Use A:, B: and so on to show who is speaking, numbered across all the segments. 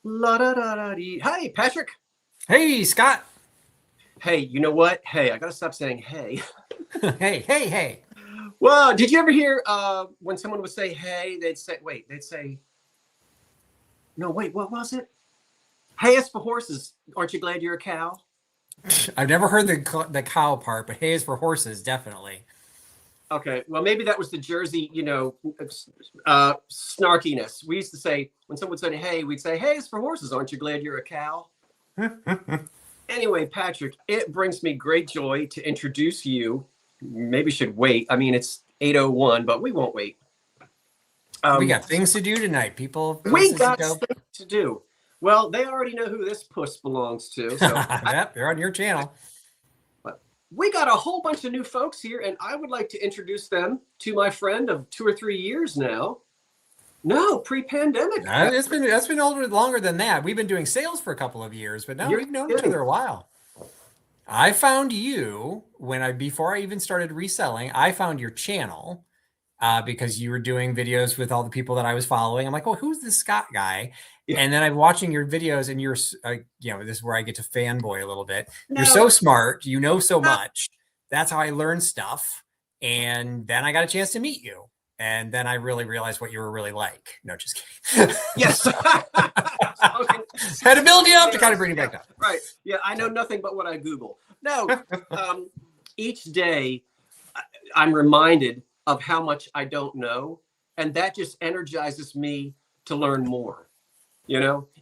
A: La da da da dee. Hi, Patrick.
B: Hey, Scott.
A: Hey, you know what? Hey, I gotta stop saying hey.
B: Hey, hey, hey.
A: Well, did you ever hear when someone would say hey, they'd say, no, wait, what was it? Hey, it's for horses. Aren't you glad you're a cow?
B: I've never heard the cow part, but hay is for horses, definitely.
A: Okay, well, maybe that was the Jersey, snarkiness. We used to say, when someone would say hey, we'd say, hey, it's for horses. Aren't you glad you're a cow? Anyway, Patrick, it brings me great joy to introduce you. Maybe should wait. I mean, it's 8:01, but we won't wait.
B: We
A: Um,
B: got things to do tonight, people,
A: we
B: places to
A: got
B: go.
A: things to do. Well, they already know who this puss belongs to,
B: Yep, they're on your channel.
A: but we got a whole bunch of new folks here, and I would like to introduce them to my friend of 2 or 3 years now. No, pre-pandemic.
B: That's been older longer than that. We've been doing sales for a couple of years, but no,
A: You're
B: we've known each
A: kidding.
B: other a while. I found you before I even started reselling. I found your channel because you were doing videos with all the people that I was following. I'm like, oh, who's this Scott guy?
A: Yeah.
B: And then I'm watching your videos, and this is where I get to fanboy a little bit. You're
A: No.
B: so smart, you know so much. That's how I learned stuff. And then I got a chance to meet you, and then I really realized what you were really like. No, just kidding.
A: Yes.
B: Had to build you up to kind of bring you back down.
A: Right. Yeah, I know nothing but what I Google. No. Each day, I'm reminded of how much I don't know, and that just energizes me to learn more.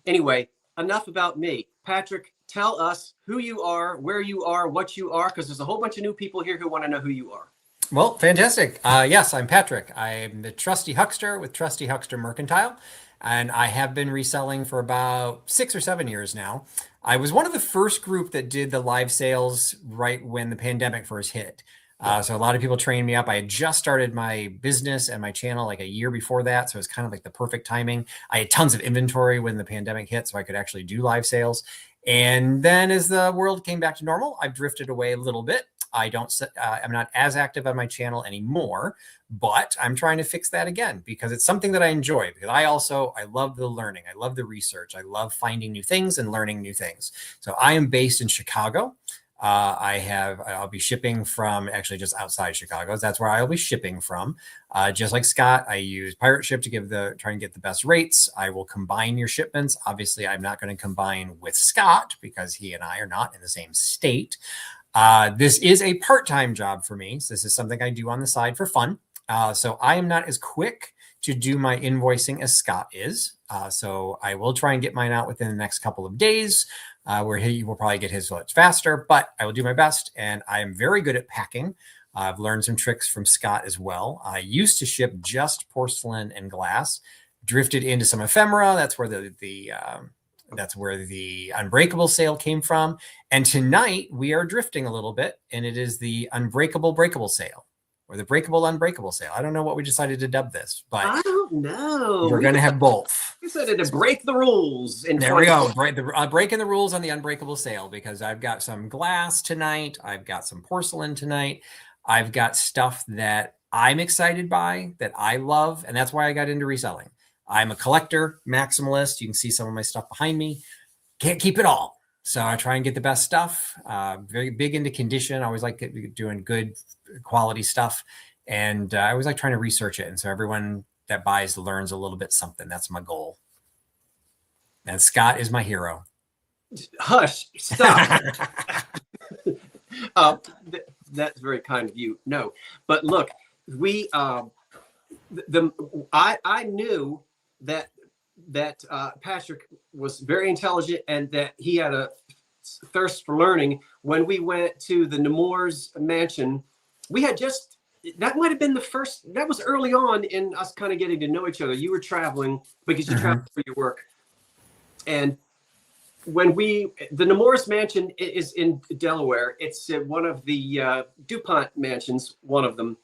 A: Anyway, enough about me. Patrick, tell us who you are, where you are, what you are, because there's a whole bunch of new people here who want to know who you are.
B: Well, fantastic. Yes, I'm Patrick. I'm the trusty huckster with Trusty Huckster Mercantile, and I have been reselling for about 6 or 7 years now. I was one of the first group that did the live sales right when the pandemic first hit. So a lot of people trained me up. I had just started my business and my channel like a year before that. So it was kind of like the perfect timing. I had tons of inventory when the pandemic hit, so I could actually do live sales. And then as the world came back to normal, I've drifted away a little bit. I'm not as active on my channel anymore, but I'm trying to fix that again because it's something that I enjoy, because I love the learning. I love the research. I love finding new things and learning new things. So I am based in Chicago. I'll be shipping from actually just outside Chicago. That's where I'll be shipping from. Just like Scott, I use Pirate Ship to try and get the best rates. I will combine your shipments. Obviously, I'm not going to combine with Scott because he and I are not in the same state. This is a part-time job for me. So this is something I do on the side for fun. So I am not as quick to do my invoicing as Scott is. So I will try and get mine out within the next couple of days, where he will probably get his much faster, but I will do my best. And I am very good at packing. I've learned some tricks from Scott as well. I used to ship just porcelain and glass, drifted into some ephemera. That's where the Unbreakable sale came from. And tonight we are drifting a little bit, and it is the Unbreakable Breakable sale, or the Breakable Unbreakable sale. I don't know what we decided to dub this, but
A: I don't know.
B: we're going to have both.
A: You said it to break the rules.
B: There we go. Breaking the rules on the Unbreakable sale, because I've got some glass tonight. I've got some porcelain tonight. I've got stuff that I'm excited by, that I love, and that's why I got into reselling. I'm a collector, maximalist. You can see some of my stuff behind me. Can't keep it all. So I try and get the best stuff. Very big into condition. I always like doing good quality stuff. And I always like trying to research it. And so everyone that buys learns a little bit something. That's my goal. And Scott is my hero.
A: Hush, stop. That's very kind of you. No, but look, I knew that Patrick was very intelligent and that he had a thirst for learning. When we went to the Nemours mansion, that might have been that was early on in us kind of getting to know each other. You were traveling because you traveled for your work. And the Nemours mansion is in Delaware. It's one of the DuPont mansions, one of them,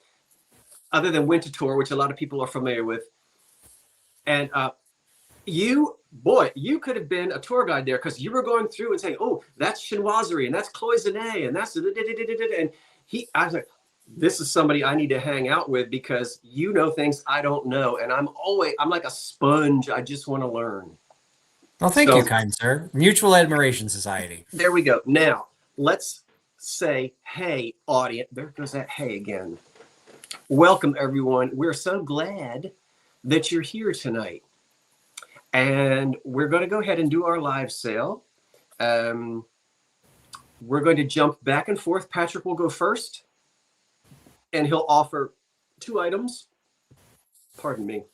A: other than Winterthur, which a lot of people are familiar with. And you could have been a tour guide there, because you were going through and saying, oh, that's chinoiserie and that's cloisonné and that's and I was like, this is somebody I need to hang out with, because you know things I don't know, and I'm like a sponge. I just want to learn.
B: Well, thank you,
A: So
B: kind sir. Mutual Admiration Society.
A: there we go. Now let's say, hey, audience. There goes that hey again. Welcome, everyone. We're so glad that you're here tonight. And we're going to go ahead and do our live sale. We're going to jump back and forth. Patrick will go first, and he'll offer 2 items. Pardon me.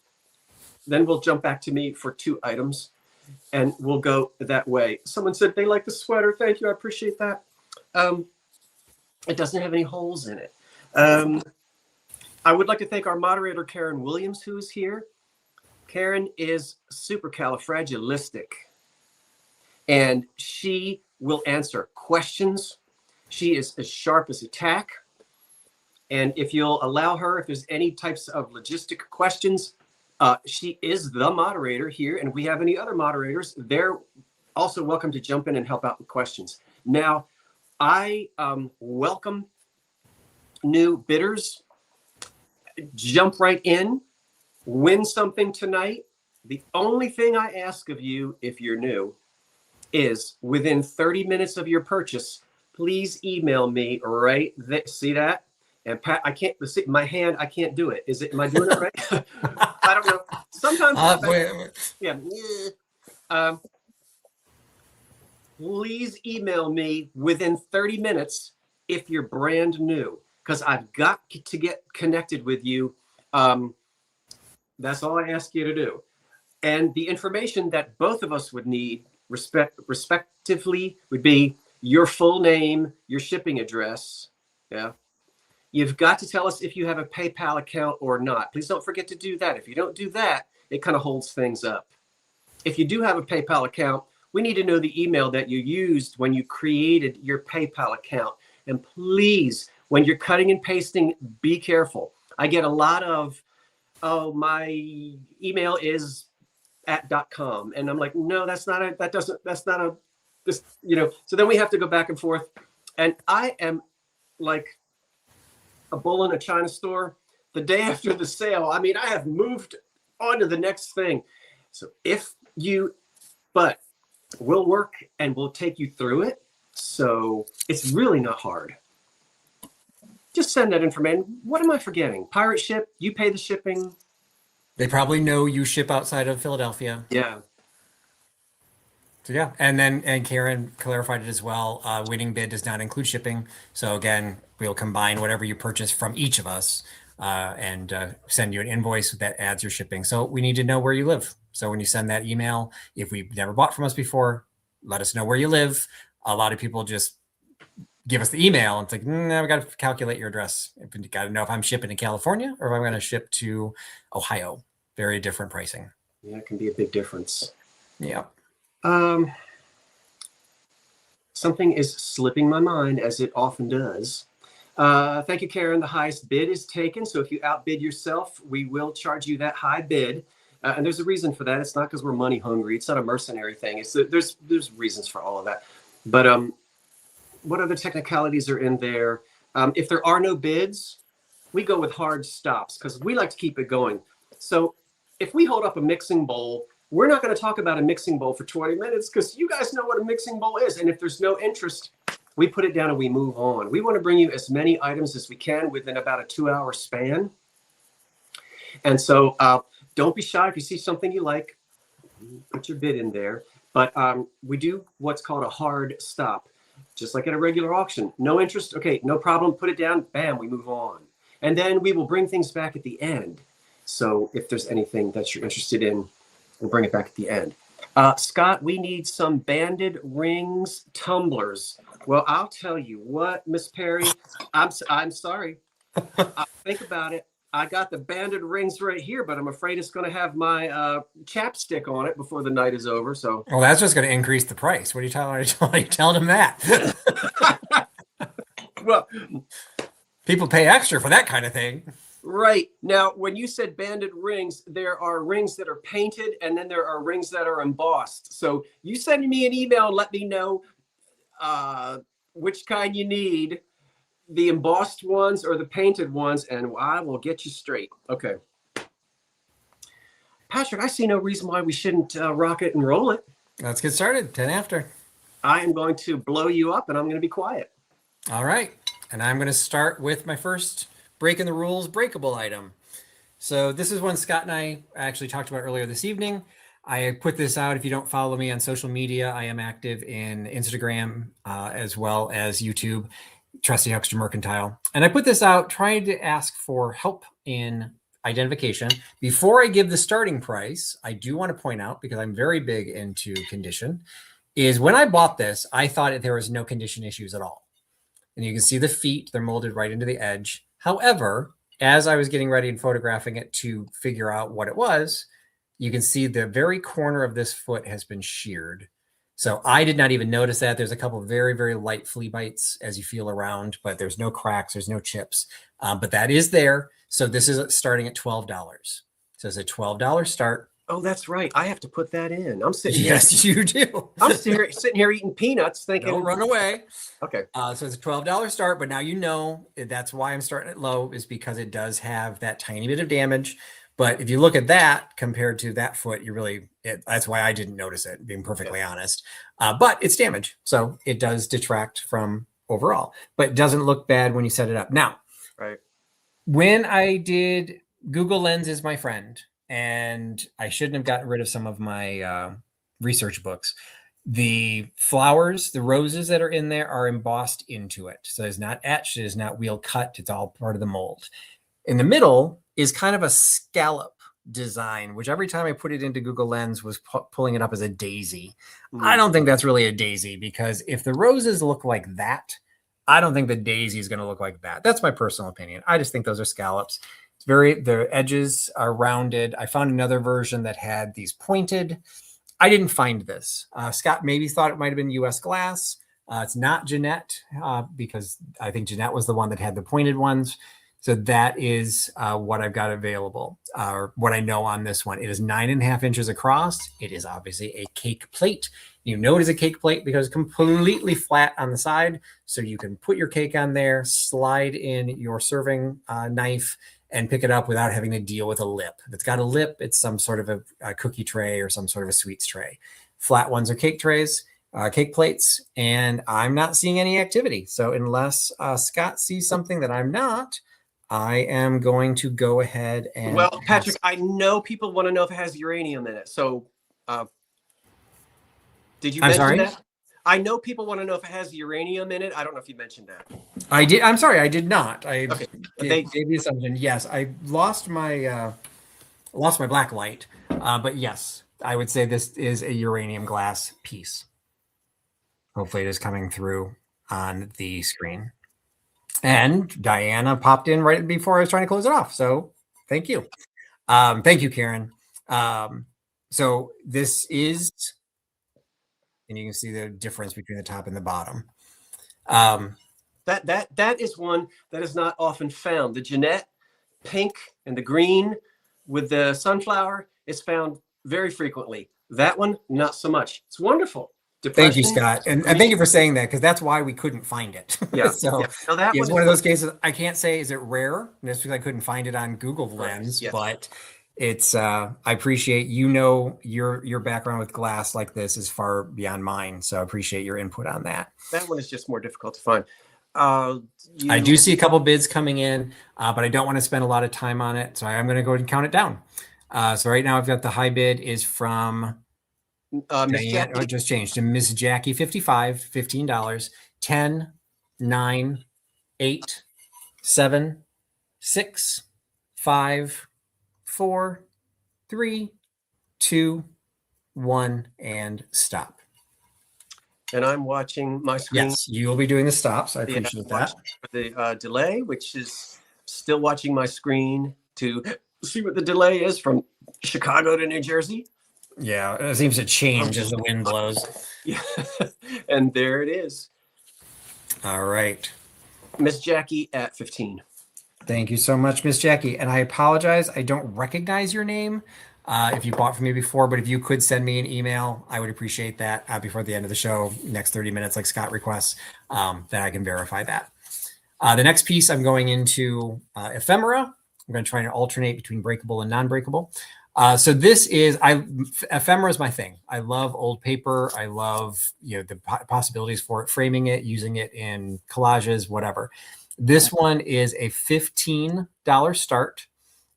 A: Then we'll jump back to me for 2 items, and we'll go that way. Someone said they like the sweater. Thank you. I appreciate that. It doesn't have any holes in it. I would like to thank our moderator, Karen Williams, who is here. Karen is supercalifragilistic, and she will answer questions. She is as sharp as a tack. And if you'll allow her, if there's any types of logistic questions, she is the moderator here. And if we have any other moderators, they're also welcome to jump in and help out with questions. Now, I welcome new bidders. Jump right in. Win something tonight. The only thing I ask of you, if you're new, is within 30 minutes of your purchase, please email me right there. See that? And Pat, I can't see my hand. I can't do it. Am I doing it right? I don't know. Sometimes. Yeah. Please email me within 30 minutes if you're brand new, because I've got to get connected with you. That's all I ask you to do. And the information that both of us would need respectively would be your full name, your shipping address. Yeah. You've got to tell us if you have a PayPal account or not. Please don't forget to do that. If you don't do that, it kind of holds things up. If you do have a PayPal account, we need to know the email that you used when you created your PayPal account. And please, when you're cutting and pasting, be careful. I get a lot of, oh, my email is @.com. And I'm like, no, that's not this, so then we have to go back and forth. And I am like a bull in a China store. The day after the sale, I mean, I have moved on to the next thing. So but we'll work and we'll take you through it. So it's really not hard. Just send that information. What am I forgetting? Pirate ship, you pay the shipping.
B: They probably know you ship outside of Philadelphia.
A: Yeah.
B: So yeah, and Karen clarified it as well. Winning bid does not include shipping. So again, we'll combine whatever you purchase from each of us and send you an invoice that adds your shipping. So we need to know where you live. So when you send that email, if we've never bought from us before, let us know where you live. A lot of people just give us the email and it's like, no, we got to calculate your address. You got to know if I'm shipping to California or if I'm going to ship to Ohio. Very different pricing.
A: Yeah, it can be a big difference.
B: Yeah.
A: Something is slipping my mind, as it often does. Thank you, Karen. The highest bid is taken. So if you outbid yourself, we will charge you that high bid. And there's a reason for that. It's not because we're money hungry. It's not a mercenary thing. There's reasons for all of that. But what other technicalities are in there? If there are no bids, we go with hard stops because we like to keep it going. So if we hold up a mixing bowl, we're not going to talk about a mixing bowl for 20 minutes because you guys know what a mixing bowl is. And if there's no interest, we put it down and we move on. We want to bring you as many items as we can within about a 2-hour span. And so don't be shy if you see something you like, put your bid in there. But we do what's called a hard stop, just like at a regular auction. No interest. Okay, no problem. Put it down. Bam, we move on. And then we will bring things back at the end. So if there's anything that you're interested in, we'll bring it back at the end. Scott, we need some banded rings tumblers. Well, I'll tell you what, Miss Perry, I'm sorry. I'll think about it. I got the banded rings right here, but I'm afraid it's going to have my chapstick on it before the night is over. So,
B: well, that's just going to increase the price. What are you telling them that?
A: Well,
B: people pay extra for that kind of thing.
A: Right. Now, when you said banded rings, there are rings that are painted and then there are rings that are embossed. So you send me an email and let me know which kind you need, the embossed ones or the painted ones, and I will get you straight. Okay. Patrick, I see no reason why we shouldn't rock it and roll it.
B: Let's get started. 10 after.
A: I am going to blow you up, and I'm going to be quiet.
B: All right. And I'm going to start with my first breaking the rules breakable item. So this is one Scott and I actually talked about earlier this evening. I put this out. If you don't follow me on social media, I am active in Instagram as well as YouTube, Trusty Huckster Mercantile. And I put this out trying to ask for help in identification. Before I give the starting price, I do want to point out, because I'm very big into condition, is when I bought this, I thought there was no condition issues at all. And you can see the feet, they're molded right into the edge. However, as I was getting ready and photographing it to figure out what it was, you can see the very corner of this foot has been sheared. So I did not even notice that. There's a couple of very, very light flea bites as you feel around, but there's no cracks, there's no chips, but that is there. So this is starting at $12. So it's a $12 start.
A: Oh, that's right. I have to put that in. I'm sitting
B: Yes, you do.
A: I'm sitting here eating peanuts thinking.
B: Don't run away.
A: Okay.
B: So it's a $12 start, but now you know that's why I'm starting it low, is because it does have that tiny bit of damage. But if you look at that compared to that foot, you really, that's why I didn't notice it, being perfectly honest. But it's damage. So it does detract from overall, but it doesn't look bad when you set it up. Now,
A: right.
B: When I did Google Lens is my friend, and I shouldn't have gotten rid of some of my research books. The flowers, the roses that are in there are embossed into it. So it's not etched, it is not wheel cut. It's all part of the mold. In the middle is kind of a scallop design, which every time I put it into Google Lens was pulling it up as a daisy. I don't think that's really a daisy, because if the roses look like that, I don't think the daisy is going to look like that. That's my personal opinion. I just think those are scallops. The edges are rounded. I found another version that had these pointed. I didn't find this. Scott maybe thought it might have been US glass. It's not Jeanette, because I think Jeanette was the one that had the pointed ones. So that is what I've got available, or what I know on this one. It is 9.5 inches across. It is obviously a cake plate. You know it is a cake plate because it's completely flat on the side. So you can put your cake on there, slide in your serving knife, and pick it up without having to deal with a lip. If it's got a lip, it's some sort of a cookie tray or some sort of a sweets tray. Flat ones are cake trays, cake plates, and I'm not seeing any activity. So unless Scott sees something that I'm not, I am going to go ahead and...
A: Well, Patrick, I know people want to know if it has uranium in it. So did you mention that? I know people want to know if it has uranium in it. I don't know if you mentioned that.
B: I did. I'm sorry, I did not. I
A: okay.
B: gave the assumption. Yes, I lost my black light, but yes, I would say this is a uranium glass piece. Hopefully, it is coming through on the screen. And Diana popped in right before I was trying to close it off. So thank you. Thank you, Karen. So this is, and you can see the difference between the top and the bottom.
A: That is one that is not often found. The Jeanette pink and the green with the sunflower is found very frequently. That one, not so much. It's wonderful. Depression.
B: Thank you, Scott. And thank you for saying that, because that's why we couldn't find it.
A: Yeah.
B: So
A: yeah. No, that
B: it's one of those cases. I can't say, is it rare? Just because I couldn't find it on Google Lens,
A: yes.
B: But it's, I appreciate, your background with glass like this is far beyond mine. So I appreciate your input on that.
A: That one is just more difficult to find.
B: I do see a couple bids coming in, but I don't want to spend a lot of time on it. So I'm going to go ahead and count it down. So right now I've got the high bid is from
A: Miss Jackie.
B: Oh, it just changed to Miss Jackie, $15, 10, 9, 8, 7, 6, 5, 4, 3, 2, 1, and stop.
A: And I'm watching my screen.
B: Yes, you will be doing the stops. I appreciate that.
A: The delay, which is still watching my screen to see what the delay is from Chicago to New Jersey.
B: Yeah, it seems to change as the wind blows.
A: Yeah, and there it is.
B: All right.
A: Miss Jackie at 15.
B: Thank you so much, Miss Jackie. And I apologize, I don't recognize your name if you bought from me before, but if you could send me an email, I would appreciate that before the end of the show, next 30 minutes like Scott requests, that I can verify that. The next piece, I'm going into ephemera. I'm going to try and alternate between breakable and non-breakable. So this is ephemera is my thing. I love old paper. I love the possibilities for it, framing it, using it in collages, whatever. This one is a $15 start,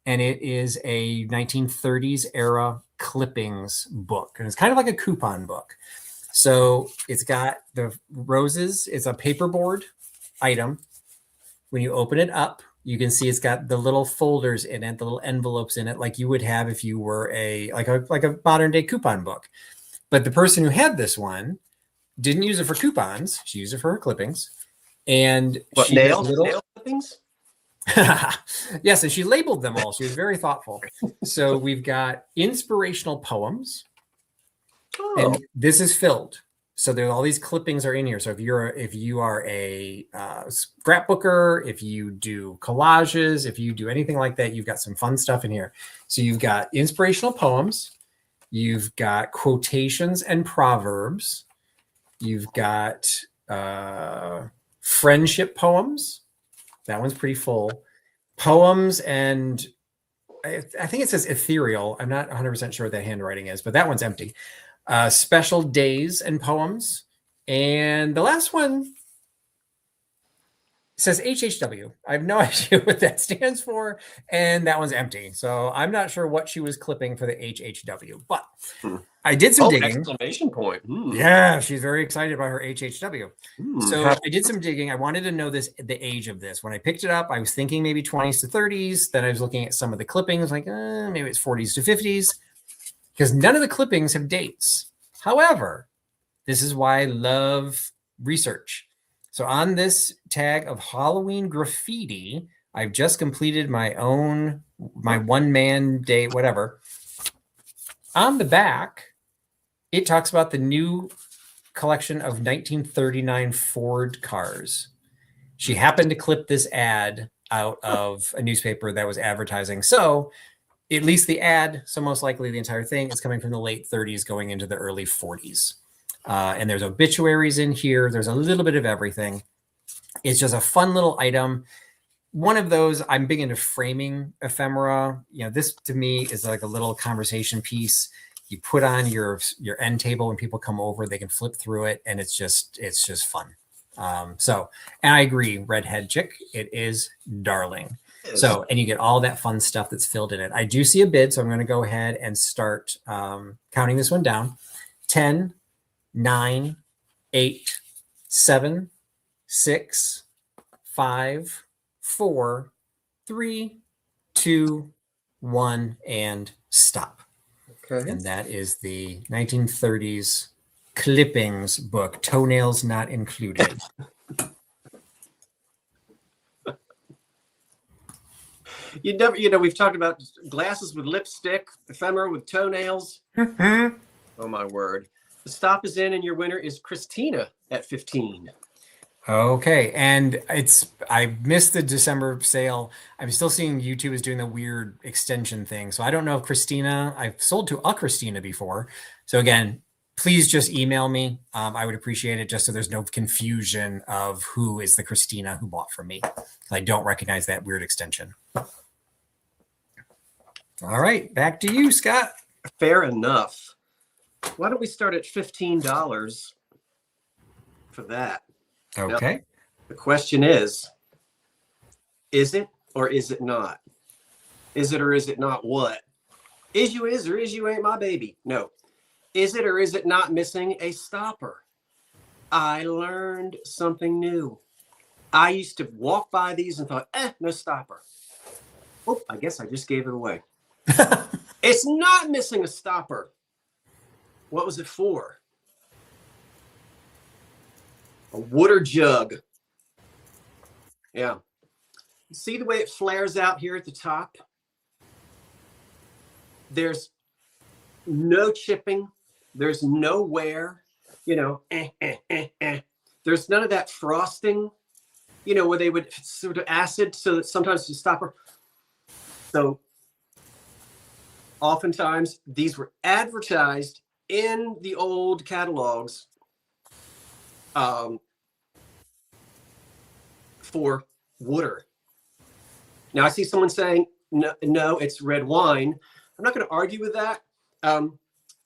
B: and it is a 1930s era clippings book, and it's kind of like a coupon book. So it's got the roses. It's a paperboard item. When you open it up, you can see it's got the little folders in it, the little envelopes in it, like you would have if you were a modern day coupon book. But the person who had this one didn't use it for coupons; she used it for her clippings. And
A: what, nail clippings?
B: Yes, and she labeled them all. She was very thoughtful. So we've got inspirational poems, and this is filled. So there's all these clippings are in here. So if you are a scrapbooker, if you do collages, if you do anything like that, you've got some fun stuff in here. So you've got inspirational poems, you've got quotations and proverbs, you've got friendship poems. That one's pretty full. Poems, and I think it says ethereal. I'm not 100% sure what that handwriting is, but that one's empty. Special days and poems. And the last one says HHW. I have no idea what that stands for. And that one's empty. So I'm not sure what she was clipping for the HHW, but I did some digging.
A: Exclamation point.
B: Yeah, she's very excited about her HHW. So I did some digging. I wanted to know the age of this. When I picked it up, I was thinking maybe 20s to 30s. Then I was looking at some of the clippings, like maybe it's 40s to 50s, because none of the clippings have dates. However, this is why I love research. So on this tag of Halloween graffiti, I've just completed my one-man day, whatever. On the back, it talks about the new collection of 1939 Ford cars. She happened to clip this ad out of a newspaper that was advertising. So at least the ad, so most likely the entire thing, is coming from the late 30s going into the early 40s. And there's obituaries in here. There's a little bit of everything. It's just a fun little item. One of those, I'm big into framing ephemera. This to me is like a little conversation piece. You put on your end table when people come over, they can flip through it, and it's just fun. And I agree, redhead chick, it is darling. So, and you get all that fun stuff that's filled in it. I do see a bid, so I'm going to go ahead and start counting this one down. 10, 9, 8, 7, 6, 5, 4, 3, 2, 1, and stop. Okay. And that is the 1930s clippings book, toenails not included.
A: We've talked about glasses with lipstick, ephemera with toenails. Oh my word. The stop is in, and your winner is Christina at 15.
B: Okay, and I missed the December sale. I'm still seeing YouTube is doing the weird extension thing. So I don't know if Christina, I've sold to a Christina before. So again, please just email me. I would appreciate it, just so there's no confusion of who is the Christina who bought from me. I don't recognize that weird extension. All right, back to you, Scott.
A: Fair enough. Why don't we start at $15 for that?
B: Okay.
A: Now, the question is it or is it not? Is it or is it not what? Is or is you ain't my baby? No. Is it or is it not missing a stopper? I learned something new. I used to walk by these and thought, no stopper. Oh, I guess I just gave it away. It's not missing a stopper. What was it for? A water jug. Yeah. See the way it flares out here at the top? There's no chipping. There's no wear. There's none of that frosting, where they would sort of acid so that sometimes the stopper. So oftentimes these were advertised in the old catalogs for water. Now I see someone saying, no, it's red wine. I'm not going to argue with that.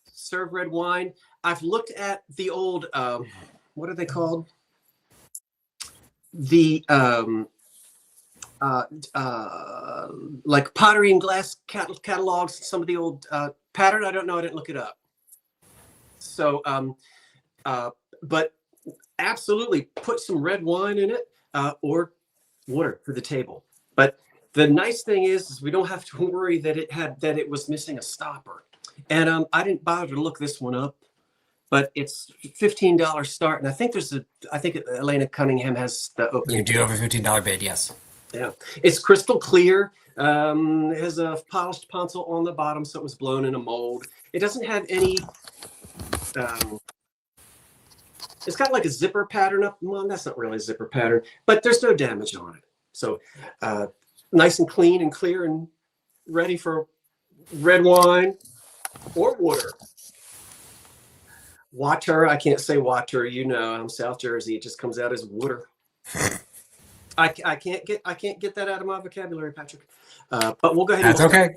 A: Serve red wine. I've looked at the old, what are they called? The like pottery and glass catalogs, some of the old pattern. I don't know. I didn't look it up. So, but absolutely put some red wine in it or water for the table. But the nice thing is we don't have to worry that it was missing a stopper. And I didn't bother to look this one up, but it's $15 start. And I think I think Elena Cunningham has the opening.
B: You do have a $15 bid, yes.
A: Yeah, it's crystal clear. It has a polished pencil on the bottom, so it was blown in a mold. It doesn't have any. It's got like a zipper pattern up. Well, that's not really a zipper pattern, but there's no damage on it. So nice and clean and clear and ready for red wine or water. Water. I can't say water. You know, I'm South Jersey. It just comes out as water. I can't get that out of my vocabulary, Patrick. But we'll go ahead.
B: That's okay.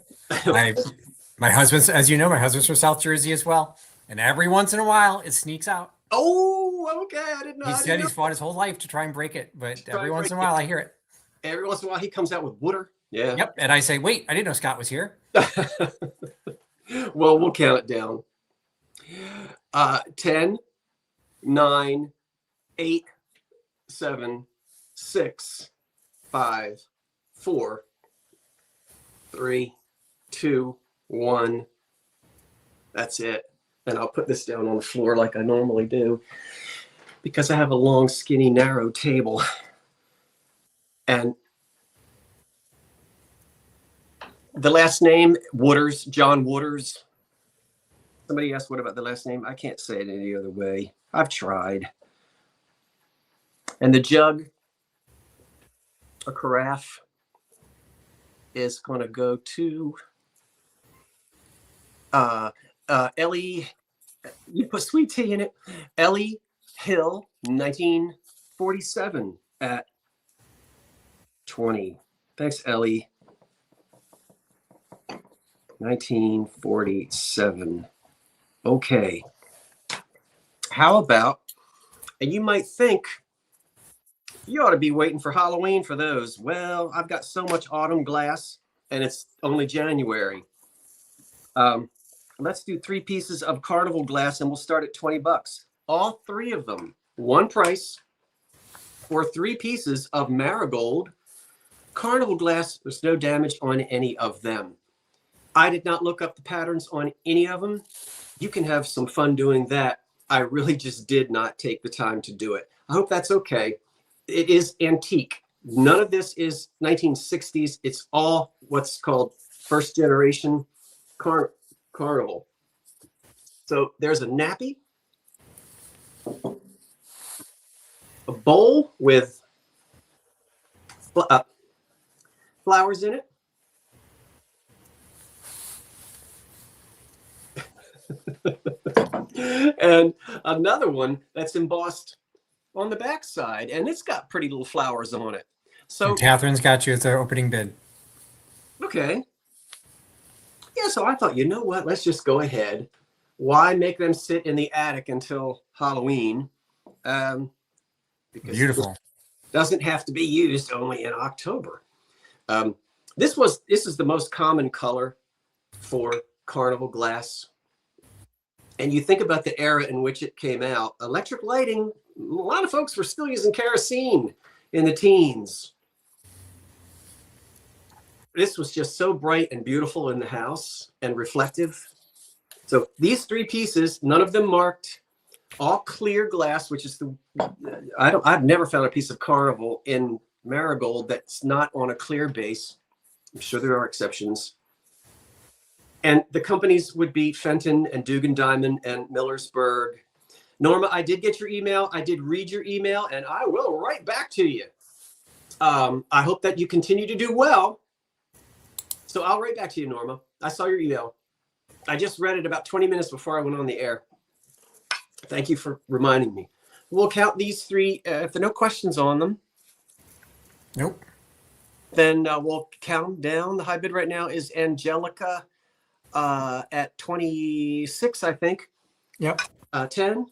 B: My husband's, as you know, my husband's from South Jersey as well, and every once in a while it sneaks out.
A: Oh, okay. I didn't know.
B: He said he's fought his whole life to try and break it, but every once in a while I hear it.
A: Every once in a while he comes out with water. Yeah.
B: Yep. And I say, wait, I didn't know Scott was here.
A: Well, we'll count it down. 10, 9, 8, 7, 6, 5, 4, 3, 2, 1. That's it. And I'll put this down on the floor like I normally do because I have a long, skinny, narrow table. And the last name, Waters, John Waters. Somebody asked, what about the last name? I can't say it any other way. I've tried. And the jug, a carafe, is going to go to Ellie. You put sweet tea in it. Ellie Hill, 1947 at 20. Thanks, Ellie. 1947. Okay. How about, and you might think, you ought to be waiting for Halloween for those. Well, I've got so much autumn glass, and it's only January. Let's do 3 pieces of Carnival glass, and we'll start at $20. All 3 of them, one price, for 3 pieces of marigold Carnival glass. There's no damage on any of them. I did not look up the patterns on any of them. You can have some fun doing that. I really just did not take the time to do it. I hope that's okay. It is antique. None of this is 1960s. It's all what's called first generation Carnival. So there's a nappy, a bowl with flowers in it, and another one that's embossed on the back side, and it's got pretty little flowers on it. So
B: and Catherine's got you as our opening bid.
A: Okay. Yeah, so I thought, you know what? Let's just go ahead. Why make them sit in the attic until Halloween? Because
B: beautiful.
A: It doesn't have to be used only in October. This is the most common color for Carnival glass. And you think about the era in which it came out. Electric lighting, a lot of folks were still using kerosene in the teens. This was just so bright and beautiful in the house and reflective. So these 3 pieces, none of them marked, all clear glass, which is I've never found a piece of Carnival in marigold that's not on a clear base. I'm sure there are exceptions. And the companies would be Fenton and Dugan Diamond and Millersburg. Norma, I did get your email. I did read your email, and I will write back to you. I hope that you continue to do well. So I'll write back to you, Norma. I saw your email. I just read it about 20 minutes before I went on the air. Thank you for reminding me. We'll count these 3. If there are no questions on them.
B: Nope.
A: Then we'll count them down. The high bid right now is Angelica at 26, I think.
B: Yep.
A: 10,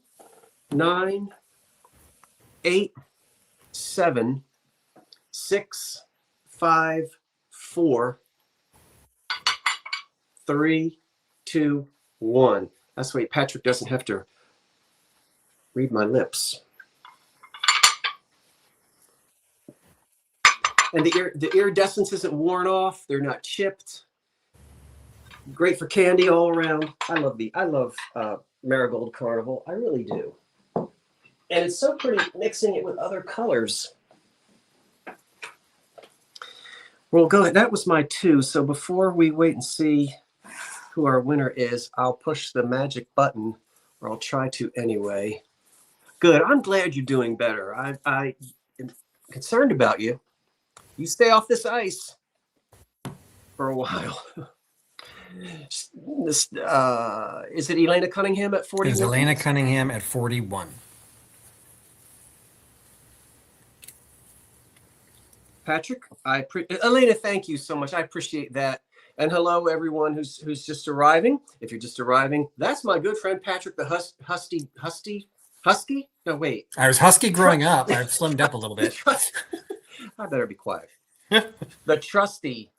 A: 9, 8, 7, 6, 5, 4, 3, 2, 1. That's the way Patrick doesn't have to read my lips. And the iridescence isn't worn off. They're not chipped. Great for candy all around. I love Marigold Carnival. I really do. And it's so pretty mixing it with other colors. Well, go ahead. That was my 2. So before we wait and see who our winner is, I'll push the magic button, or I'll try to anyway. Good. I'm glad you're doing better. I am concerned about you. You stay off this ice for a while. Is it Elena Cunningham at 41?
B: It's Elena Cunningham at 41.
A: Patrick, Elena, thank you so much. I appreciate that. And hello, everyone who's just arriving. If you're just arriving, that's my good friend Patrick, the husky. No, wait.
B: I was husky growing up. I've slimmed up a little bit.
A: I better be quiet. The trusty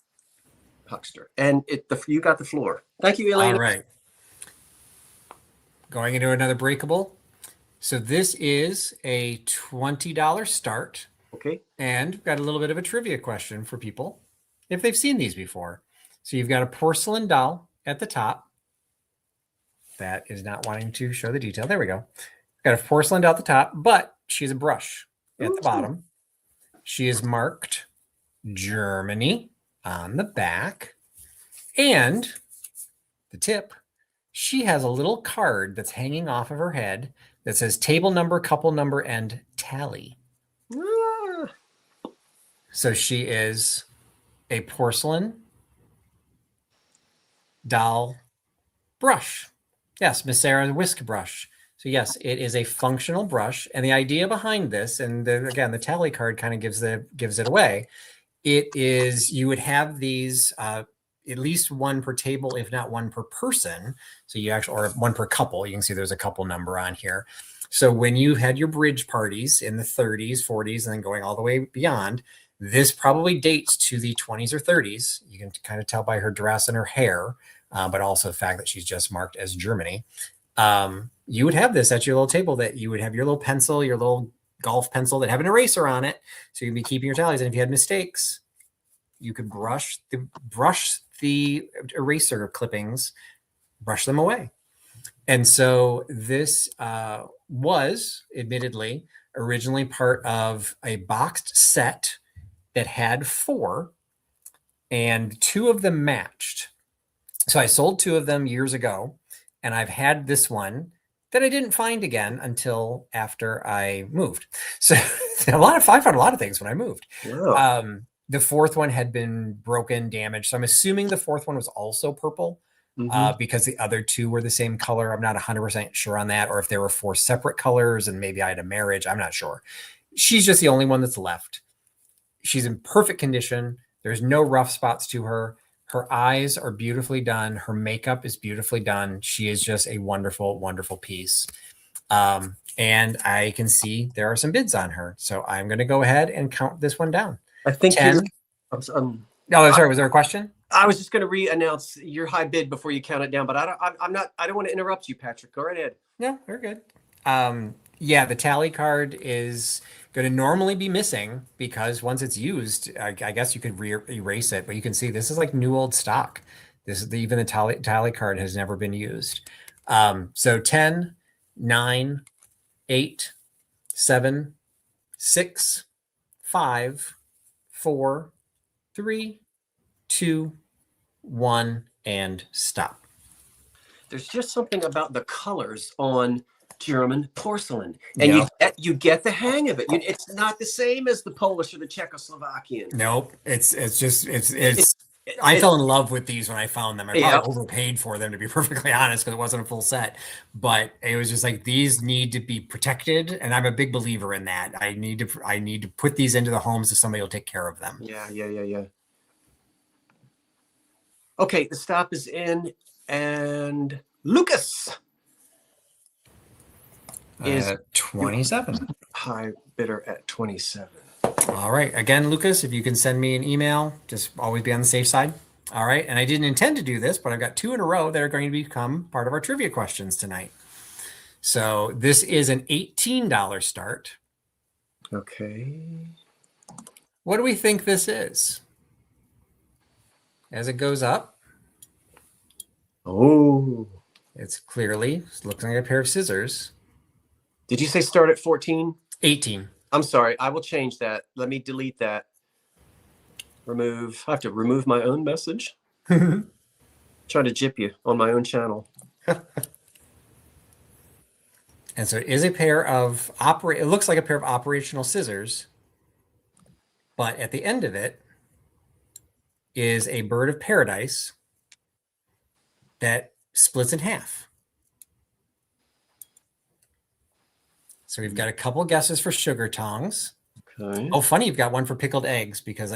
A: huckster, and you got the floor. Thank you, Elena.
B: All right. Going into another breakable. So this is a $20 start.
A: Okay.
B: And we've got a little bit of a trivia question for people if they've seen these before. So you've got a porcelain doll at the top. That is not wanting to show the detail. There we go. Got a porcelain doll at the top, but she has a brush at the bottom. She is marked Germany on the back. And the tip, she has a little card that's hanging off of her head that says table number, couple number, and tally. So she is a porcelain doll brush. Yes, Miss Sarah's whisk brush. So yes, it is a functional brush. And the idea behind this, and again, the tally card kind of gives it away. It is, you would have these at least one per table, if not one per person. So you actually, or one per couple. You can see there's a couple number on here. So when you had your bridge parties in the 30s, 40s, and then going all the way beyond, this probably dates to the 20s or 30s. You can kind of tell by her dress and her hair, but also the fact that she's just marked as Germany. You would have this at your little table, that you would have your little pencil, your little golf pencil that have an eraser on it. So you'd be keeping your tallies. And if you had mistakes, you could brush the eraser clippings, brush them away. And so this was admittedly originally part of a boxed set that had 4, and 2 of them matched. So I sold 2 of them years ago, and I've had this one that I didn't find again until after I moved. So I found a lot of things when I moved.
A: Wow.
B: The 4th one had been broken, damaged. So I'm assuming the 4th one was also purple. Because the other 2 were the same color. I'm not 100% sure on that, or if there were 4 separate colors and maybe I had a marriage. I'm not sure. She's just the only one that's left. She's in perfect condition. There's no rough spots to her. Her eyes are beautifully done. Her makeup is beautifully done. She is just a wonderful, wonderful piece. And I can see there are some bids on her. So I'm going to go ahead and count this one down.
A: I think
B: 10.
A: No,
B: Sorry. Was there a question?
A: I was just going to re-announce your high bid before you count it down, but I don't want to interrupt you, Patrick. Go right ahead.
B: No, we're good. Yeah, the tally card is going to normally be missing because once it's used, I guess you could erase it, but you can see this is like new old stock. This is even the tally card has never been used. So 10, 9, 8, 7, 6, 5, 4, 3, 2, 1, and stop.
A: There's just something about the colors on German porcelain, and you get the hang of it. It's not the same as the Polish or the Czechoslovakian.
B: Nope, it's I fell in love with these when I found them. I probably overpaid for them, to be perfectly honest, because it wasn't a full set. But it was just like, these need to be protected, and I'm a big believer in that. I need to put these into the homes so somebody will take care of them.
A: Yeah. Okay, the stop is in, and Lucas is
B: 27.
A: high bidder at 27.
B: All right. Again, Lucas, if you can send me an email, just always be on the safe side. All right. And I didn't intend to do this, but I've got 2 in a row that are going to become part of our trivia questions tonight. So this is an $18 start.
A: Okay.
B: What do we think this is? As it goes up,
A: Oh.
B: it's clearly looks like a pair of scissors.
A: Did you say start at 14?
B: 18.
A: I'm sorry. I will change that. Let me delete that. Remove. I have to remove my own message. Trying to jip you on my own channel.
B: And so it is a pair of it looks like a pair of operational scissors, but at the end of it is a bird of paradise that splits in half. So we've got a couple guesses for sugar tongs.
A: Okay.
B: Oh, funny, you've got one for pickled eggs, because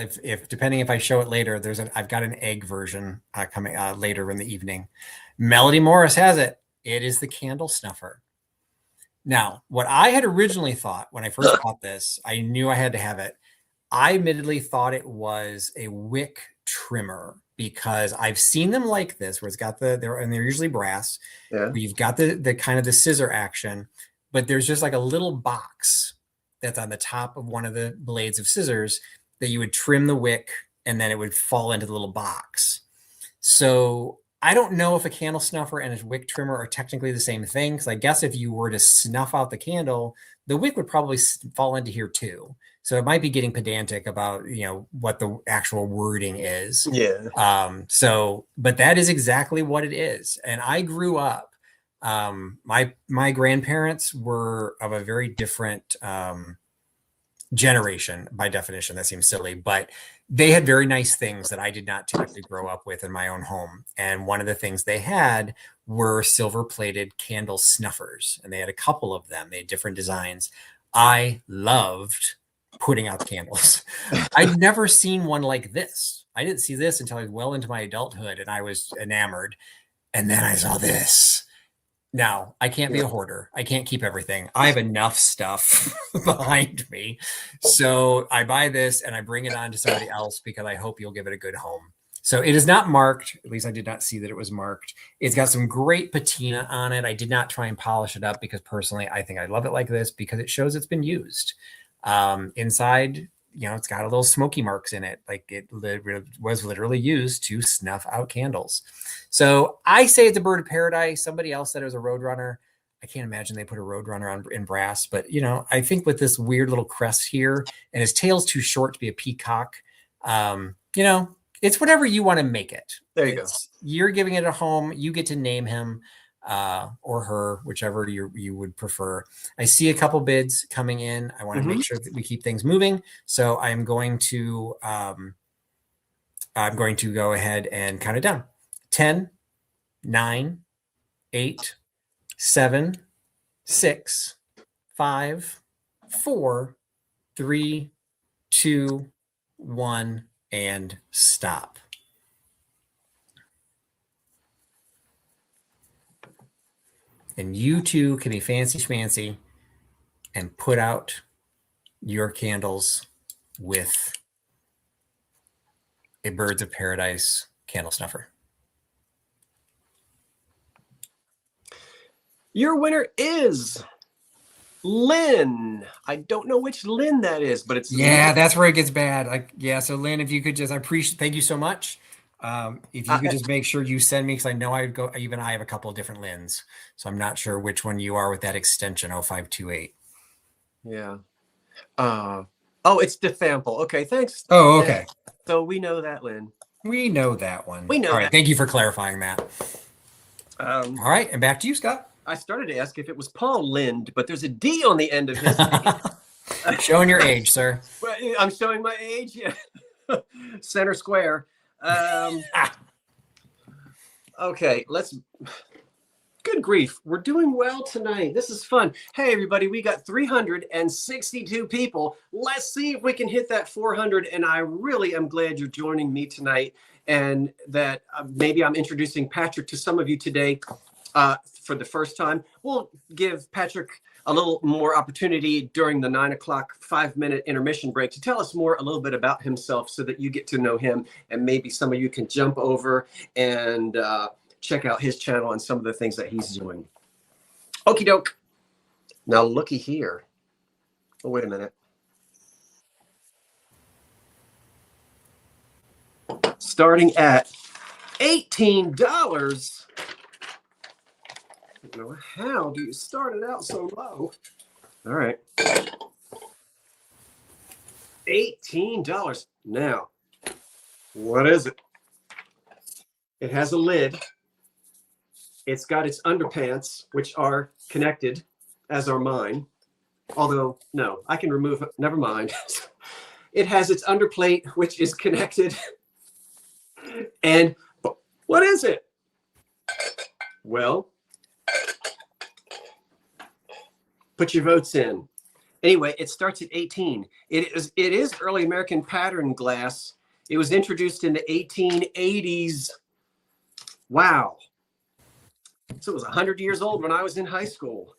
B: depending if I show it later, I've got an egg version coming later in the evening. Melody Morris has it. It is the candle snuffer. Now, what I had originally thought when I first bought this, I knew I had to have it. I admittedly thought it was a wick trimmer, because I've seen them like this, where it's got they're usually brass.
A: Yeah.
B: Where you've got the kind of the scissor action, but there's just like a little box that's on the top of one of the blades of scissors that you would trim the wick, and then it would fall into the little box. So I don't know if a candle snuffer and a wick trimmer are technically the same thing, because I guess if you were to snuff out the candle, the wick would probably fall into here too. So it might be getting pedantic about, what the actual wording is.
A: Yeah.
B: But that is exactly what it is. And I grew up, my grandparents were of a very different generation by definition. That seems silly, but they had very nice things that I did not typically grow up with in my own home. And one of the things they had were silver plated candle snuffers, and they had a couple of them. They had different designs. I loved putting out candles. I'd never seen one like this. I didn't see this until I was well into my adulthood, and I was enamored. And then I saw this. Now, I can't be a hoarder. I can't keep everything. I have enough stuff behind me. So I buy this and I bring it on to somebody else, because I hope you'll give it a good home. So it is not marked. At least I did not see that it was marked. It's got some great patina on it. I did not try and polish it up, because personally, I think I love it like this, because it shows it's been used. Inside, it's got a little smoky marks in it. Like it was literally used to snuff out candles. So I say it's a bird of paradise. Somebody else said it was a Roadrunner. I can't imagine they put a Roadrunner in brass, but I think with this weird little crest here, and his tail's too short to be a peacock, it's whatever you want to make it.
A: There you go.
B: You're giving it a home. You get to name him or her, whichever you would prefer. I see a couple bids coming in. I want to make sure that we keep things moving. So I'm going to go ahead and count it down. 10, 9, 8, 7, 6, 5, 4, 3, 2, 1, and stop. And you too can be fancy schmancy and put out your candles with a Birds of Paradise candle snuffer.
A: Your winner is Lynn. I don't know which Lynn that is, but it's
B: that's where it gets bad. So Lynn, if you could just, thank you so much. If you could just make sure you send me, because I know I have a couple of different Lynn's, so I'm not sure which one you are with that extension 0528.
A: Yeah. It's DeFample. Okay, thanks.
B: Oh, okay.
A: So we know that, Lynn.
B: We know that one.
A: We know.
B: All right.
A: That.
B: Thank you for clarifying that.
A: All
B: right, and back to you, Scott.
A: I started to ask if it was Paul Lind, but there's a D on the end of his name.
B: Showing your age, sir.
A: I'm showing my age. Yeah. Center square. Okay, good grief. We're doing well tonight. This is fun. Hey, everybody, we got 362 people. Let's see if we can hit that 400. And I really am glad you're joining me tonight. and that maybe I'm introducing Patrick to some of you today for the first time. We'll give Patrick a little more opportunity during the 9 o'clock 5-minute intermission break to tell us a little bit about himself so that you get to know him, and maybe some of you can jump over and check out his channel and some of the things that he's doing. Okie doke. Now looky here. Oh, wait a minute. Starting at $18. I don't know how do you start it out so low? All right. $18. Now, what is it? It has a lid. It's got its underpants, which are connected, as are mine. Although, no, I can remove it. Never mind. It has its underplate, which is connected. And what is it? Well, put your votes in. Anyway, it starts at 18. It is early American pattern glass. It was introduced in the 1880s. Wow. So it was 100 years old when I was in high school.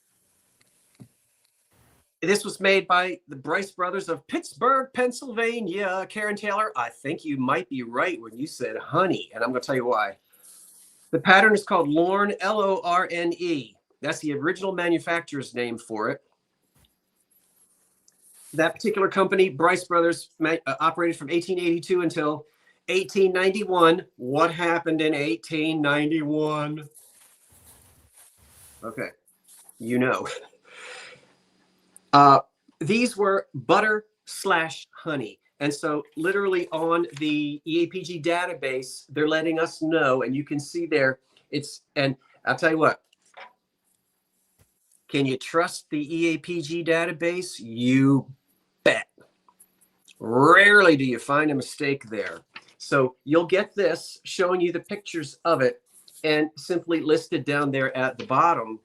A: This was made by the Bryce brothers of Pittsburgh, Pennsylvania. Karen Taylor, I think you might be right when you said honey, and I'm going to tell you why. The pattern is called Lorne, L-O-R-N-E. That's the original manufacturer's name for it. That particular company, Bryce Brothers, operated from 1882 until 1891. What happened in 1891? Okay, you know. These were butter/honey. And so literally on the EAPG database, they're letting us know, and you can see there, and I'll tell you what, can you trust the EAPG database? You bet. Rarely do you find a mistake there. So you'll get this showing you the pictures of it and simply listed down there at the bottom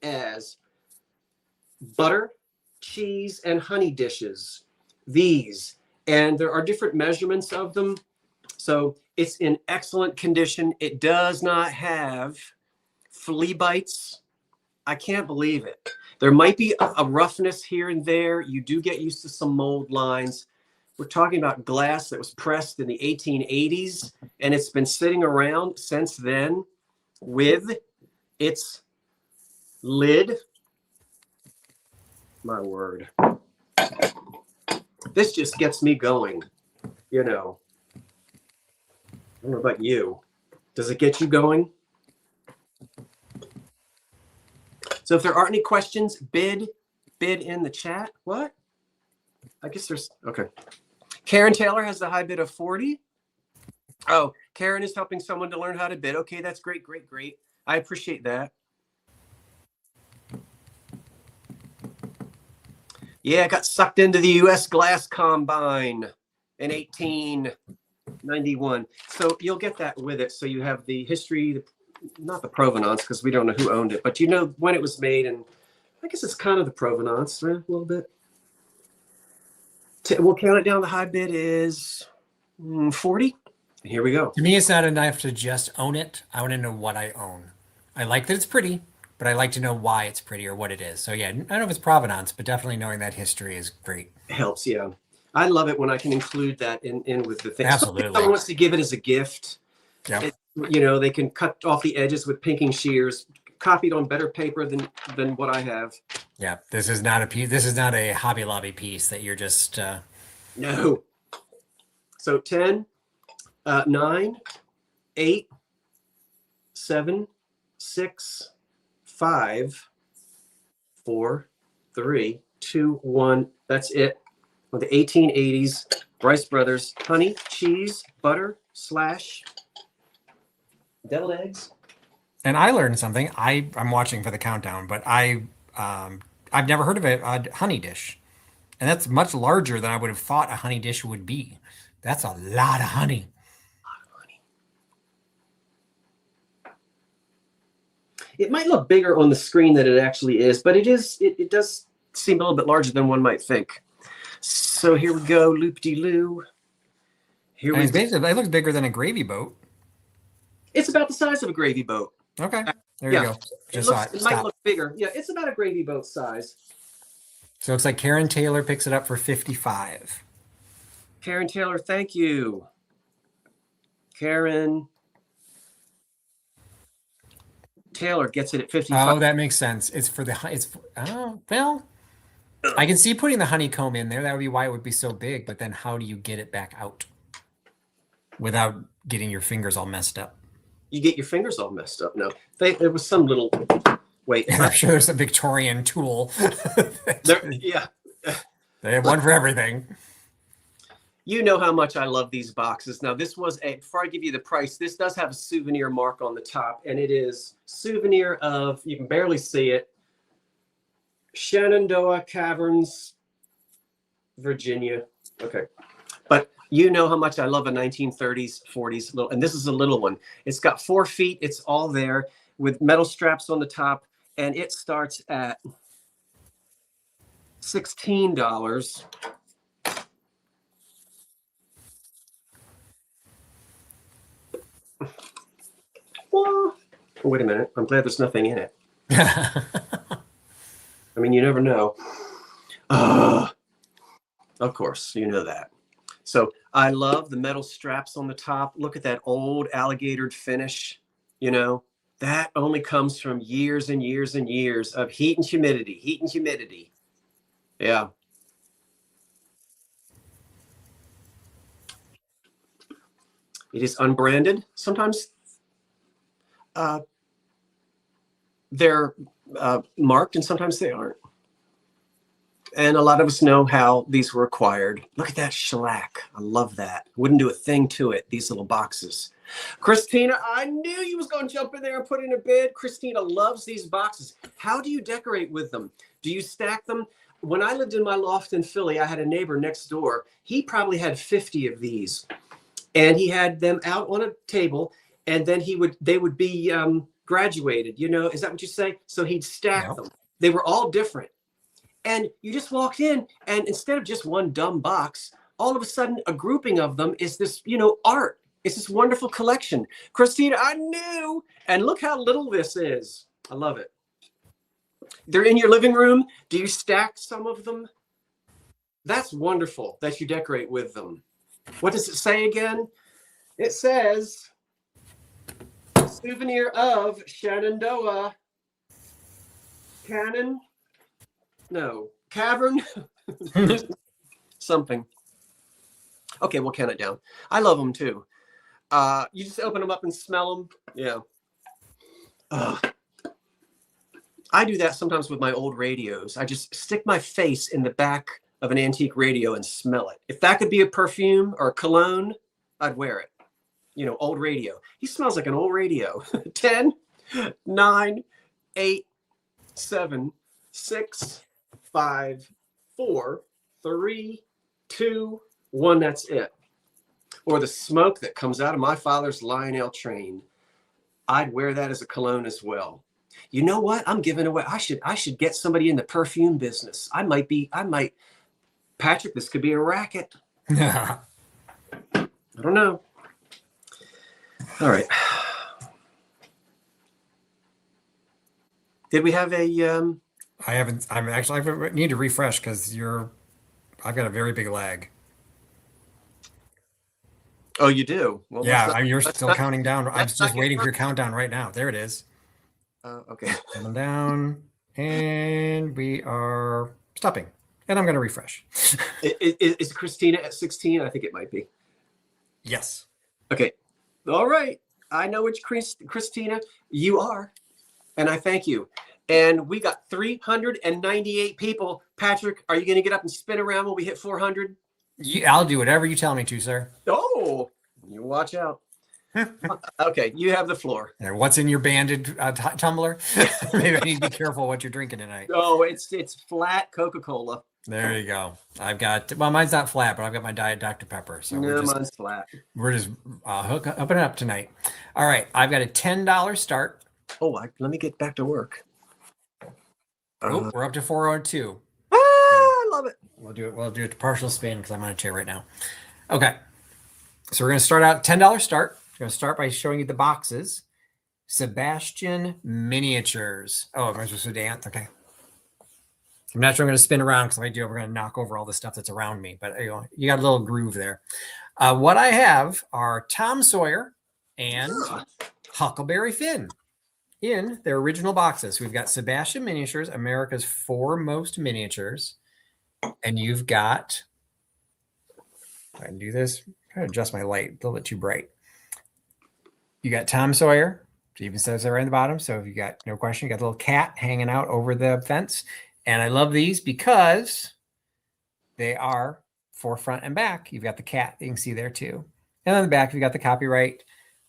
A: as butter, cheese, and honey dishes. These, and there are different measurements of them. So it's in excellent condition. It does not have flea bites. I can't believe it. There might be a roughness here and there. You do get used to some mold lines. We're talking about glass that was pressed in the 1880s, and it's been sitting around since then with its lid. My word. This just gets me going, you know. I don't know about you. Does it get you going? So if there aren't any questions, bid in the chat. What? I guess there's, okay. Karen Taylor has the high bid of 40. Oh, Karen is helping someone to learn how to bid. Okay, that's great, great, great. I appreciate that. Yeah, I got sucked into the U.S. Glass Combine in 1891. So you'll get that with it. So you have the history, not the provenance, because we don't know who owned it, but you know when it was made, and I guess it's kind of the provenance, right? A little bit. We'll count it down. The high bid is 40. And here we go.
B: To me, it's not enough to just own it. I want to know what I own. I like that it's pretty, but I like to know why it's pretty or what it is. So yeah, I don't know if it's provenance, but definitely knowing that history is great.
A: It helps, yeah. I love it when I can include that in with the thing.
B: Absolutely.
A: If someone wants to give it as a gift,
B: yeah.
A: You know, they can cut off the edges with pinking shears, copied on better paper than what I have.
B: Yeah, this is not a piece. This is not a Hobby Lobby piece that you're just.
A: No. So 10, 9, 8, 7, 6, 5, 4, 3, 2, 1. That's it. With the 1880s, Bryce Brothers, honey, cheese, butter, / deviled eggs.
B: And I learned something. I'm watching for the countdown, but I've never heard of a honey dish, and that's much larger than I would have thought a honey dish would be. That's a lot of honey.
A: It might look bigger on the screen than it actually is, but it does seem a little bit larger than one might think. So here we go, loop-de-loo. Here
B: And
A: we
B: it's
A: go.
B: basically, it looks bigger than a gravy boat.
A: It's about the size of a gravy boat.
B: Okay, there you
A: Yeah.
B: go. Just saw it.
A: It might
B: Stop.
A: look bigger. Yeah, it's about a gravy boat size.
B: So it looks like Karen Taylor picks it up for 55.
A: Karen Taylor, thank you. Karen Taylor gets it at 55.
B: Oh, that makes sense. It's for the, oh, well, I can see putting the honeycomb in there. That would be why it would be so big. But then how do you get it back out without getting your fingers all messed up?
A: You get your fingers all messed up. No, there was some little, wait.
B: And I'm sure there's a Victorian tool.
A: Yeah.
B: They have one for everything.
A: You know how much I love these boxes. Now, this was before I give you the price, this does have a souvenir mark on the top, and it is souvenir of, you can barely see it, Shenandoah Caverns, Virginia. Okay. But you know how much I love a 1930s, 40s little, and this is a little one. It's got 4 feet. It's all there with metal straps on the top, and it starts at $16. Well, wait a minute. I'm glad there's nothing in it. I mean, you never know. Of course, you know that. So I love the metal straps on the top. Look at that old alligatored finish. You know, that only comes from years and years and years of heat and humidity. Yeah. It is unbranded. Sometimes they're marked and sometimes they aren't. And a lot of us know how these were acquired. Look at that shellac. I love that. Wouldn't do a thing to it, these little boxes. Christina, I knew you was going to jump in there and put in a bid. Christina loves these boxes. How do you decorate with them? Do you stack them? When I lived in my loft in Philly, I had a neighbor next door. He probably had 50 of these. And he had them out on a table, and then they would be graduated. You know, is that what you say? So he'd stack them. They were all different. And you just walked in, and instead of just one dumb box, all of a sudden a grouping of them is this, you know, art. It's this wonderful collection. Christina, I knew. And look how little this is. I love it. They're in your living room. Do you stack some of them? That's wonderful that you decorate with them. What does it say again? It says, souvenir of Shenandoah Cavern, something. Okay, we'll count it down. I love them too. You just open them up and smell them. Yeah. I do that sometimes with my old radios. I just stick my face in the back of an antique radio and smell it. If that could be a perfume or a cologne, I'd wear it. You know, old radio. He smells like an old radio. 10, 9, 8, 7, 6, 5, 4, 3, 2, 1. That's it. Or the smoke that comes out of my father's Lionel train. I'd wear that as a cologne as well. You know what? I'm giving away. I should get somebody in the perfume business. Patrick, this could be a racket. I don't know. All right. Did we have a
B: I haven't. I need to refresh because I've got a very big lag.
A: Oh, you do? Well,
B: Yeah, you're still counting down. I'm just waiting for your countdown right now. There it is.
A: Okay.
B: Coming down, and we are stopping. And I'm going to refresh.
A: Is Christina at 16? I think it might be.
B: Yes.
A: Okay. All right. I know which Christina you are, and I thank you. And we got 398 people. Patrick, are you going to get up and spin around when we hit 400?
B: I'll do whatever you tell me to, sir.
A: Oh, you watch out. Okay, you have the floor.
B: And what's in your banded tumbler? Maybe I need to be careful what you're drinking tonight.
A: Oh, it's flat Coca-Cola.
B: There you go. Mine's not flat, but I've got my Diet Dr. Pepper. So
A: mine's flat.
B: We're just hooking up tonight. All right, I've got a $10 start.
A: Oh, let me get back to work.
B: We're up to 402.
A: I love it.
B: We'll do it to partial spin because I'm on a chair right now. Okay. So we're going to start out $10 start. We're going to start by showing you the boxes. Sebastian miniatures. Oh, am I supposed to dance? Okay. I'm not sure I'm going to spin around because if I do, we're going to knock over all the stuff that's around me. But you got a little groove there. What I have are Tom Sawyer and Huckleberry Finn in their original boxes. We've got Sebastian Miniatures, America's foremost miniatures. And you've got, I can do this. I'm going to adjust my light a little bit too bright. You got Tom Sawyer. It even says there right in the bottom. So if you got no question, you got a little cat hanging out over the fence. And I love these because they are forefront and back. You've got the cat that you can see there too. And on the back, you got the copyright.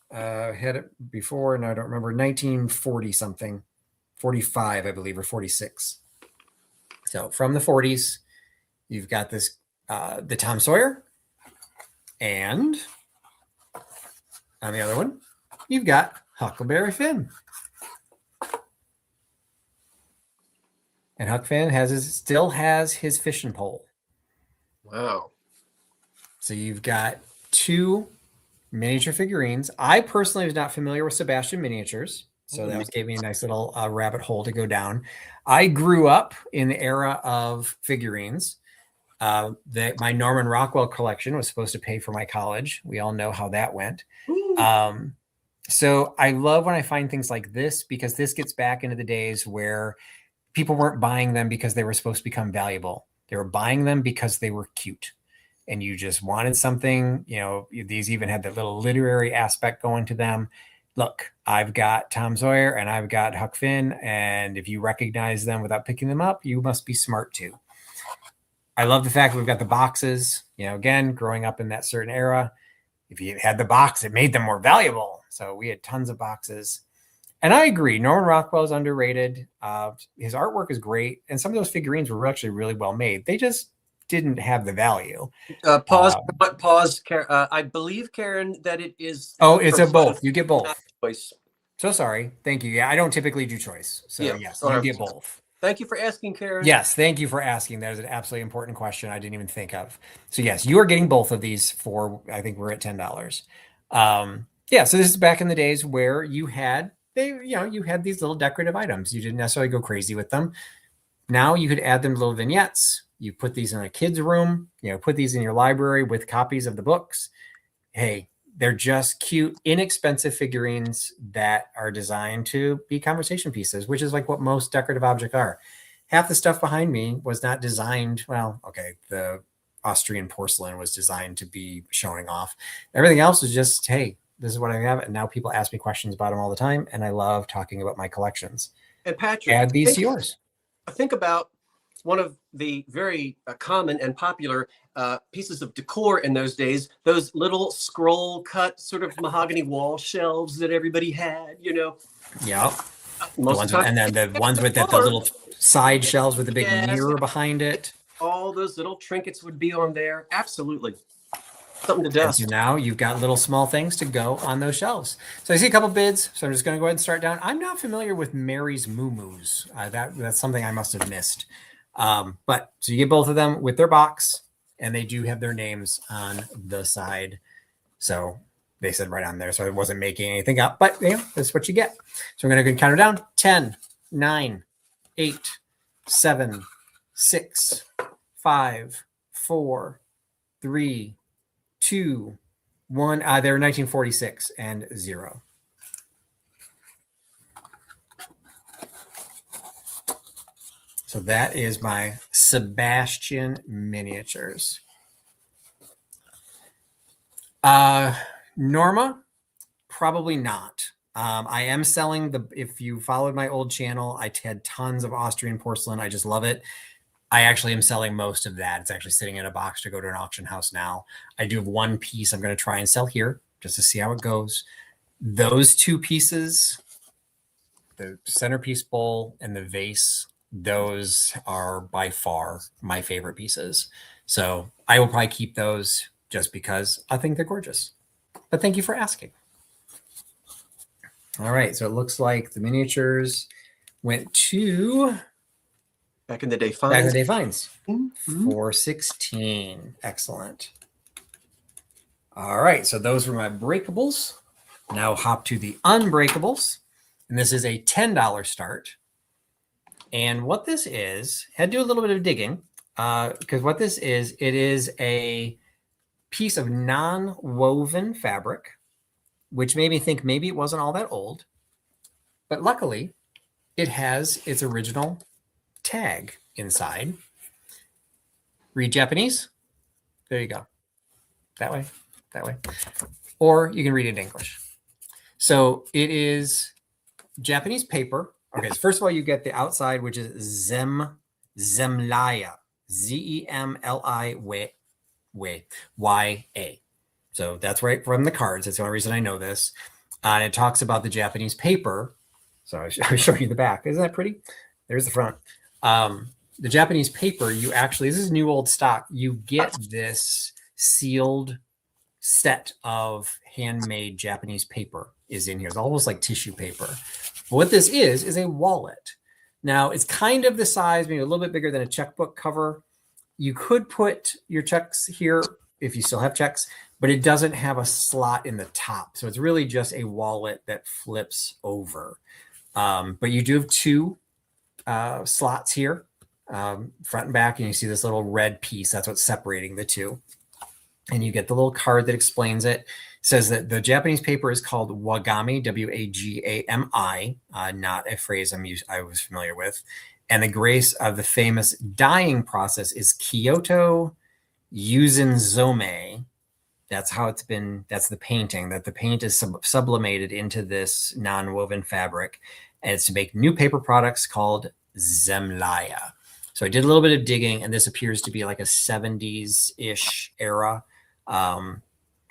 B: Had it before, and I don't remember, 1940 something, 45, I believe, or 46. So from the 40s, you've got this, the Tom Sawyer. And on the other one, you've got Huckleberry Finn. And Huck Finn still has his fishing pole.
A: Wow.
B: So you've got two miniature figurines. I personally was not familiar with Sebastian miniatures. So that gave me a nice little rabbit hole to go down. I grew up in the era of figurines. My Norman Rockwell collection was supposed to pay for my college. We all know how that went. So I love when I find things like this because this gets back into the days where people weren't buying them because they were supposed to become valuable. They were buying them because they were cute. And you just wanted something, these even had that little literary aspect going to them. Look, I've got Tom Sawyer and I've got Huck Finn. And if you recognize them without picking them up, you must be smart too. I love the fact that we've got the boxes, again, growing up in that certain era. If you had the box, it made them more valuable. So we had tons of boxes. And I agree, Norman Rockwell is underrated. His artwork is great. And some of those figurines were actually really well made. They just didn't have the value.
A: Pause. I believe, Karen, that it is.
B: Oh, it's a both. You get both.
A: Choice.
B: So sorry. Thank you. Yeah, I don't typically do choice. So yes, you get both.
A: Thank you for asking, Karen.
B: Yes, thank you for asking. That is an absolutely important question I didn't even think of. So yes, you are getting both of these for, I think we're at $10. So this is back in the days where you had these little decorative items. You didn't necessarily go crazy with them. Now you could add them to little vignettes. You put these in a kid's room, put these in your library with copies of the books. Hey, they're just cute, inexpensive figurines that are designed to be conversation pieces, which is like what most decorative objects are. Half the stuff behind me was not designed. Well, okay, the Austrian porcelain was designed to be showing off. Everything else is just, hey, this is what I have. And now people ask me questions about them all the time. And I love talking about my collections.
A: And Patrick,
B: add these to yours.
A: Think about one of the very common and popular pieces of decor in those days, those little scroll cut sort of mahogany wall shelves that everybody had,
B: Yeah. And then the ones with the little side shelves with the big mirror behind it.
A: All those little trinkets would be on there. Absolutely. Something to dust.
B: So now you've got little small things to go on those shelves. So I see a couple bids. So I'm just going to go ahead and start down. I'm not familiar with Mary's Moo-Moos. That's something I must have missed. But so you get both of them with their box, and they do have their names on the side. So they said right on there. So I wasn't making anything up, but that's what you get. So I'm going to count it down. 10, 9, 8, 7, 6, 5, 4, 3, 2, 1. They're 1946 and 0. So that is my Sebastian miniatures. Norma, probably not. I am selling if you followed my old channel, I had tons of Austrian porcelain. I just love it. I actually am selling most of that. It's actually sitting in a box to go to an auction house now. I do have one piece I'm going to try and sell here just to see how it goes. Those two pieces, the centerpiece bowl and the vase, those are by far my favorite pieces. So I will probably keep those just because I think they're gorgeous. But thank you for asking. All right. So it looks like the miniatures went to
A: Back in the Day
B: Back in
A: Finds.
B: the Day Finds.
A: Mm-hmm.
B: 416. Excellent. All right, so those were my breakables. Now hop to the unbreakables. And this is a $10 start. And what this is, had to do a little bit of digging, because what this is, it is a piece of non-woven fabric, which made me think maybe it wasn't all that old. But luckily, it has its original tag inside. Read Japanese? There you go. That way, that way. Or you can read it in English. So it is Japanese paper. Okay, so first of all, you get the outside, which is Zemlya, Zemliya. So that's right from the cards. That's the only reason I know this. And it talks about the Japanese paper. So I'll show you the back. Isn't that pretty? There's the front. The Japanese paper, you actually, this is new old stock. You get this sealed set of handmade Japanese paper is in here. It's almost like tissue paper. But what this is a wallet. Now, it's kind of the size, maybe a little bit bigger than a checkbook cover. You could put your checks here if you still have checks, but it doesn't have a slot in the top. So it's really just a wallet that flips over. But you do have two slots here, front and back, and you see this little red piece. That's what's separating the two. And you get the little card that explains it. It says that the Japanese paper is called wagami, W-A-G-A-M-I, not a phrase I was familiar with. And the grace of the famous dyeing process is Kyoto Yuzinzome. That's how it's been, that's the painting, that the paint is sublimated into this non-woven fabric. And it's to make new paper products called Zemlya. So I did a little bit of digging, and this appears to be like a 70s-ish era.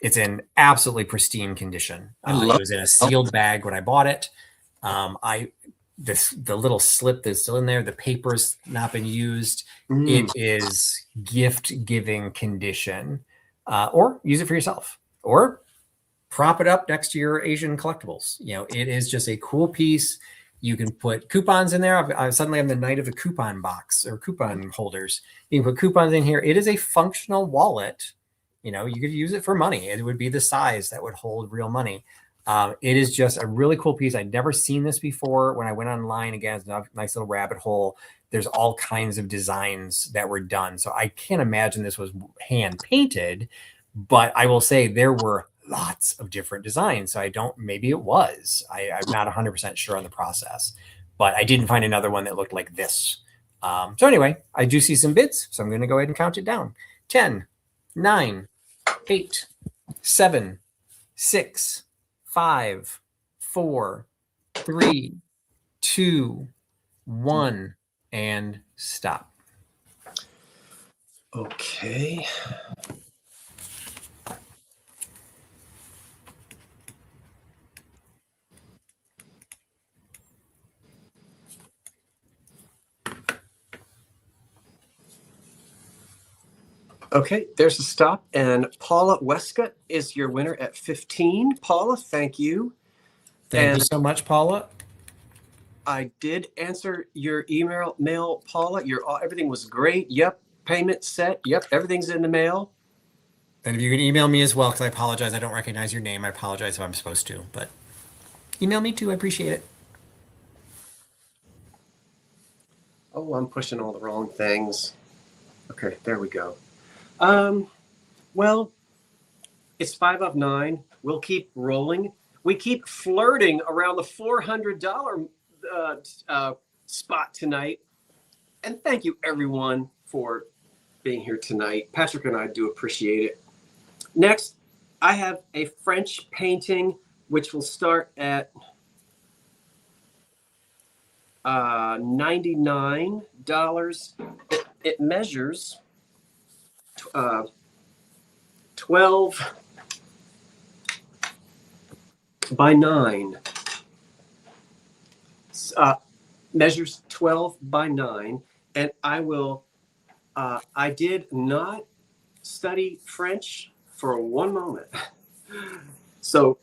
B: It's in absolutely pristine condition. It was in a sealed bag when I bought it. The little slip that's still in there, the paper's not been used. It is gift-giving condition. Or use it for yourself, or prop it up next to your Asian collectibles. You know, it is just a cool piece. You can put coupons in there. Suddenly I'm the knight of the coupon box or coupon holders. You can put coupons in here. It is a functional wallet. You know, you could use it for money. It would be the size that would hold real money. It is just a really cool piece. I'd never seen this before. When I went online, again, it's a nice little rabbit hole. There's all kinds of designs that were done. So I can't imagine this was hand painted, but I will say there were lots of different designs. So maybe it was. I'm not 100% sure on the process, but I didn't find another one that looked like this. So anyway, I do see some bids. So I'm going to go ahead and count it down. 10, 9, 8, 7, 6, 5, 4, 3, 2, 1, and stop.
A: Okay. Okay, there's a stop, and Paula Westcott is your winner at 15. Paula, thank you.
B: Thank you so much, Paula.
A: I did answer your mail, Paula. Everything was great. Yep, payment set. Yep, everything's in the mail.
B: And if you can email me as well, because I apologize, I don't recognize your name. I apologize if I'm supposed to, but email me too. I appreciate it.
A: Oh, I'm pushing all the wrong things. Okay, there we go. Well, it's 5 of 9. We'll keep rolling. We keep flirting around the $400 spot tonight. And thank you, everyone, for being here tonight. Patrick and I do appreciate it. Next, I have a French painting, which will start at $99. It measures 12 by 9. Measures 12 by 9. And I did not study French for one moment. So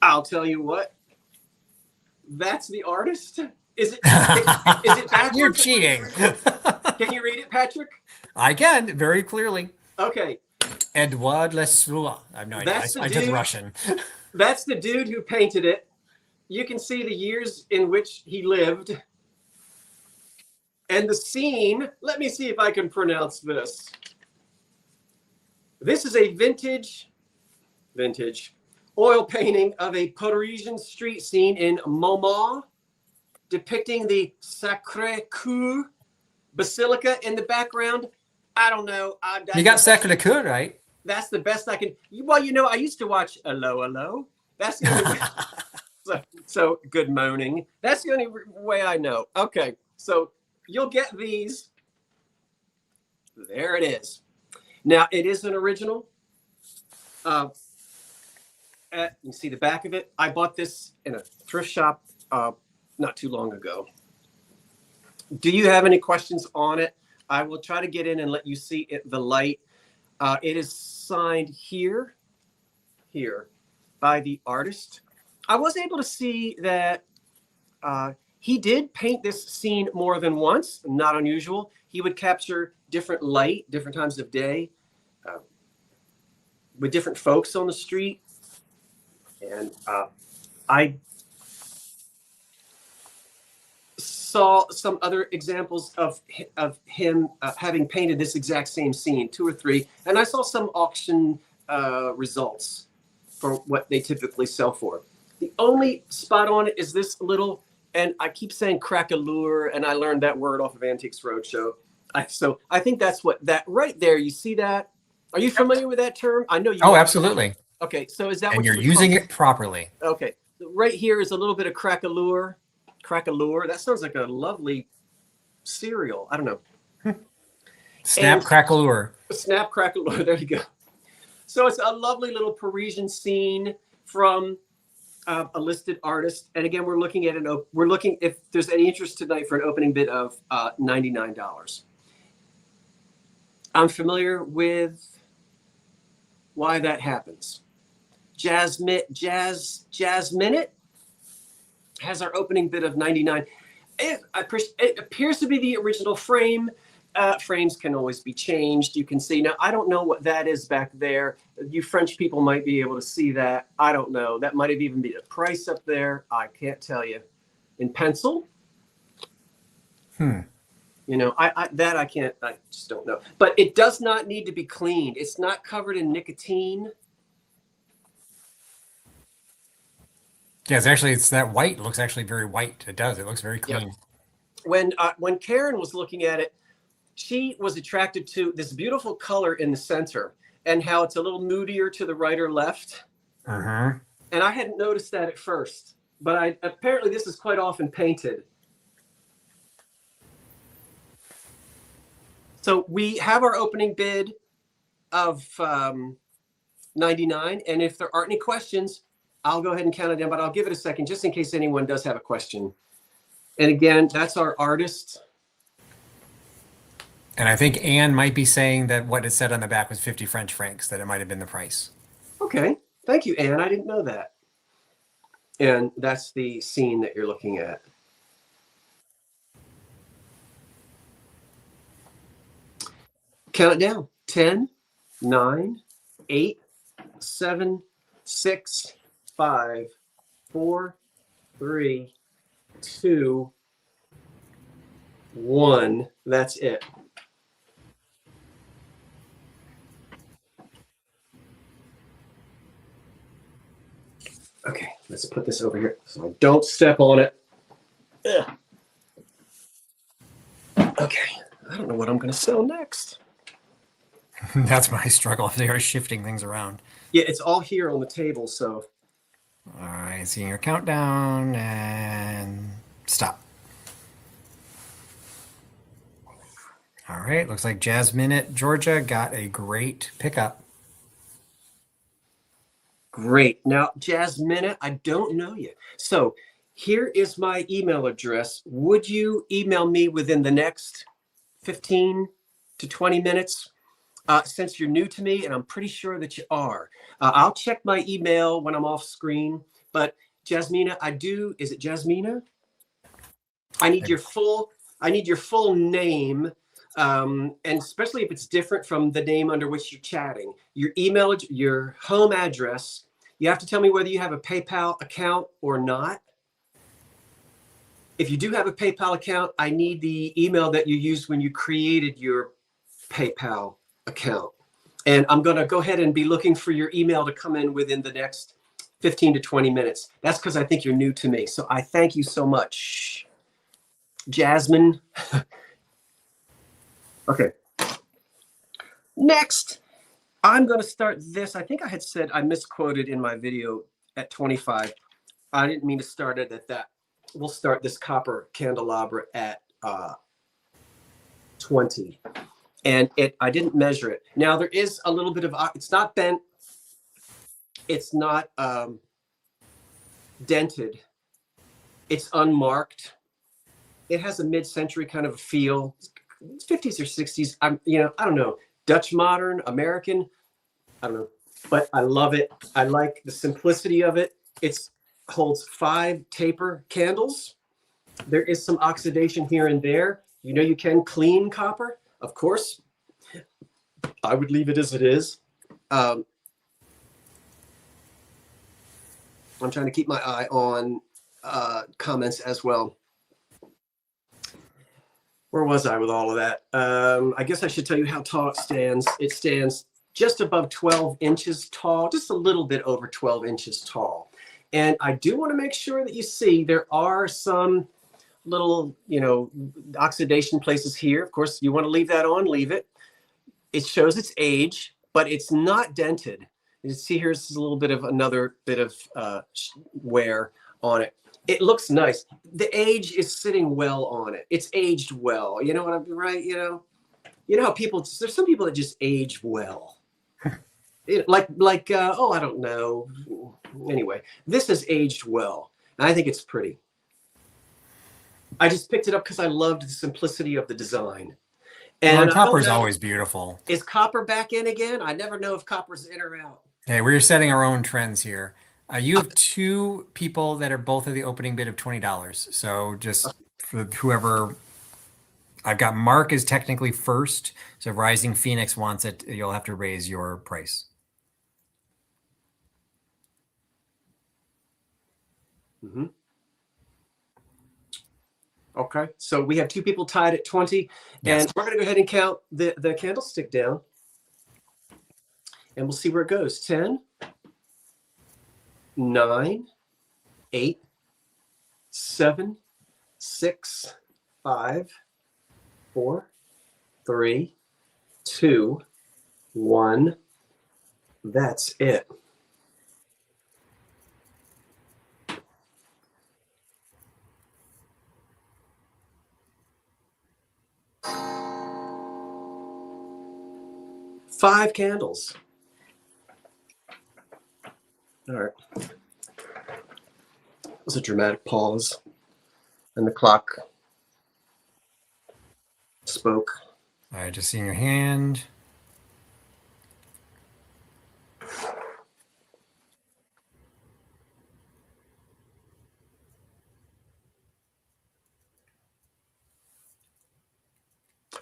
A: I'll tell you what, that's the artist. Is it backwards?
B: You're cheating.
A: Can you read it, Patrick?
B: I can, very clearly.
A: Okay.
B: Edouard Lesource. I have no idea.
A: That's the
B: I took
A: dude.
B: Russian.
A: That's the dude who painted it. You can see the years in which he lived. And the scene, let me see if I can pronounce this. This is a vintage oil painting of a Parisian street scene in Montmartre, depicting the Sacré-Cœur Basilica in the background. I don't know.
B: You got Sacré-Cœur, right?
A: That's the best I can. Well, I used to watch Hello, Hello. That's the only way. So good moaning. That's the only way I know. Okay, so you'll get these. There it is. Now, it is an original. You see the back of it? I bought this in a thrift shop not too long ago. Do you have any questions on it? I will try to get in and let you see the light. It is signed here by the artist. I was able to see that he did paint this scene more than once, not unusual. He would capture different light, different times of day, with different folks on the street. And I saw some other examples of him having painted this exact same scene, 2 or 3. And I saw some auction results for what they typically sell for. The only spot on it is this little, and I keep saying crack-a-lure, and I learned that word off of Antiques Roadshow. So I think that's what that right there, you see that? Are you familiar with that term? I know you are.
B: Absolutely.
A: Okay, so is that
B: and
A: what
B: you're using it properly?
A: Okay, right here is a little bit of crack-a-lure. Crack-a-lure. That sounds like a lovely cereal. I don't know.
B: Snap, crack-a-lure.
A: Snap, crack-a-lure. There you go. So it's a lovely little Parisian scene from a listed artist. And again, we're looking at we're looking if there's any interest tonight for an opening bid of $99. I'm familiar with why that happens. Jazz Minute has our opening bid of $99. It appears to be the original frame. Frames can always be changed. You can see now. I don't know what that is back there. You French people might be able to see that. I don't know. That might have even been a price up there. I can't tell you. In pencil. I can't. I just don't know. But it does not need to be cleaned. It's not covered in nicotine.
B: Yeah, it's that white. It looks actually very white. It does. It looks very clean.
A: Yeah. When Karen was looking at it, she was attracted to this beautiful color in the center and how it's a little moodier to the right or left.
B: Uh-huh.
A: And I hadn't noticed that at first, but apparently this is quite often painted. So we have our opening bid of $99. And if there aren't any questions, I'll go ahead and count it down, but I'll give it a second just in case anyone does have a question. And again, that's our artist.
B: And I think Anne might be saying that what it said on the back was 50 French francs, that it might have been the price.
A: Okay. Thank you, Anne. I didn't know that. And that's the scene that you're looking at. Count it down. 10, 9, 8, 7, 6, 5, 4, 3, 2, 1. That's it. Okay, let's put this over here so I don't step on it. Ugh. Okay, I don't know what I'm going to sell next.
B: That's my struggle. They are shifting things around.
A: Yeah, it's all here on the table, so.
B: All right, seeing your countdown and stop. All right, looks like Jazz Minute, Georgia got a great pickup.
A: Great. Now, Jazz Minute, I don't know you. So here is my email address. Would you email me within the next 15 to 20 minutes? Since you're new to me, and I'm pretty sure that you are. I'll check my email when I'm off screen. But Jasmina, is it Jasmina? I need your full name, And especially if it's different from the name under which you're chatting. Your email, your home address, you have to tell me whether you have a PayPal account or not. If you do have a PayPal account, I need the email that you used when you created your PayPal account. And I'm going to go ahead and be looking for your email to come in within the next 15 to 20 minutes. That's because I think you're new to me. So I thank you so much, Jasmine. Okay. Next, I'm going to start this. I think I had said I misquoted in my video at 25. I didn't mean to start it at that. We'll start this copper candelabra at 20. And I didn't measure it. Now there is a little bit of, it's not bent. It's not dented. It's unmarked. It has a mid-century kind of feel. 50s or 60s. I don't know. Dutch modern, American. I don't know. But I love it. I like the simplicity of it. It holds 5 taper candles. There is some oxidation here and there. You can clean copper. Of course, I would leave it as it is. I'm trying to keep my eye on comments as well. Where was I with all of that? I guess I should tell you how tall it stands. It stands just above 12 inches tall, just a little bit over 12 inches tall. And I do want to make sure that you see there are some little, oxidation places here. Of course, you want to leave that on, leave it. It shows its age, but it's not dented. You see here's a little bit of another bit of wear on it. It looks nice. The age is sitting well on it. It's aged well. You know what I'm right? You know how there's some people that just age well. I don't know. Anyway, this has aged well. And I think it's pretty. I just picked it up because I loved the simplicity of the design. And
B: copper's always beautiful.
A: Is copper back in again? I never know if copper's in or out.
B: Hey, we're setting our own trends here. You have 2 people that are both at the opening bid of $20. So just for whoever, I've got Mark is technically first. So if Rising Phoenix wants it, you'll have to raise your price.
A: Mm-hmm. Okay, so we have 2 people tied at 20,
B: yes.
A: And we're going to go ahead and count the candlestick down, and we'll see where it goes. 10, 9, 8, 7, 6, 5, 4, 3, 2, 1. That's it. Five candles. All right. That was a dramatic pause, and the clock spoke.
B: All right, just seeing your hand.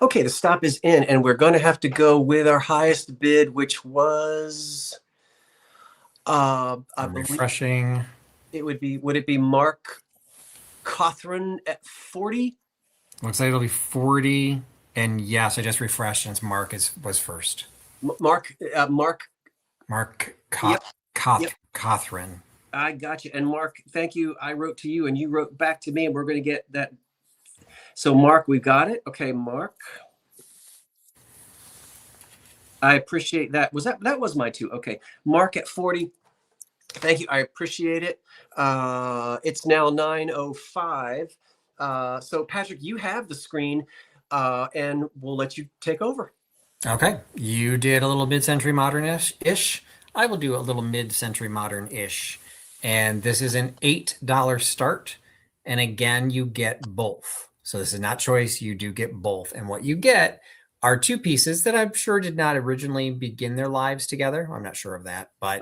A: Okay, the stop is in, and we're going to have to go with our highest bid, which was
B: I'm refreshing.
A: Would it be Mark Cothran at 40?
B: Looks like it'll be 40. And yes, I just refreshed since Mark was first.
A: Mark
B: Cothran.
A: I got you. And Mark, thank you. I wrote to you and you wrote back to me, and we're going to get that. So Mark, we got it. Okay, Mark. I appreciate that. That was my 2. Okay. Mark at 40. Thank you. I appreciate it. It's now 9:05. So Patrick, you have the screen, and we'll let you take over.
B: Okay. You did a little mid-century modern-ish. I will do a little mid-century modern-ish. And this is an $8 start. And again, you get both. So this is not choice. You do get both. And what you get are 2 pieces that I'm sure did not originally begin their lives together. I'm not sure of that, but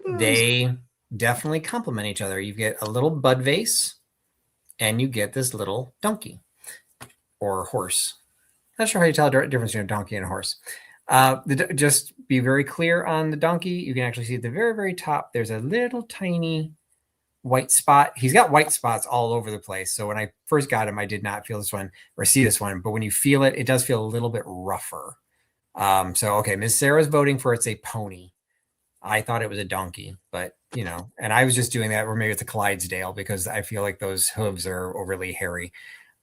B: they definitely complement each other. You get a little bud vase, and you get this little donkey or horse. Not sure how you tell the difference between a donkey and a horse. Just be very clear on the donkey. You can actually see at the very, very top, there's a little tiny white spot. He's got white spots all over the place. So when I first got him, I did not feel this one or see this one. But when you feel it, it does feel a little bit rougher. So, okay, Miss Sarah's voting for it's a pony. I thought it was a donkey, but and I was just doing that, or maybe it's a Clydesdale because I feel like those hooves are overly hairy.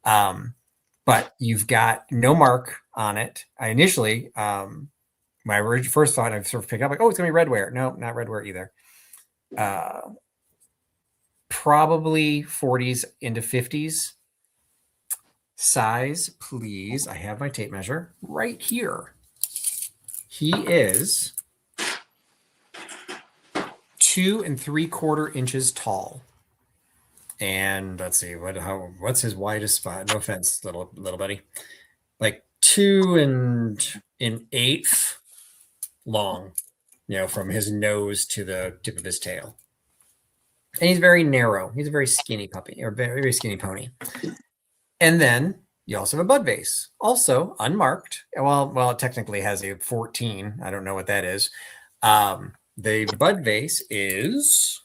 B: But you've got no mark on it. I initially, when I first thought, I sort of picked up like, oh, it's gonna be redware. No, not redware either. Probably 40s into 50s. Size, please. I have my tape measure right here. He is 2 3/4 inches tall. And let's see what's his widest spot. No offense, little buddy. Like 2 1/8 long, from his nose to the tip of his tail. And he's very narrow. He's a very skinny puppy, or very, very skinny pony. And then you also have a bud vase, also unmarked. Well, it technically has a 14. I don't know what that is. The bud vase is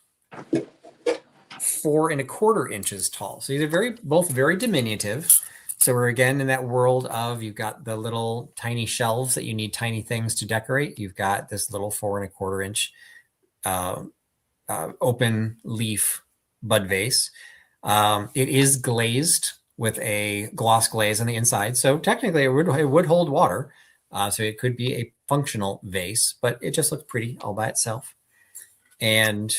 B: 4 1/4 inches tall. So these are both very diminutive. So we're again in that world of, you've got the little tiny shelves that you need tiny things to decorate. You've got this little 4 1/4 inch open leaf bud vase. It is glazed with a gloss glaze on the inside. So technically it would hold water. So it could be a functional vase, but it just looks pretty all by itself. And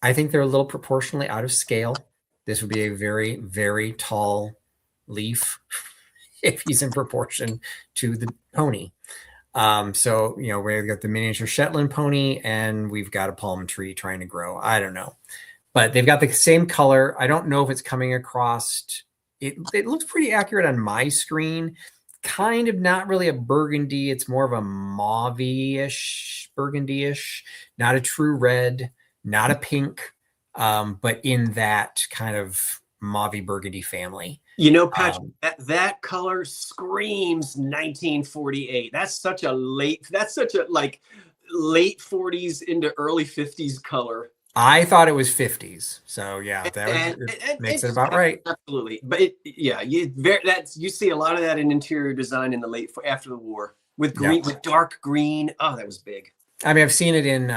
B: I think they're a little proportionally out of scale. This would be a very, very tall leaf if he's in proportion to the pony. So, we've got the miniature Shetland pony and we've got a palm tree trying to grow. I don't know. But they've got the same color. I don't know if it's coming across. It looks pretty accurate on my screen. Kind of not really a burgundy. It's more of a mauve-ish, burgundy-ish. Not a true red, not a pink, but in that kind of mauve burgundy family.
A: Patrick, that color screams 1948. That's such a late 40s into early 50s color.
B: I thought it was 50s. So yeah, that makes it about right.
A: Absolutely. But you see a lot of that in interior design in the after the war with green, with dark green. Oh, that was big.
B: I mean, I've seen it in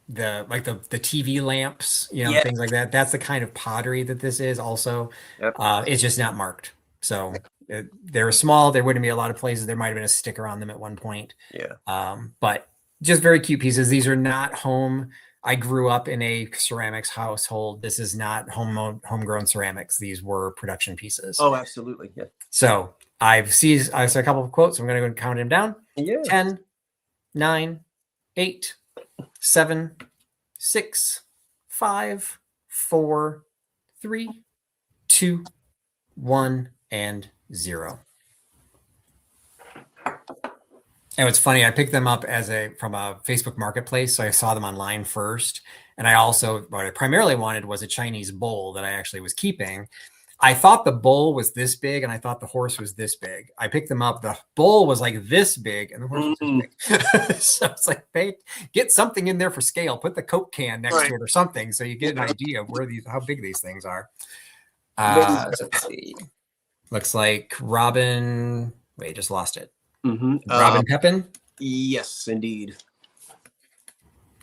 B: the TV lamps, things like that. That's the kind of pottery that this is also. Yep. It's just not marked. So they were small. There wouldn't be a lot of places. There might've been a sticker on them at one point.
A: Yeah.
B: But just very cute pieces. These are not home. I grew up in a ceramics household. This is not homegrown ceramics. These were production pieces.
A: Oh, absolutely. Yeah.
B: So I see a couple of quotes. I'm going to go and count them down.
A: Yeah.
B: 10, 9, 8, 7, 6, 5, 4, 3, 2, 1, and 0. And it's funny, I picked them up from a Facebook marketplace, so I saw them online first. And what I primarily wanted was a Chinese bull that I actually was keeping. I thought the bull was this big, and I thought the horse was this big. I picked them up. The bull was like this big, and the horse was this big. So it's like, get something in there for scale. Put the Coke can next to it or something, so you get an idea of how big these things are. So let's see. Looks like Robin. Wait, just lost it.
A: Mm-hmm.
B: Robin Pepin?
A: Yes, indeed.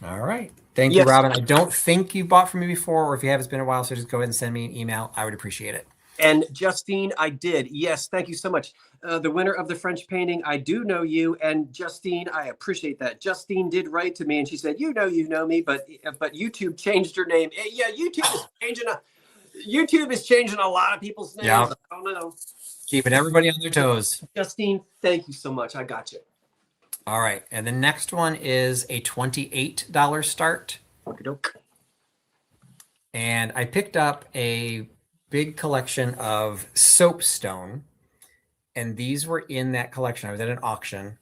B: All right. Thank you, Robin. I don't think you bought from me before, or if you have, it's been a while, so just go ahead and send me an email. I would appreciate it.
A: And Justine, I did. Yes, thank you so much. The winner of the French painting, I do know you. And Justine, I appreciate that. Justine did write to me and she said, you know me, but YouTube changed her name. Yeah, YouTube is changing a lot of people's names. Yeah. I don't know.
B: Keeping everybody on their toes.
A: Justine, thank you so much. I got you.
B: All right. And the next one is a $28 start.
A: Okey-doke.
B: And I picked up a big collection of soapstone. And these were in that collection. I was at an auction.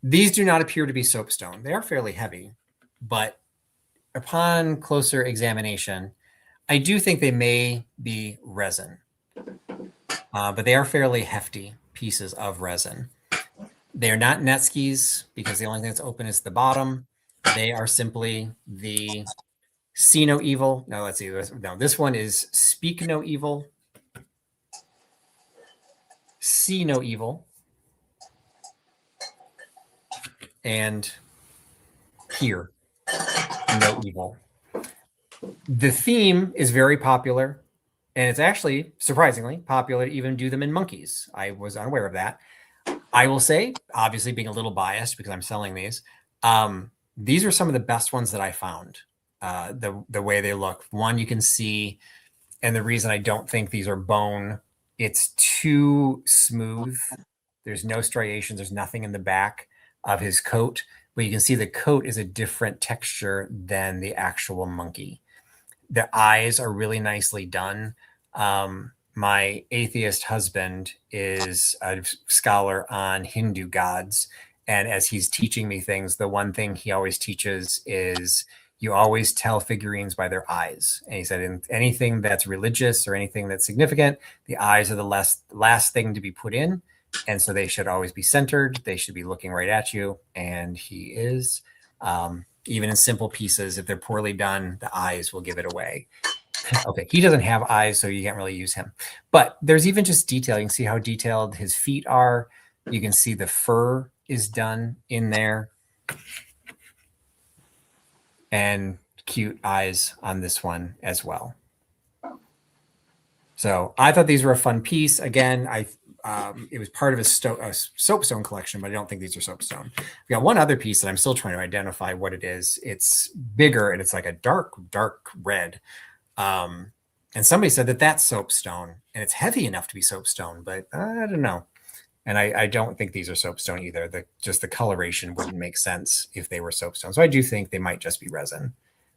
B: These do not appear to be soapstone. They are fairly heavy. But upon closer examination, I do think they may be resin. But they are fairly hefty pieces of resin. They are not Netskis because the only thing that's open is the bottom. They are simply the See No Evil. No, let's see. No, this one is Speak No Evil, See No Evil, and Hear No Evil. The theme is very popular, and it's actually surprisingly popular to even do them in monkeys. I was unaware of that. I will say, obviously being a little biased because I'm selling these are some of the best ones that I found. The way they look. One, you can see, and the reason I don't think these are bone, it's too smooth. There's no striations. There's nothing in the back of his coat, but you can see the coat is a different texture than the actual monkey. The eyes are really nicely done. My atheist husband is a scholar on Hindu gods. And as he's teaching me things, the one thing he always teaches is you always tell figurines by their eyes. And he said, in anything that's religious or anything that's significant, the eyes are the last thing to be put in. And so they should always be centered. They should be looking right at you. And he is. Even in simple pieces, if they're poorly done, the eyes will give it away. Okay, he doesn't have eyes, so you can't really use him. But there's even just detail. You can see how detailed his feet are. You can see the fur is done in there. And cute eyes on this one as well. So I thought these were a fun piece. Again, it was part of a soapstone collection, but I don't think these are soapstone. We got one other piece that I'm still trying to identify what it is. It's bigger and it's like a dark red. And somebody said that that's soapstone, and it's heavy enough to be soapstone, but I don't know. And I don't think these are soapstone either. Just the coloration wouldn't make sense if they were soapstone. So I do think they might just be resin,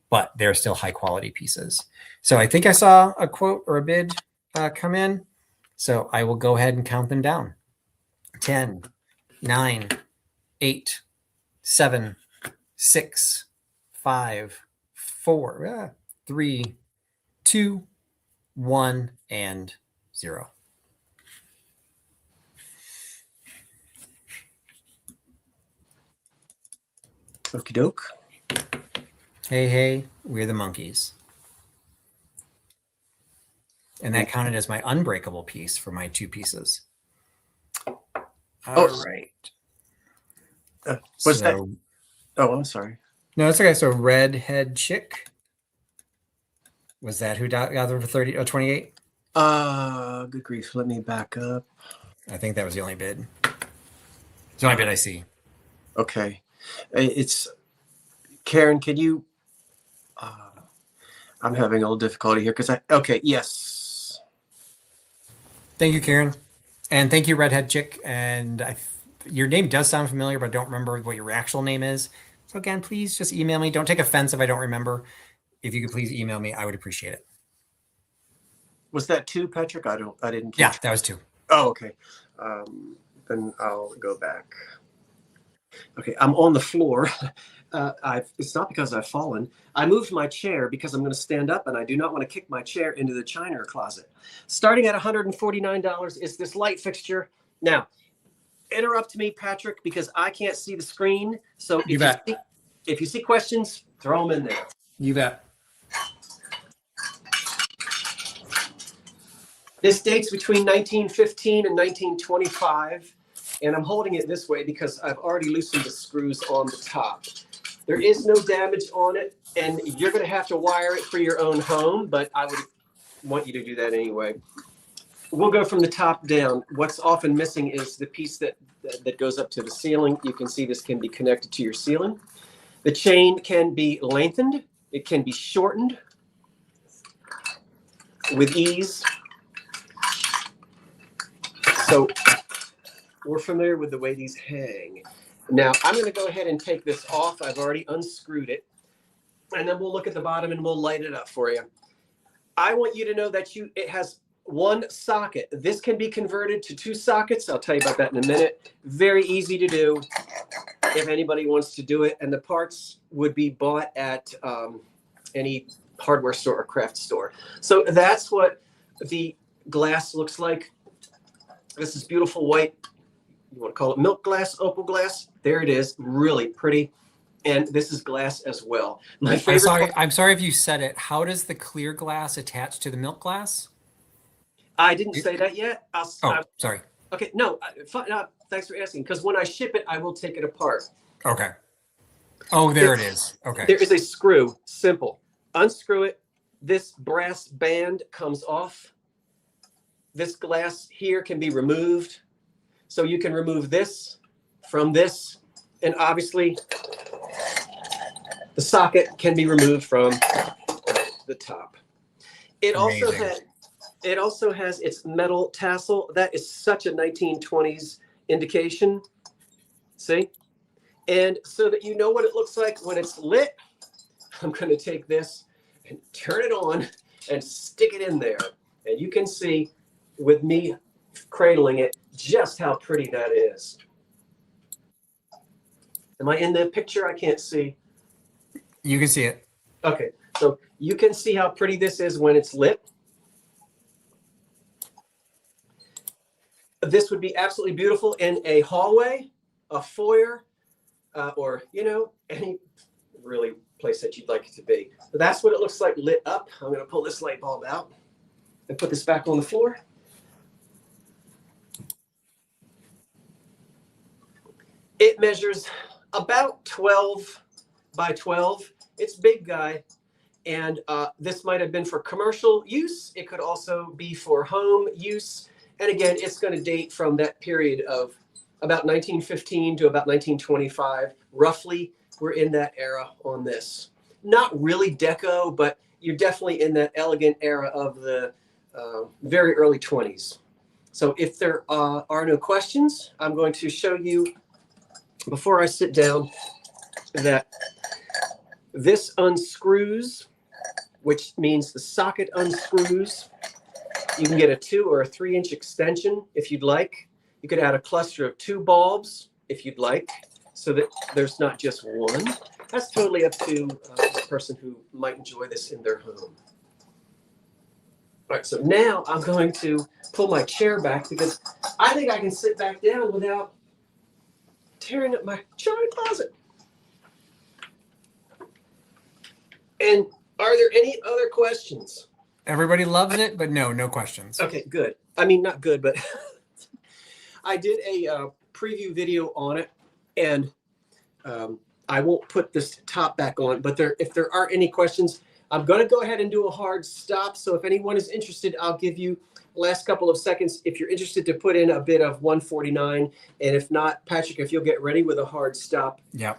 B: but they're still high quality pieces. So I think I saw a quote or a bid come in. So I will go ahead and count them down. 10, 9, 8, 7, 6, 5, 4, 3, 2, 1, and 0.
A: Okie doke.
B: Hey, we're the monkeys. And that counted as my unbreakable piece for my 2 pieces. All right.
A: What's that? Oh, I'm sorry.
B: No, it's okay. So redhead chick. Was that who got them for 30 or 28?
A: Good grief. Let me back up.
B: I think that was the only bid. It's the only bid I see.
A: Okay. It's Karen, can you I'm having a little difficulty here because yes.
B: Thank you, Karen. And thank you, Redhead Chick. And your name does sound familiar, but I don't remember what your actual name is. So again, please just email me. Don't take offense if I don't remember. If you could please email me, I would appreciate it.
A: Was that 2, Patrick? I didn't catch.
B: Yeah, that was 2.
A: Oh, okay. Then I'll go back. Okay, I'm on the floor. It's not because I've fallen. I moved my chair because I'm going to stand up, and I do not want to kick my chair into the china closet. Starting at $149 is this light fixture. Now, interrupt me, Patrick, because I can't see the screen. So if you see questions, throw them in there.
B: You bet.
A: This dates between 1915 and 1925. And I'm holding it this way because I've already loosened the screws on the top. There is no damage on it, and you're going to have to wire it for your own home, but I would want you to do that anyway. We'll go from the top down. What's often missing is the piece that goes up to the ceiling. You can see this can be connected to your ceiling. The chain can be lengthened. It can be shortened with ease. So we're familiar with the way these hang. Now, I'm going to go ahead and take this off. I've already unscrewed it. And then we'll look at the bottom and we'll light it up for you. I want you to know that it has 1 socket. This can be converted to 2 sockets. I'll tell you about that in a minute. Very easy to do if anybody wants to do it. And the parts would be bought at any hardware store or craft store. So that's what the glass looks like. This is beautiful white. You want to call it milk glass, opal glass? There it is. Really pretty. And this is glass as well. My favorite.
B: I'm sorry if you said it. How does the clear glass attach to the milk glass?
A: I didn't say that yet.
B: Sorry.
A: Okay, no, thanks for asking. Because when I ship it, I will take it apart.
B: Okay. Oh, there it is. Okay.
A: There is a screw. Simple. Unscrew it. This brass band comes off. This glass here can be removed. So you can remove this from this. And obviously, the socket can be removed from the top. It also has its metal tassel. That is such a 1920s indication. See? And so that you know what it looks like when it's lit, I'm going to take this and turn it on and stick it in there. And you can see with me cradling it just how pretty that is. Am I in the picture? I can't see.
B: You can see it.
A: Okay, so you can see how pretty this is when it's lit. This would be absolutely beautiful in a hallway, a foyer, or, you know, any really place that you'd like it to be. But that's what it looks like lit up. I'm going to pull this light bulb out and put this back on the floor. It measures about 12 by 12. It's a big guy. And this might have been for commercial use. It could also be for home use. And again, it's going to date from that period of about 1915 to about 1925. Roughly, we're in that era on this. Not really deco, but you're definitely in that elegant era of the very early 20s. So if there are no questions, I'm going to show you, before I sit down, that this unscrews, which means the socket unscrews. You can get a 2 or a 3-inch extension if you'd like. You could add a cluster of 2 bulbs if you'd like, so that there's not just one. That's totally up to the person who might enjoy this in their home. All right, so now I'm going to pull my chair back because I think I can sit back down without tearing up my giant closet. And are there any other questions?
B: Everybody loves it, but no questions.
A: Okay, good. I mean, not good, but I did a preview video on it, and I won't put this top back on, but if there are any questions, I'm going to go ahead and do a hard stop. So if anyone is interested, I'll give you the last couple of seconds. If you're interested to put in a bid of 149, and if not, Patrick, if you'll get ready with a hard stop,
B: yeah,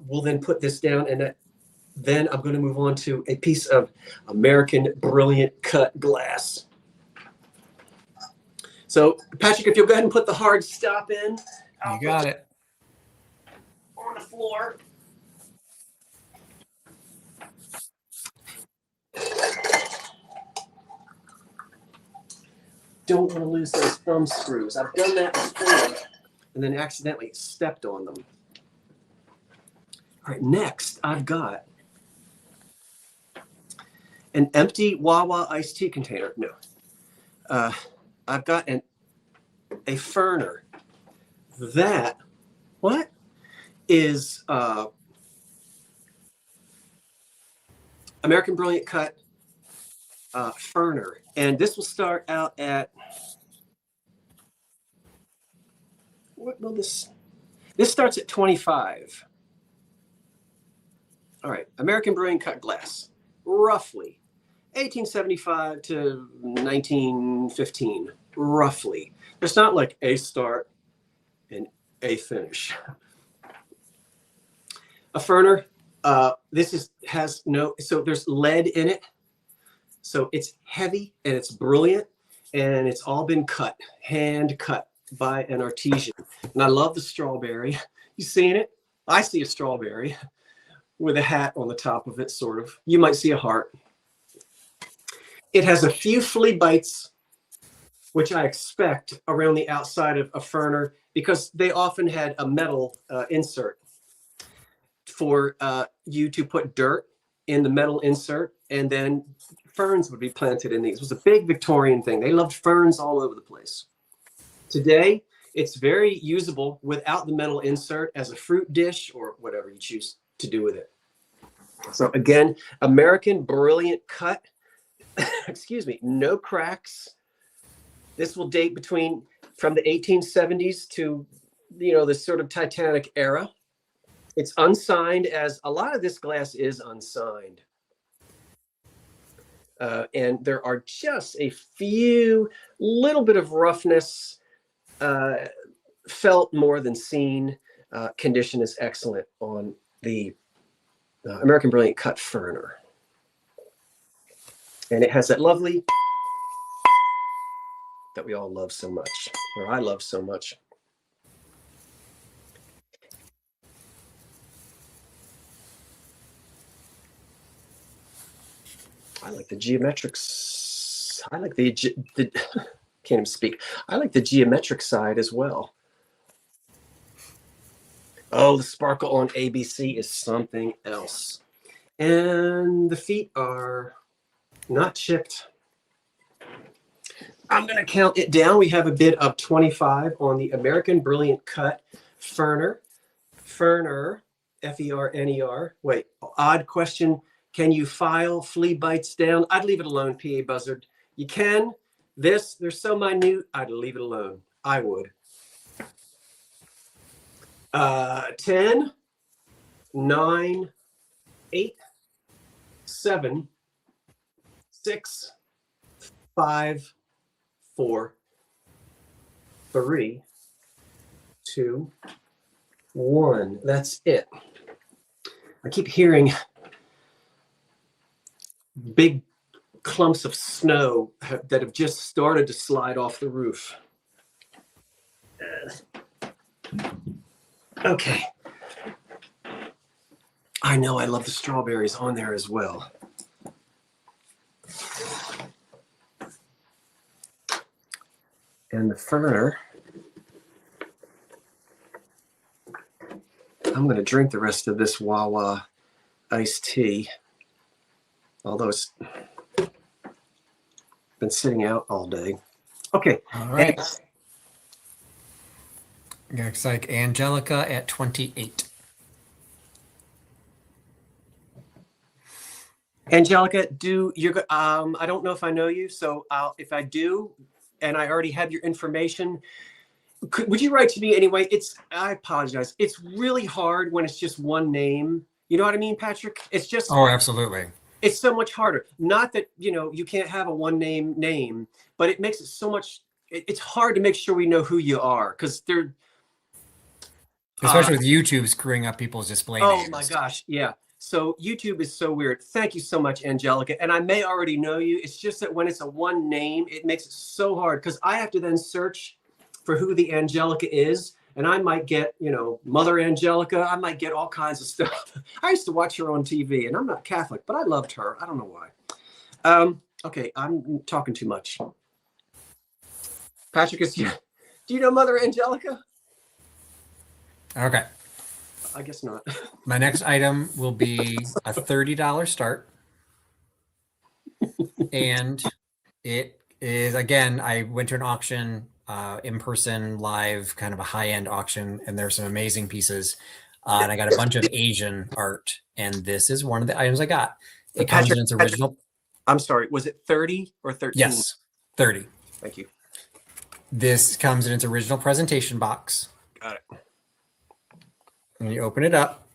A: we'll then put this down, and then I'm going to move on to a piece of American Brilliant cut glass. So, Patrick, if you'll go ahead and put the hard stop in.
B: You got it.
A: On the floor. Don't want to lose those thumb screws. I've done that before and then accidentally stepped on them. All right, next I've got an empty Wawa iced tea container. No. I've got a ferner. That, what? Is American Brilliant cut ferner. And this will start out at, what will this starts at 25. All right, American Brilliant cut glass, roughly 1875 to 1915, roughly. It's not like a start and a finish. A ferner, so there's lead in it. So it's heavy and it's brilliant, and it's all been cut, hand cut by an artisan. And I love the strawberry. You seeing it? I see a strawberry with a hat on the top of it, sort of. You might see a heart. It has a few flea bites, which I expect around the outside of a ferner, because they often had a metal insert for you to put dirt in the metal insert, and then ferns would be planted in these. It was a big Victorian thing. They loved ferns all over the place. Today, it's very usable without the metal insert as a fruit dish or whatever you choose to do with it. So again, American brilliant cut. Excuse me, no cracks. This will date from the 1870s to, this sort of Titanic era. It's unsigned, as a lot of this glass is unsigned. And there are just a few little bit of roughness, felt more than seen. Condition is excellent on the American Brilliant Cut Ferner. And it has that lovely that we all love so much, or I love so much. I like the geometrics. I like the can't even speak. I like the geometric side as well. Oh, the sparkle on ABC is something else. And the feet are not chipped. I'm going to count it down. We have a bid of 25 on the American Brilliant Cut Ferner. Ferner, F-E-R-N-E-R. Wait, odd question. Can you file flea bites down? I'd leave it alone, PA Buzzard. You can. They're so minute, I'd leave it alone. I would. 10, 9, 8, 7, 6, 5, 4, 3, 2, 1. That's it. I keep hearing big clumps of snow that have just started to slide off the roof. Okay. I know I love the strawberries on there as well. And the Ferner, I'm going to drink the rest of this Wawa iced tea, although it's been sitting out all day. Okay.
B: All right. Looks like Angelica at 28.
A: Angelica, I don't know if I know you, so if I do, and I already have your information, would you write to me anyway? I apologize. It's really hard when it's just one name. You know what I mean, Patrick? It's just.
B: Oh, absolutely.
A: It's so much harder. Not that, you can't have a one name, but it makes it so much. It's hard to make sure we know who you are, because they're.
B: Especially with YouTube screwing up people's display names.
A: Oh my gosh, yeah. So YouTube is so weird. Thank you so much, Angelica. And I may already know you. It's just that when it's a one name, it makes it so hard, because I have to then search for who the Angelica is. And I might get, Mother Angelica. I might get all kinds of stuff. I used to watch her on TV, and I'm not Catholic, but I loved her. I don't know why. Okay, I'm talking too much. Patrick, do you know Mother Angelica?
B: Okay.
A: I guess not.
B: My next item will be a $30 start. And it is, again, I went to an auction, in person, live, kind of a high-end auction, and there's some amazing pieces. And I got a bunch of Asian art, and this is one of the items I got. It comes in its original.
A: I'm sorry, was it 30 or 13?
B: Yes, 30.
A: Thank you.
B: This comes in its original presentation box.
A: Got it.
B: When you open it up,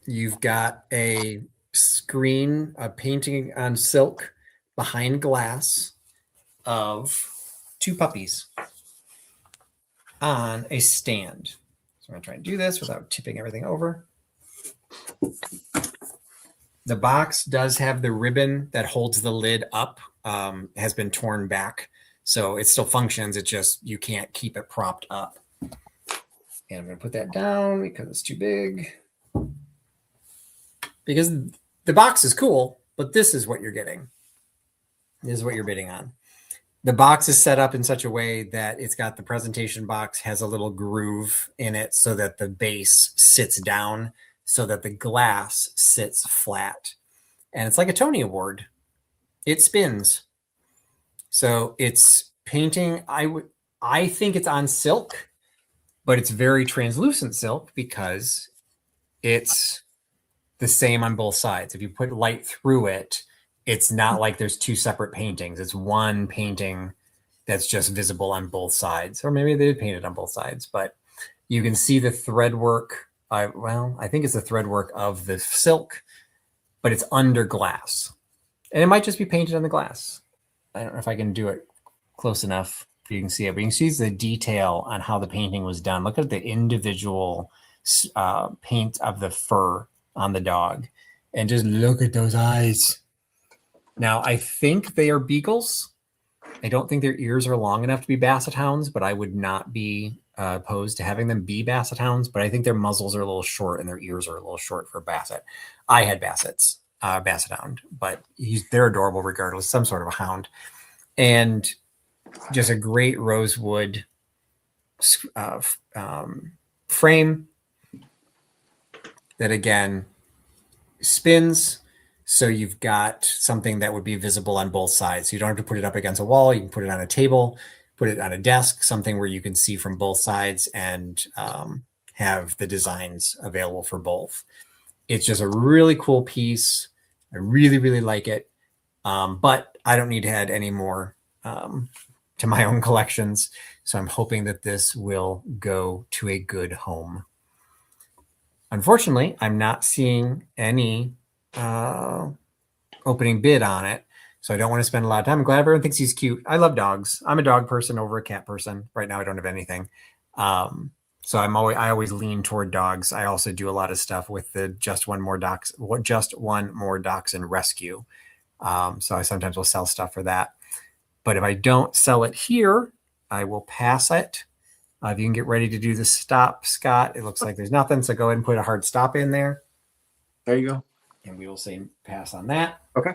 B: you've got a screen, a painting on silk behind glass of two puppies on a stand. So I'm going to try and do this without tipping everything over. The box does have the ribbon that holds the lid up, has been torn back. So it still functions. It just, you can't keep it propped up. And I'm going to put that down because it's too big. Because the box is cool, but this is what you're getting. This is what you're bidding on. The box is set up in such a way that it's got the presentation box has a little groove in it so that the base sits down so that the glass sits flat. And it's like a Tony Award. It spins. So it's painting. I think it's on silk, but it's very translucent silk because it's the same on both sides. If you put light through it, it's not like there's two separate paintings. It's one painting that's just visible on both sides. Or maybe they did paint it on both sides, but you can see the thread work. I think it's the thread work of the silk, but it's under glass. And it might just be painted on the glass. I don't know if I can do it close enough if you can see it, but you can see the detail on how the painting was done. Look at the individual paint of the fur on the dog, and just look at those eyes. Now, I think they are beagles. I don't think their ears are long enough to be basset hounds, but I would not be opposed to having them be basset hounds. But I think their muzzles are a little short and their ears are a little short for a basset. I had bassets, basset hound, but they're adorable regardless, some sort of a hound. And just a great rosewood frame that, again, spins. So you've got something that would be visible on both sides. So you don't have to put it up against a wall. You can put it on a table, put it on a desk, something where you can see from both sides and have the designs available for both. It's just a really cool piece. I really, really like it. But I don't need to add any more to my own collections. So I'm hoping that this will go to a good home. Unfortunately, I'm not seeing any opening bid on it. So I don't want to spend a lot of time. I'm glad everyone thinks he's cute. I love dogs. I'm a dog person over a cat person. Right now, I don't have anything. So I always lean toward dogs. I also do a lot of stuff with the just one more dachshund rescue. So I sometimes will sell stuff for that. But if I don't sell it here, I will pass it. If you can get ready to do the stop, Scott, it looks like there's nothing. So go ahead and put a hard stop in there.
A: There you go.
B: And we will say pass on that.
A: Okay.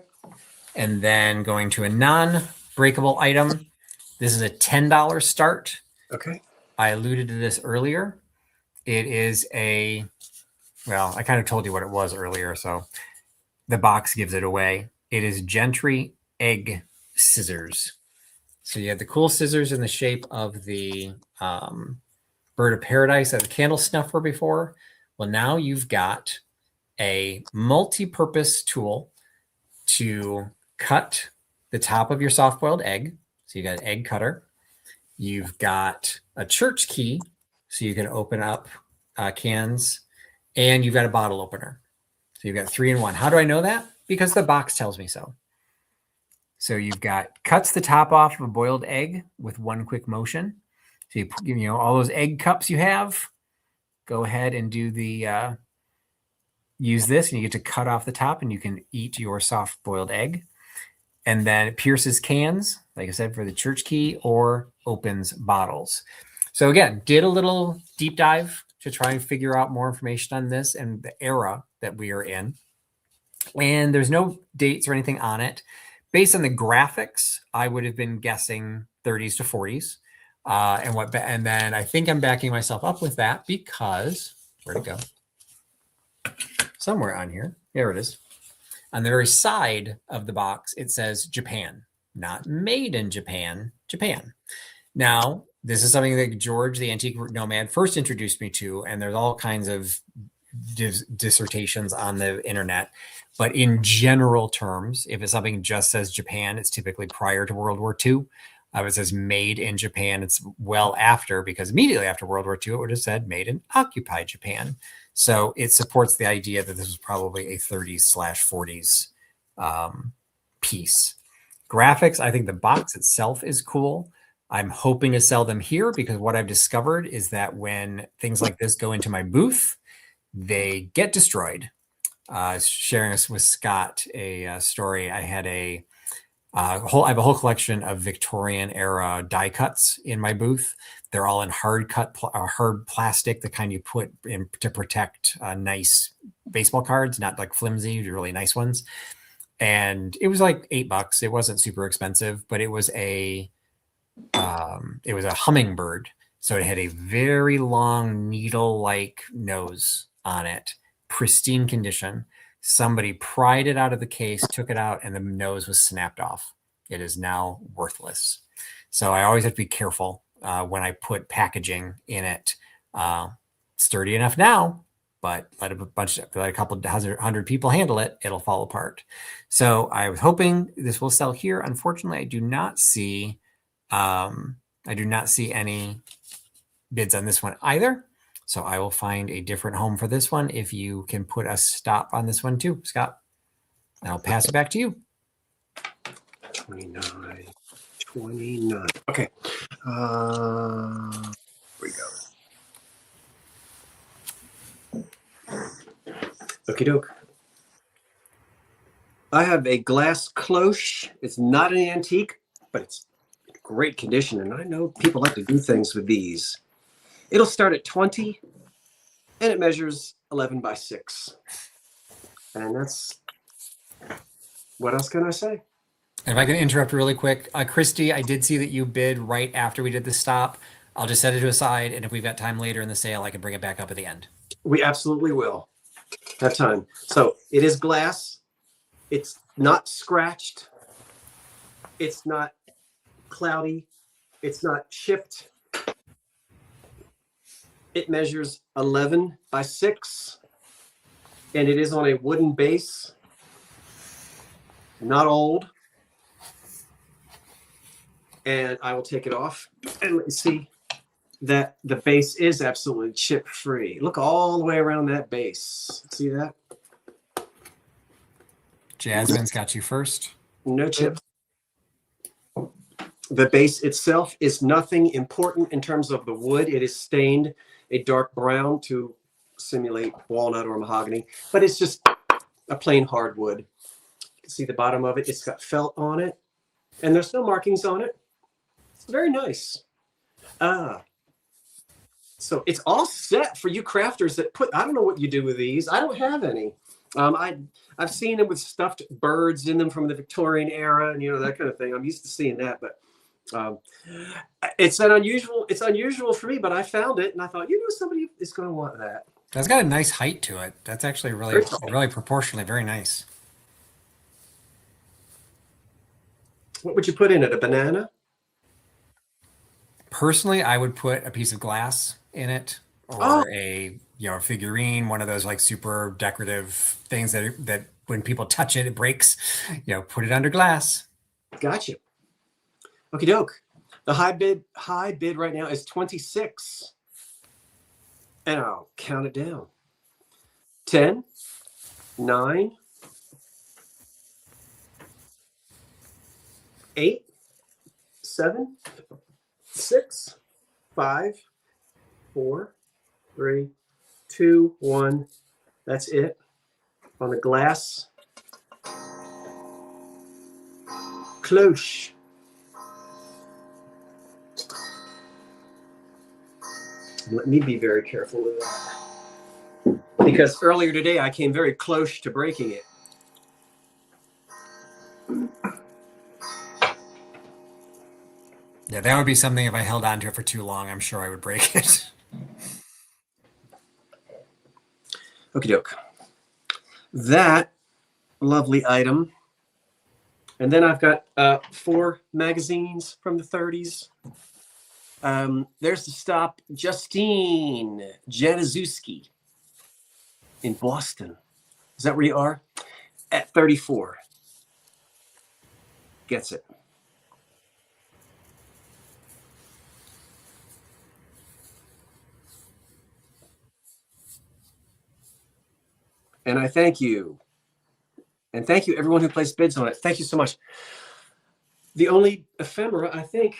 B: And then going to a non-breakable item. This is a $10 start.
A: Okay.
B: I alluded to this earlier. It is I kind of told you what it was earlier, so the box gives it away. It is Gentry egg scissors. So you have the cool scissors in the shape of the bird of paradise at the candle snuffer before. Well, now you've got a multi-purpose tool to cut the top of your soft-boiled egg. So you got an egg cutter. You've got a church key, so you can open up cans, and you've got a bottle opener. So you've got 3 in 1. How do I know that? Because the box tells me so. So you've got cuts the top off of a boiled egg with one quick motion. So you all those egg cups you have, go ahead and do the use this, and you get to cut off the top, and you can eat your soft boiled egg. And then it pierces cans, like I said, for the church key, or opens bottles. So again, did a little deep dive to try and figure out more information on this and the era that we are in. And there's no dates or anything on it. Based on the graphics, I would have been guessing 30s to 40s. And then I think I'm backing myself up with that because, where'd it go? Somewhere on here. There it is. On the very side of the box, it says Japan, not made in Japan, Japan. Now, this is something that George, the antique nomad, first introduced me to, and there's all kinds of dissertations on the internet. But in general terms, if it's something just says Japan, it's typically prior to World War II. If it says made in Japan, it's well after, because immediately after World War II, it would have said made in occupied Japan. So it supports the idea that this was probably a 30s/40s piece. Graphics, I think the box itself is cool. I'm hoping to sell them here because what I've discovered is that when things like this go into my booth, they get destroyed. Sharing this with Scott a story. I had I have a whole collection of Victorian era die cuts in my booth. They're all in hard plastic, the kind you put in to protect nice baseball cards, not like flimsy, really nice ones. And it was like $8. It wasn't super expensive, but it was a hummingbird. So it had a very long needle-like nose on it, pristine condition. Somebody pried it out of the case, took it out, and the nose was snapped off. It is now worthless. So I always have to be careful when I put packaging in it. Sturdy enough now, but let a couple hundred people handle it, it'll fall apart. So I was hoping this will sell here. Unfortunately, I do not see any bids on this one either. So I will find a different home for this one. If you can put a stop on this one too, Scott, I'll pass it back to you.
A: 29. Okay. Here we go. Okie doke. I have a glass cloche. It's not an antique, but it's in great condition. And I know people like to do things with these. It'll start at 20 and it measures 11 by 6. And that's, what else can I say?
B: And if I can interrupt really quick, Christy, I did see that you bid right after we did the stop. I'll just set it to a side, and if we've got time later in the sale, I can bring it back up at the end.
A: We absolutely will have time. So it is glass. It's not scratched. It's not cloudy. It's not chipped. It measures 11 by 6, and it is on a wooden base. Not old. And I will take it off and let you see that the base is absolutely chip free. Look all the way around that base. See that?
B: Jasmine's got you first.
A: No chips. The base itself is nothing important in terms of the wood. It is stained a dark brown to simulate walnut or mahogany, but it's just a plain hardwood. You can see the bottom of it. It's got felt on it, and there's no markings on it. It's very nice. So it's all set for you crafters that put, I don't know what you do with these. I don't have any. I've seen them with stuffed birds in them from the Victorian era and, you know, that kind of thing. I'm used to seeing that, but it's unusual for me, but I found it and I thought, you know, somebody is going to want that.
B: That's got a nice height to it. That's actually really proportionally very nice.
A: What would you put in it? A banana?
B: Personally, I would put a piece of glass in it, or a figurine, one of those like super decorative things that when people touch it, it breaks. Put it under glass.
A: Gotcha. Okie doke. The high bid right now is 26. And I'll count it down. 10, 9, 8, 7, 6, 5, 4, 3, 2, 1. That's it. On the glass cloche. Let me be very careful with that, because earlier today I came very close to breaking it.
B: Yeah, that would be something if I held on to it for too long, I'm sure I would break it.
A: Okie doke. That lovely item. And then I've got 4 magazines from the 30s. There's the stop, Justine Januszewski in Boston. Is that where you are? At 34. Gets it. And I thank you. And thank you, everyone who placed bids on it. Thank you so much. The only ephemera, I think,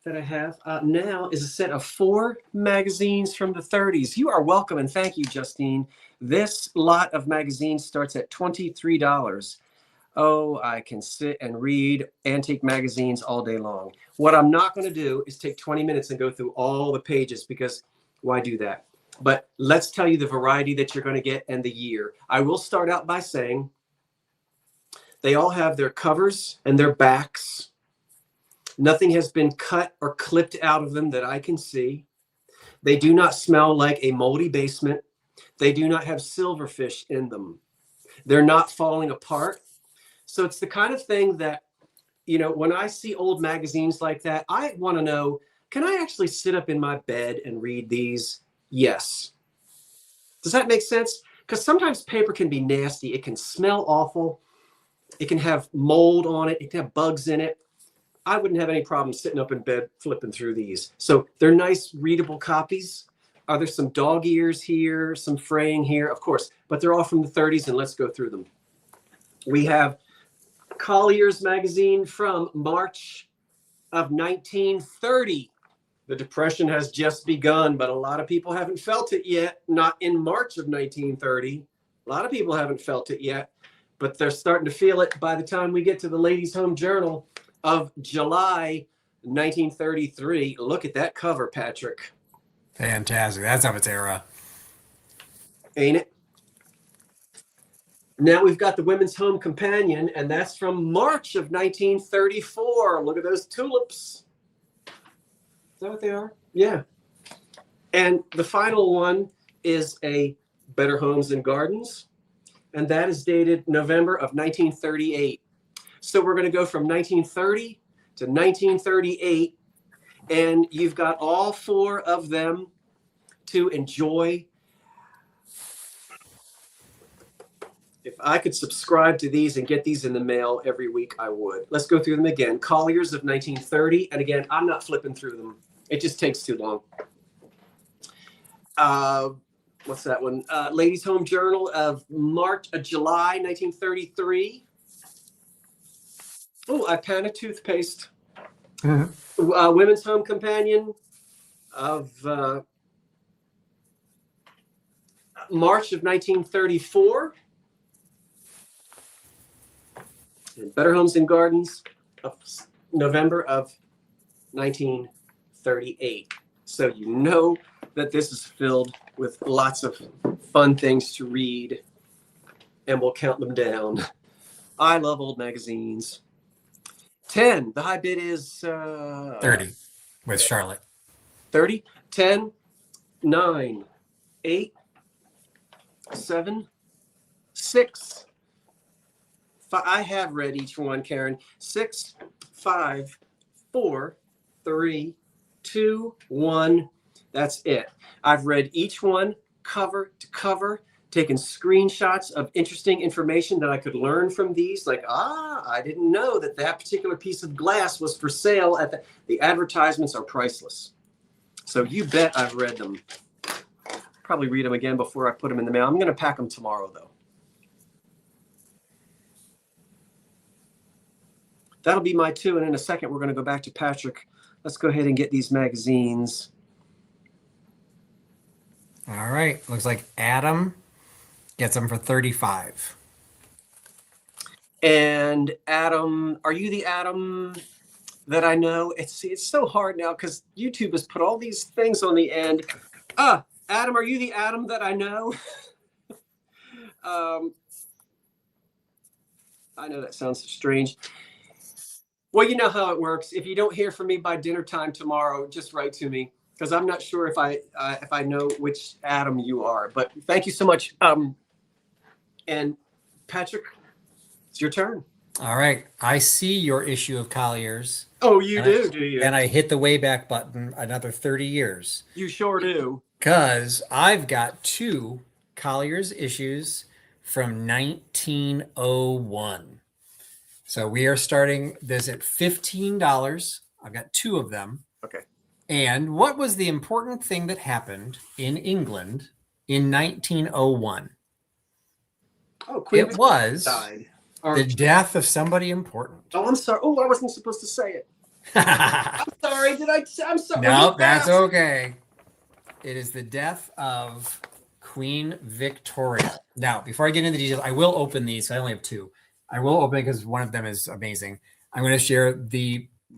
A: that I have now is a set of 4 magazines from the 30s. You are welcome, and thank you, Justine. This lot of magazines starts at $23. Oh, I can sit and read antique magazines all day long. What I'm not going to do is take 20 minutes and go through all the pages, because why do that? But let's tell you the variety that you're going to get and the year. I will start out by saying they all have their covers and their backs. Nothing has been cut or clipped out of them that I can see. They do not smell like a moldy basement. They do not have silverfish in them. They're not falling apart. So it's the kind of thing that, when I see old magazines like that, I want to know, can I actually sit up in my bed and read these? Yes. Does that make sense? Because sometimes paper can be nasty. It can smell awful. It can have mold on it. It can have bugs in it. I wouldn't have any problem sitting up in bed flipping through these. So they're nice, readable copies. Are there some dog ears here, some fraying here? Of course, but they're all from the 30s, and let's go through them. We have Collier's magazine from March of 1930. The Depression has just begun, but a lot of people haven't felt it yet. Not in March of 1930. A lot of people haven't felt it yet, but they're starting to feel it by the time we get to the Ladies' Home Journal of July 1933. Look at that cover, Patrick.
B: Fantastic. That's of its era.
A: Ain't it? Now we've got the Women's Home Companion, and that's from March of 1934. Look at those tulips. Is that what they are? Yeah. And the final one is a Better Homes and Gardens, and that is dated November of 1938. So we're going to go from 1930 to 1938, and you've got all four of them to enjoy. If I could subscribe to these and get these in the mail every week, I would. Let's go through them again. Collier's of 1930. And again, I'm not flipping through them. It just takes too long. What's that one? Ladies' Home Journal of July 1933. Oh, Ipana toothpaste. Women's Home Companion of March of 1934. And Better Homes and Gardens of November of 1938. So you know that this is filled with lots of fun things to read, and we'll count them down. I love old magazines. 10. The high bid is
B: 30 with Charlotte.
A: 30. 10, 9, 8, 7, 6. I have read each one, Karen. 6, 5, 4, 3, 2, 1. That's it. I've read each one cover to cover, taken screenshots of interesting information that I could learn from these. Like, I didn't know that that particular piece of glass was for sale at the advertisements are priceless. So you bet I've read them. Probably read them again before I put them in the mail. I'm going to pack them tomorrow, though. That'll be my 2. And in a second, we're going to go back to Patrick. Let's go ahead and get these magazines.
B: All right. Looks like Adam gets them for 35.
A: And Adam, are you the Adam that I know? It's so hard now because YouTube has put all these things on the end. Adam, are you the Adam that I know? I know that sounds strange. Well, you know how it works. If you don't hear from me by dinner time tomorrow, just write to me because I'm not sure if I know which Adam you are. But thank you so much. And Patrick, it's your turn.
B: All right. I see your issue of Collier's.
A: Oh, you do you?
B: And I hit the way back button another 30 years.
A: You sure do.
B: Because I've got 2 Collier's issues from 1901. So we are starting this at $15. I've got 2 of them.
A: Okay.
B: And what was the important thing that happened in England in 1901?
A: Oh, Queen
B: It was
A: died.
B: the death of somebody important.
A: Oh, I'm sorry. Oh, I wasn't supposed to say it. I'm sorry. I'm sorry.
B: No, that's okay. It is the death of Queen Victoria. Now, before I get into the details, I will open these. I only have 2. I will open it because one of them is amazing. I'm going to share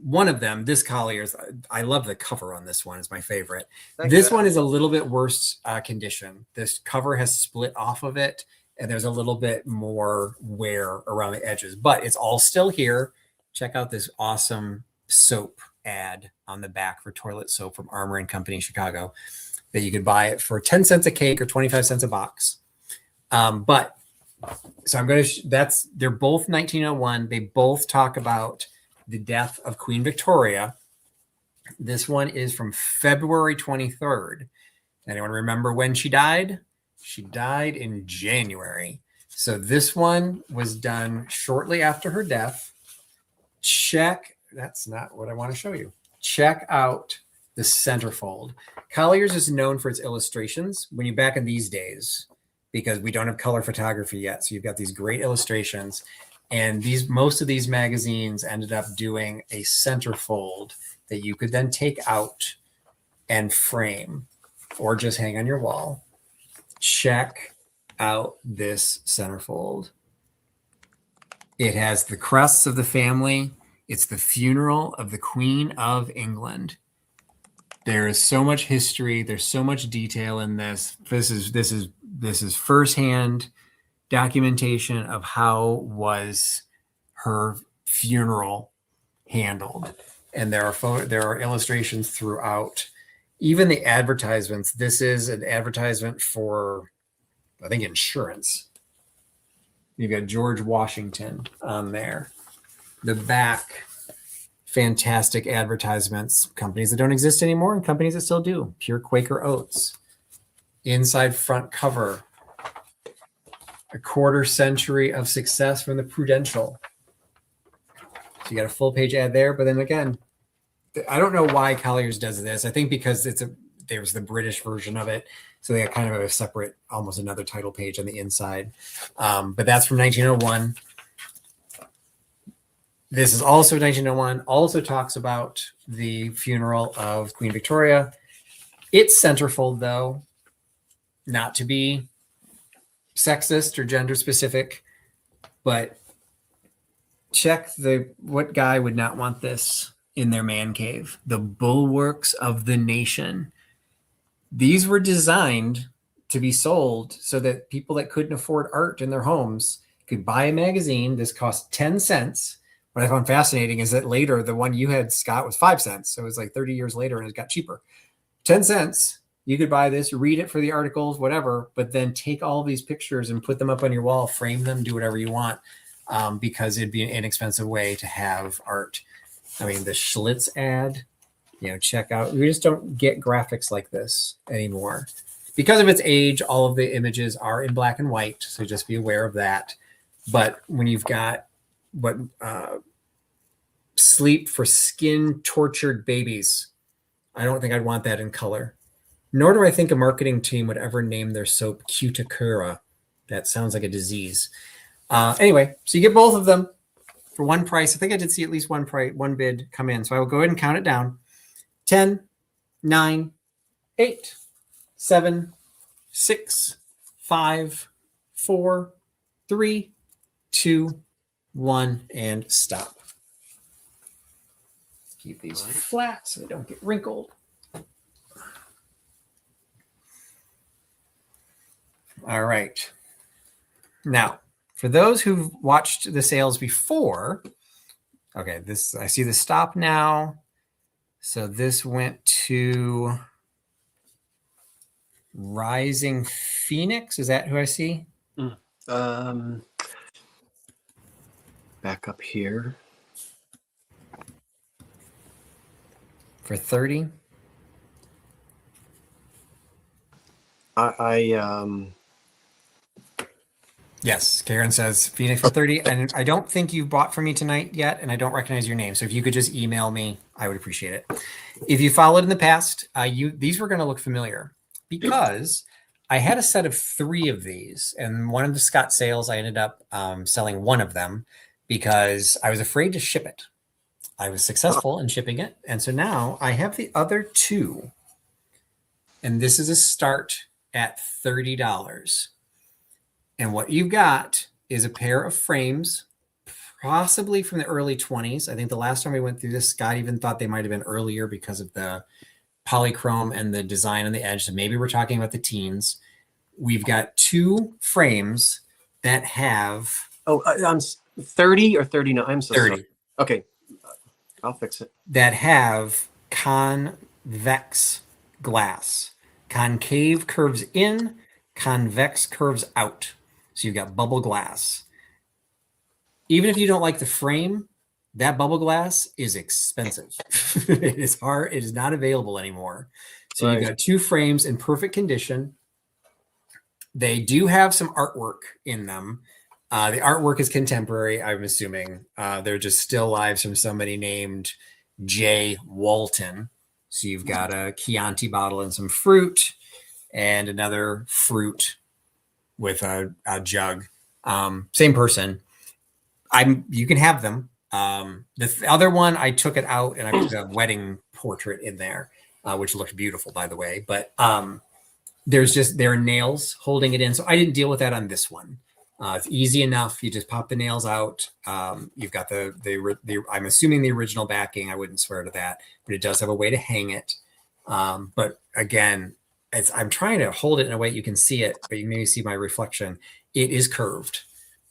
B: one of them, this Collier's. I love the cover on this one. It's my favorite. This one is a little bit worse condition. This cover has split off of it, and there's a little bit more wear around the edges, but it's all still here. Check out this awesome soap ad on the back for toilet soap from Armour and Company Chicago that you could buy it for 10 cents a cake or 25 cents a box. So I'm going to, they're both 1901. They both talk about the death of Queen Victoria. This one is from February 23rd. Anyone remember when she died? She died in January. So this one was done shortly after her death. Check. That's not what I want to show you. Check out the centerfold. Collier's is known for its illustrations. When you're back in these days, because we don't have color photography yet, so you've got these great illustrations. And most of these magazines ended up doing a centerfold that you could then take out and frame or just hang on your wall. Check out this centerfold. It has the crests of the family. It's the funeral of the Queen of England. There is so much history. There's so much detail in this. This is firsthand documentation of how was her funeral handled. And there are illustrations throughout. Even the advertisements. This is an advertisement for, I think, insurance. You've got George Washington on there. The back, fantastic advertisements. Companies that don't exist anymore and companies that still do. Pure Quaker Oats. Inside front cover. A quarter century of success from the Prudential. So you got a full page ad there. But then again, I don't know why Collier's does this. I think because there's the British version of it. So they got kind of a separate, almost another title page on the inside. But that's from 1901. This is also 1901. Also talks about the funeral of Queen Victoria. It's centerfold, though, not to be sexist or gender specific, but check what guy would not want this in their man cave? The bulwarks of the nation. These were designed to be sold so that people that couldn't afford art in their homes could buy a magazine. This cost 10 cents. What I found fascinating is that later, the one you had, Scott, was 5 cents. So it was like 30 years later and it got cheaper. 10 cents. You could buy this, read it for the articles, whatever, but then take all these pictures and put them up on your wall, frame them, do whatever you want, because it'd be an inexpensive way to have art. I mean, the Schlitz ad, check out. We just don't get graphics like this anymore. Because of its age, all of the images are in black and white, so just be aware of that. But when you've got sleep for skin tortured babies, I don't think I'd want that in color. Nor do I think a marketing team would ever name their soap Cuticura. That sounds like a disease. Anyway, so you get both of them for one price. I think I did see at least one bid come in. So I will go ahead and count it down. 10, 9, 8, 7, 6, 5, 4, 3, 2, 1, and stop. Keep these flat so they don't get wrinkled. All right. Now, for those who've watched the sales before, okay, I see the stop now. So this went to Rising Phoenix. Is that who I see?
A: Back up here.
B: For 30. Yes, Karen says Phoenix for 30. And I don't think you bought from me tonight yet, and I don't recognize your name. So if you could just email me, I would appreciate it. If you followed in the past, these were going to look familiar because I had a set of 3 of these. And one of the Scott sales, I ended up selling one of them because I was afraid to ship it. I was successful in shipping it. And so now I have the other 2. And this is a start at $30. And what you've got is a pair of frames, possibly from the early 20s. I think the last time we went through this, Scott even thought they might have been earlier because of the polychrome and the design on the edge. So maybe we're talking about the teens. We've got 2 frames that have...
A: I'm 30 or 39? I'm so
B: 30.
A: sorry. Okay, I'll fix it.
B: That have convex glass. Concave curves in, convex curves out. So you've got bubble glass. Even if you don't like the frame, that bubble glass is expensive. It is hard. It is not available anymore. So
A: Right.
B: you've got 2 frames in perfect condition. They do have some artwork in them. The artwork is contemporary, I'm assuming. They're just still lives from somebody named J. Walton. So you've got a Chianti bottle and some fruit, and another fruit with a jug. Same person. You can have them. The other one, I took it out and I put a wedding portrait in there, which looked beautiful, by the way. But there are nails holding it in. So I didn't deal with that on this one. It's easy enough. You just pop the nails out. You've got I'm assuming the original backing. I wouldn't swear to that, but it does have a way to hang it. But again, I'm trying to hold it in a way you can see it, but you can maybe see my reflection. It is curved.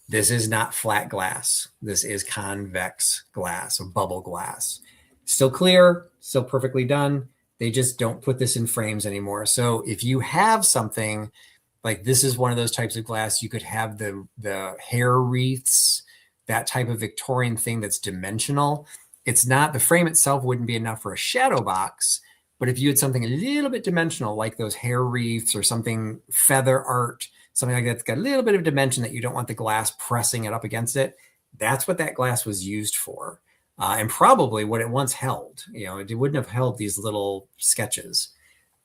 B: This is not flat glass. This is convex glass, or bubble glass. Still clear, still perfectly done. They just don't put this in frames anymore. So if you have something like this, is one of those types of glass, you could have the hair wreaths, that type of Victorian thing that's dimensional. It's not, the frame itself wouldn't be enough for a shadow box, but if you had something a little bit dimensional, like those hair wreaths or something feather art, something like that's got a little bit of dimension that you don't want the glass pressing it up against it, that's what that glass was used for. And probably what it once held. It wouldn't have held these little sketches.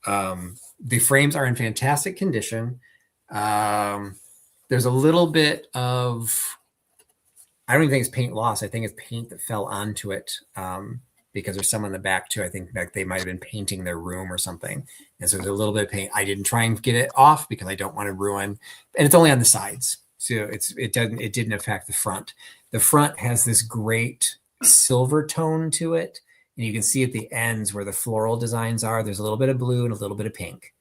B: The frames are in fantastic condition. There's a little bit of, I don't even think it's paint loss. I think it's paint that fell onto it, because there's some on the back too. I think that they might have been painting their room or something. And so there's a little bit of paint. I didn't try and get it off because I don't want to ruin, and it's only on the sides. So it didn't affect the front. The front has this great silver tone to it. And you can see at the ends where the floral designs are, there's a little bit of blue and a little bit of pink.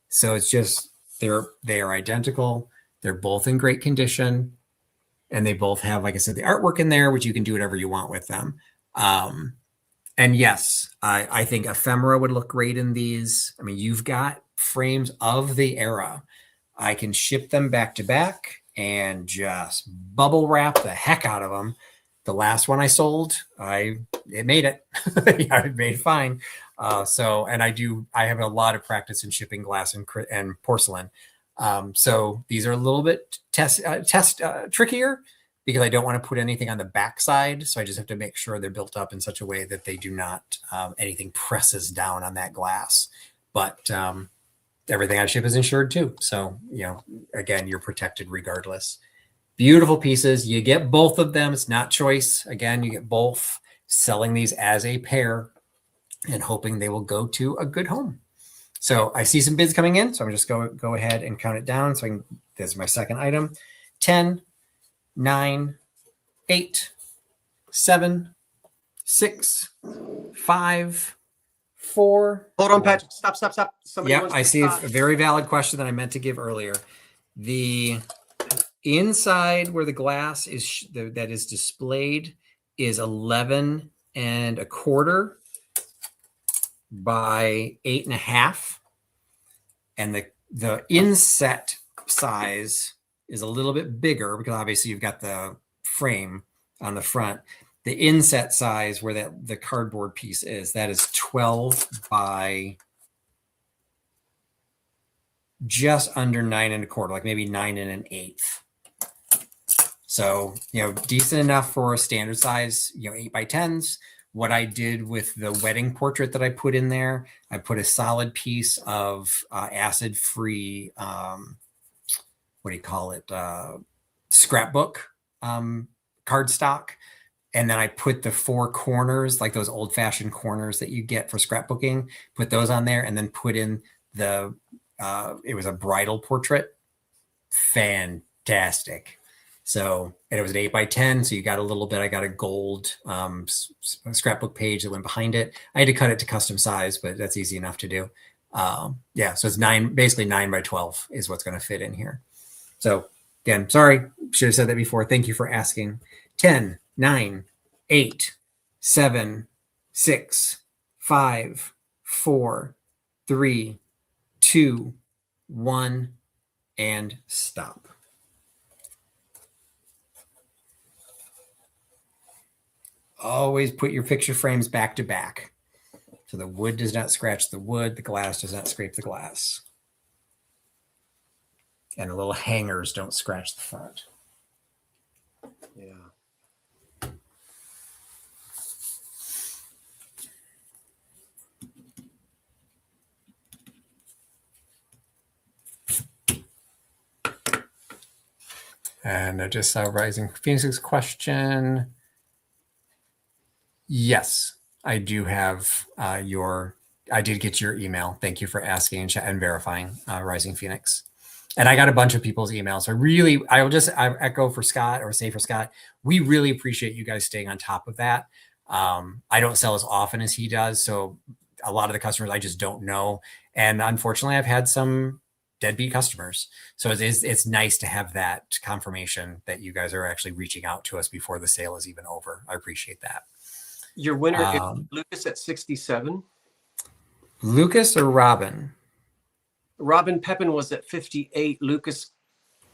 B: So it's just, they are identical. They're both in great condition. And they both have, like I said, the artwork in there, which you can do whatever you want with them. And yes, I think ephemera would look great in these. I mean, you've got frames of the era. I can ship them back to back and just bubble wrap the heck out of them. The last one I sold, it made it. Yeah, it made fine. And I have a lot of practice in shipping glass and porcelain. So these are a little bit trickier because I don't want to put anything on the backside. So I just have to make sure they're built up in such a way that they do not, anything presses down on that glass. But everything I ship is insured too. So, again, you're protected regardless. Beautiful pieces. You get both of them. It's not choice. Again, you get both. Selling these as a pair and hoping they will go to a good home. So I see some bids coming in. So I'm just go ahead and count it down. So this is my second item. 10, 9, 8, 7, 6, 5, 4.
A: Hold on, Patrick. Stop. Somebody
B: Yeah,
A: wants
B: I
A: to
B: see
A: stop.
B: a very valid question that I meant to give earlier. The inside where the glass is that is displayed is 11 1/4 by 8.5, and the inset size is a little bit bigger because obviously you've got the frame on the front. The inset size where the cardboard piece is, that is 12 by just under 9 1/4, like maybe 9 1/8. So, decent enough for a standard size, 8 by 10s. What I did with the wedding portrait that I put in there, I put a solid piece of acid-free, scrapbook cardstock. And then I put the 4 corners, like those old-fashioned corners that you get for scrapbooking, put those on there, and then put in it was a bridal portrait. Fantastic. So, and it was an 8 by 10. So you got a little bit, I got a gold scrapbook page that went behind it. I had to cut it to custom size, but that's easy enough to do. So it's basically 9 by 12 is what's going to fit in here. So again, sorry, should have said that before. Thank you for asking. 10, 9, 8, 7, 6, 5, 4, 3, 2, 1, and stop. always put your fixture frames back to back. So the wood does not scratch the wood, the glass does not scrape the glass. And the little hangers don't scratch the front.
A: Yeah.
B: And I just saw Rising Phoenix's question. Yes, I do have I did get your email. Thank you for asking and verifying, Rising Phoenix. And I got a bunch of people's emails. So I echo for Scott, or say for Scott, we really appreciate you guys staying on top of that. I don't sell as often as he does. So a lot of the customers I just don't know. And unfortunately, I've had some deadbeat customers. So it's nice to have that confirmation that you guys are actually reaching out to us before the sale is even over. I appreciate that.
A: Your winner is Lucas at 67.
B: Lucas or Robin?
A: Robin Pepin was at 58. Lucas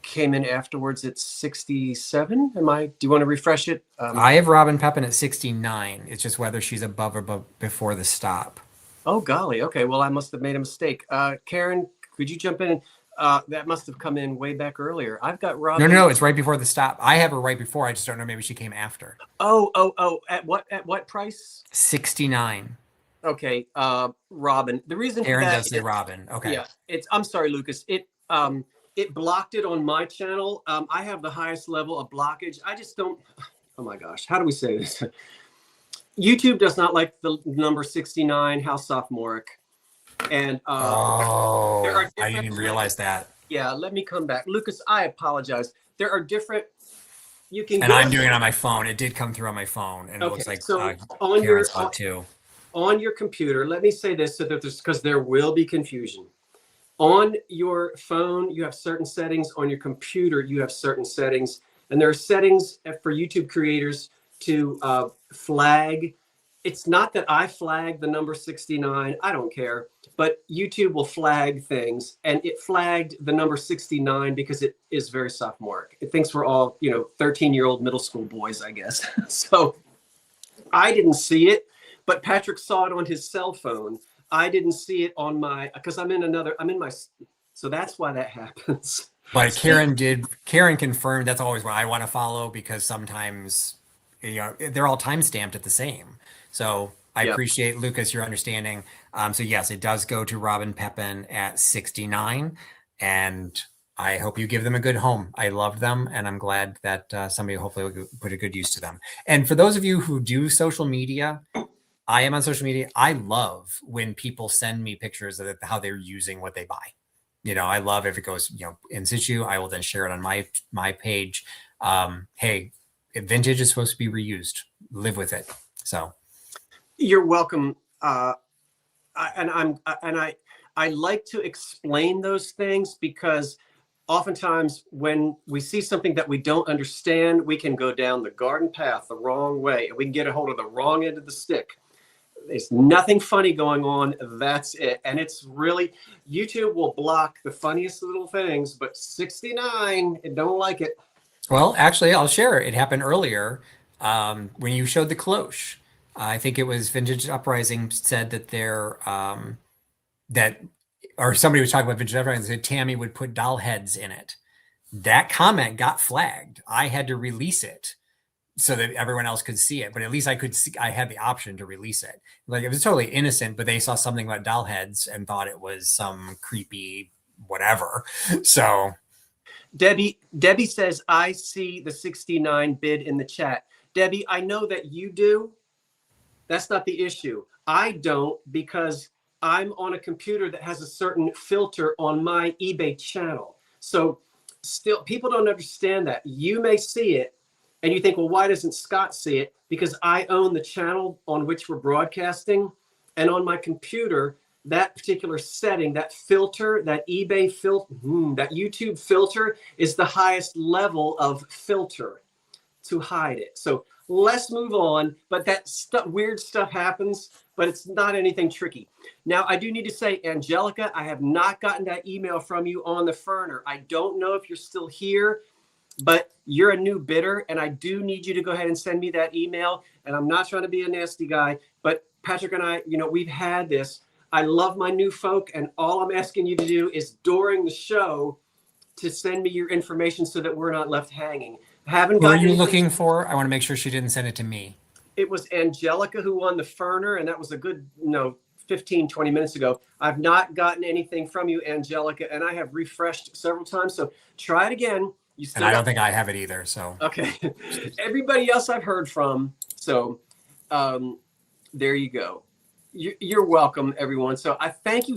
A: came in afterwards at 67. Do you want to refresh it?
B: I have Robin Pepin at 69. It's just whether she's above or before the stop.
A: Oh, golly. Okay. Well, I must have made a mistake. Karen, could you jump in? That must have come in way back earlier. I've got Robin.
B: No, it's right before the stop. I have her right before. I just don't know. Maybe she came after.
A: Oh. At what price?
B: 69.
A: Okay. Robin. The reason
B: Karen
A: for that
B: does say Robin. Okay.
A: Yeah. I'm sorry, Lucas. It blocked it on my channel. I have the highest level of blockage. I just don't. Oh my gosh. How do we say this? YouTube does not like the number 69 house sophomoric. And
B: I didn't even realize that.
A: Yeah, let me come back. Lucas, I apologize. There are different, you can
B: And I'm doing it on my phone. It did come through on my phone, and it looks like
A: so on your
B: too.
A: On your computer, let me say this so that because there will be confusion. On your phone, you have certain settings. On your computer, you have certain settings. And there are settings for YouTube creators to flag. It's not that I flag the number 69. I don't care. But YouTube will flag things. And it flagged the number 69 because it is very sophomoric. It thinks we're all, 13-year-old middle school boys, I guess. So I didn't see it, but Patrick saw it on his cell phone. I didn't see it on because so that's why that happens.
B: But Karen confirmed that's always what I want to follow, because sometimes, they're all time stamped at the same. So I appreciate, Lucas, your understanding. So yes, it does go to Robin Pepin at 69, and I hope you give them a good home. I love them, and I'm glad that somebody hopefully will put a good use to them. And for those of you who do social media, I am on social media. I love when people send me pictures of how they're using what they buy. I love if it goes, in situ. I will then share it on my page. Hey, vintage is supposed to be reused. Live with it. So
A: you're welcome. I like to explain those things, because oftentimes when we see something that we don't understand, we can go down the garden path the wrong way, and we can get a hold of the wrong end of the stick. There's nothing funny going on. That's it. And it's really, YouTube will block the funniest little things, but 69, it don't like it.
B: Well, actually, I'll share it. It happened earlier when you showed the cloche. I think it was Vintage Uprising said that or somebody was talking about Vintage Uprising, said Tammy would put doll heads in it. That comment got flagged. I had to release it so that everyone else could see it, but at least I had the option to release it. Like, it was totally innocent, but they saw something about doll heads and thought it was some creepy whatever. So
A: Debbie says, I see the 69 bid in the chat. Debbie, I know that you do. That's not the issue. I don't, because I'm on a computer that has a certain filter on my eBay channel. So still, people don't understand that. You may see it and you think, well, why doesn't Scott see it? Because I own the channel on which we're broadcasting. And on my computer, that particular setting, that filter, that eBay filter, that YouTube filter is the highest level of filter to hide it. So let's move on. But that weird stuff happens, but it's not anything tricky. Now, I do need to say, Angelica, I have not gotten that email from you on the Ferner. I don't know if you're still here. but you're a new bidder, and I do need you to go ahead and send me that email. And I'm not trying to be a nasty guy, but Patrick and I, we've had this. I love my new folk, and all I'm asking you to do is during the show to send me your information so that we're not left hanging. Haven't
B: Who are
A: gotten
B: you
A: anything.
B: looking for? I want to make sure she didn't send it to me.
A: It was Angelica who won the Ferner, and that was a good, 15, 20 minutes ago. I've not gotten anything from you, Angelica, and I have refreshed several times. So try it again. You still
B: And I don't think I have it either. So
A: okay. Everybody else I've heard from. So there you go. You're welcome, everyone. So I thank you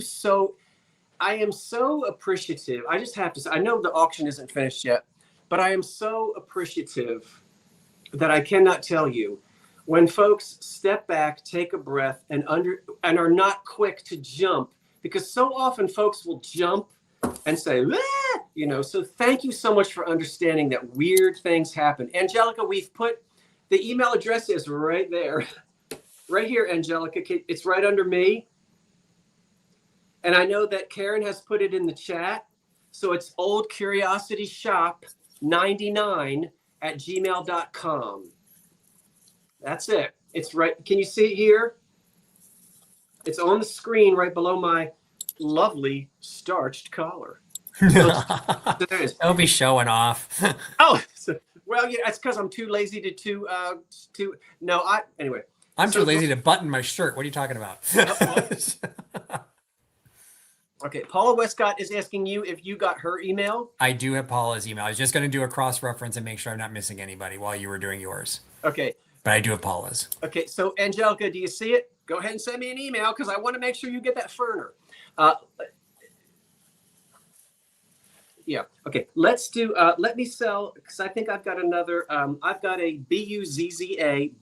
A: I am so appreciative. I just have to say, I know the auction isn't finished yet, but I am so appreciative that I cannot tell you. When folks step back, take a breath, and are not quick to jump, because so often folks will jump and say, ah! So thank you so much for understanding that weird things happen. Angelica, we've put the email address is right there, right here, Angelica. It's right under me. And I know that Karen has put it in the chat. So it's oldcuriosityshop99@gmail.com. That's it. It's right. Can you see it here? It's on the screen right below my lovely starched collar. So there it is.
B: Don't be showing off.
A: Well, yeah, that's because I'm too lazy anyway.
B: I'm too lazy to button my shirt. What are you talking about?
A: Okay, Paula Westcott is asking you if you got her email.
B: I do have Paula's email. I was just going to do a cross-reference and make sure I'm not missing anybody while you were doing yours.
A: Okay.
B: But I do have Paula's.
A: Okay, so Angelica, do you see it? Go ahead and send me an email because I want to make sure you get that Ferner. Yeah, okay. Let's do, let me sell, because I think I've got another, I've got a Buzza,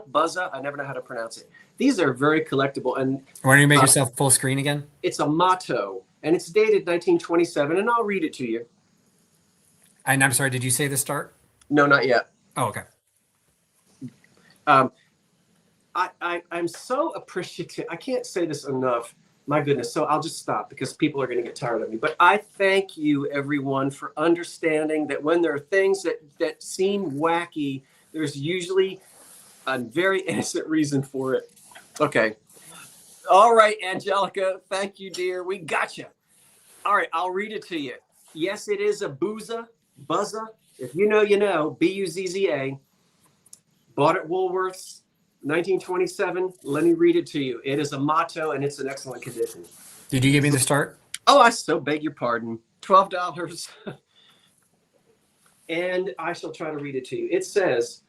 A: Buzza, I never know how to pronounce it. These are very collectible. And
B: why don't you make yourself full screen again?
A: It's a motto, and it's dated 1927, and I'll read it to you.
B: And I'm sorry, did you say the start?
A: No, not yet.
B: Oh, okay.
A: I'm so appreciative. I can't say this enough. My goodness. So I'll just stop because people are going to get tired of me. But I thank you, everyone, for understanding that when there are things that seem wacky, there's usually a very innocent reason for it. Okay. All right, Angelica. Thank you, dear. We got you. All right. I'll read it to you. Yes, it is a Buzza. If you know, you know. Buzza. Bought at Woolworths, 1927. Let me read it to you. It is a motto, and it's in excellent condition.
B: Did you give me the start?
A: Oh, I so beg your pardon. $12. And I shall try to read it to you. It says,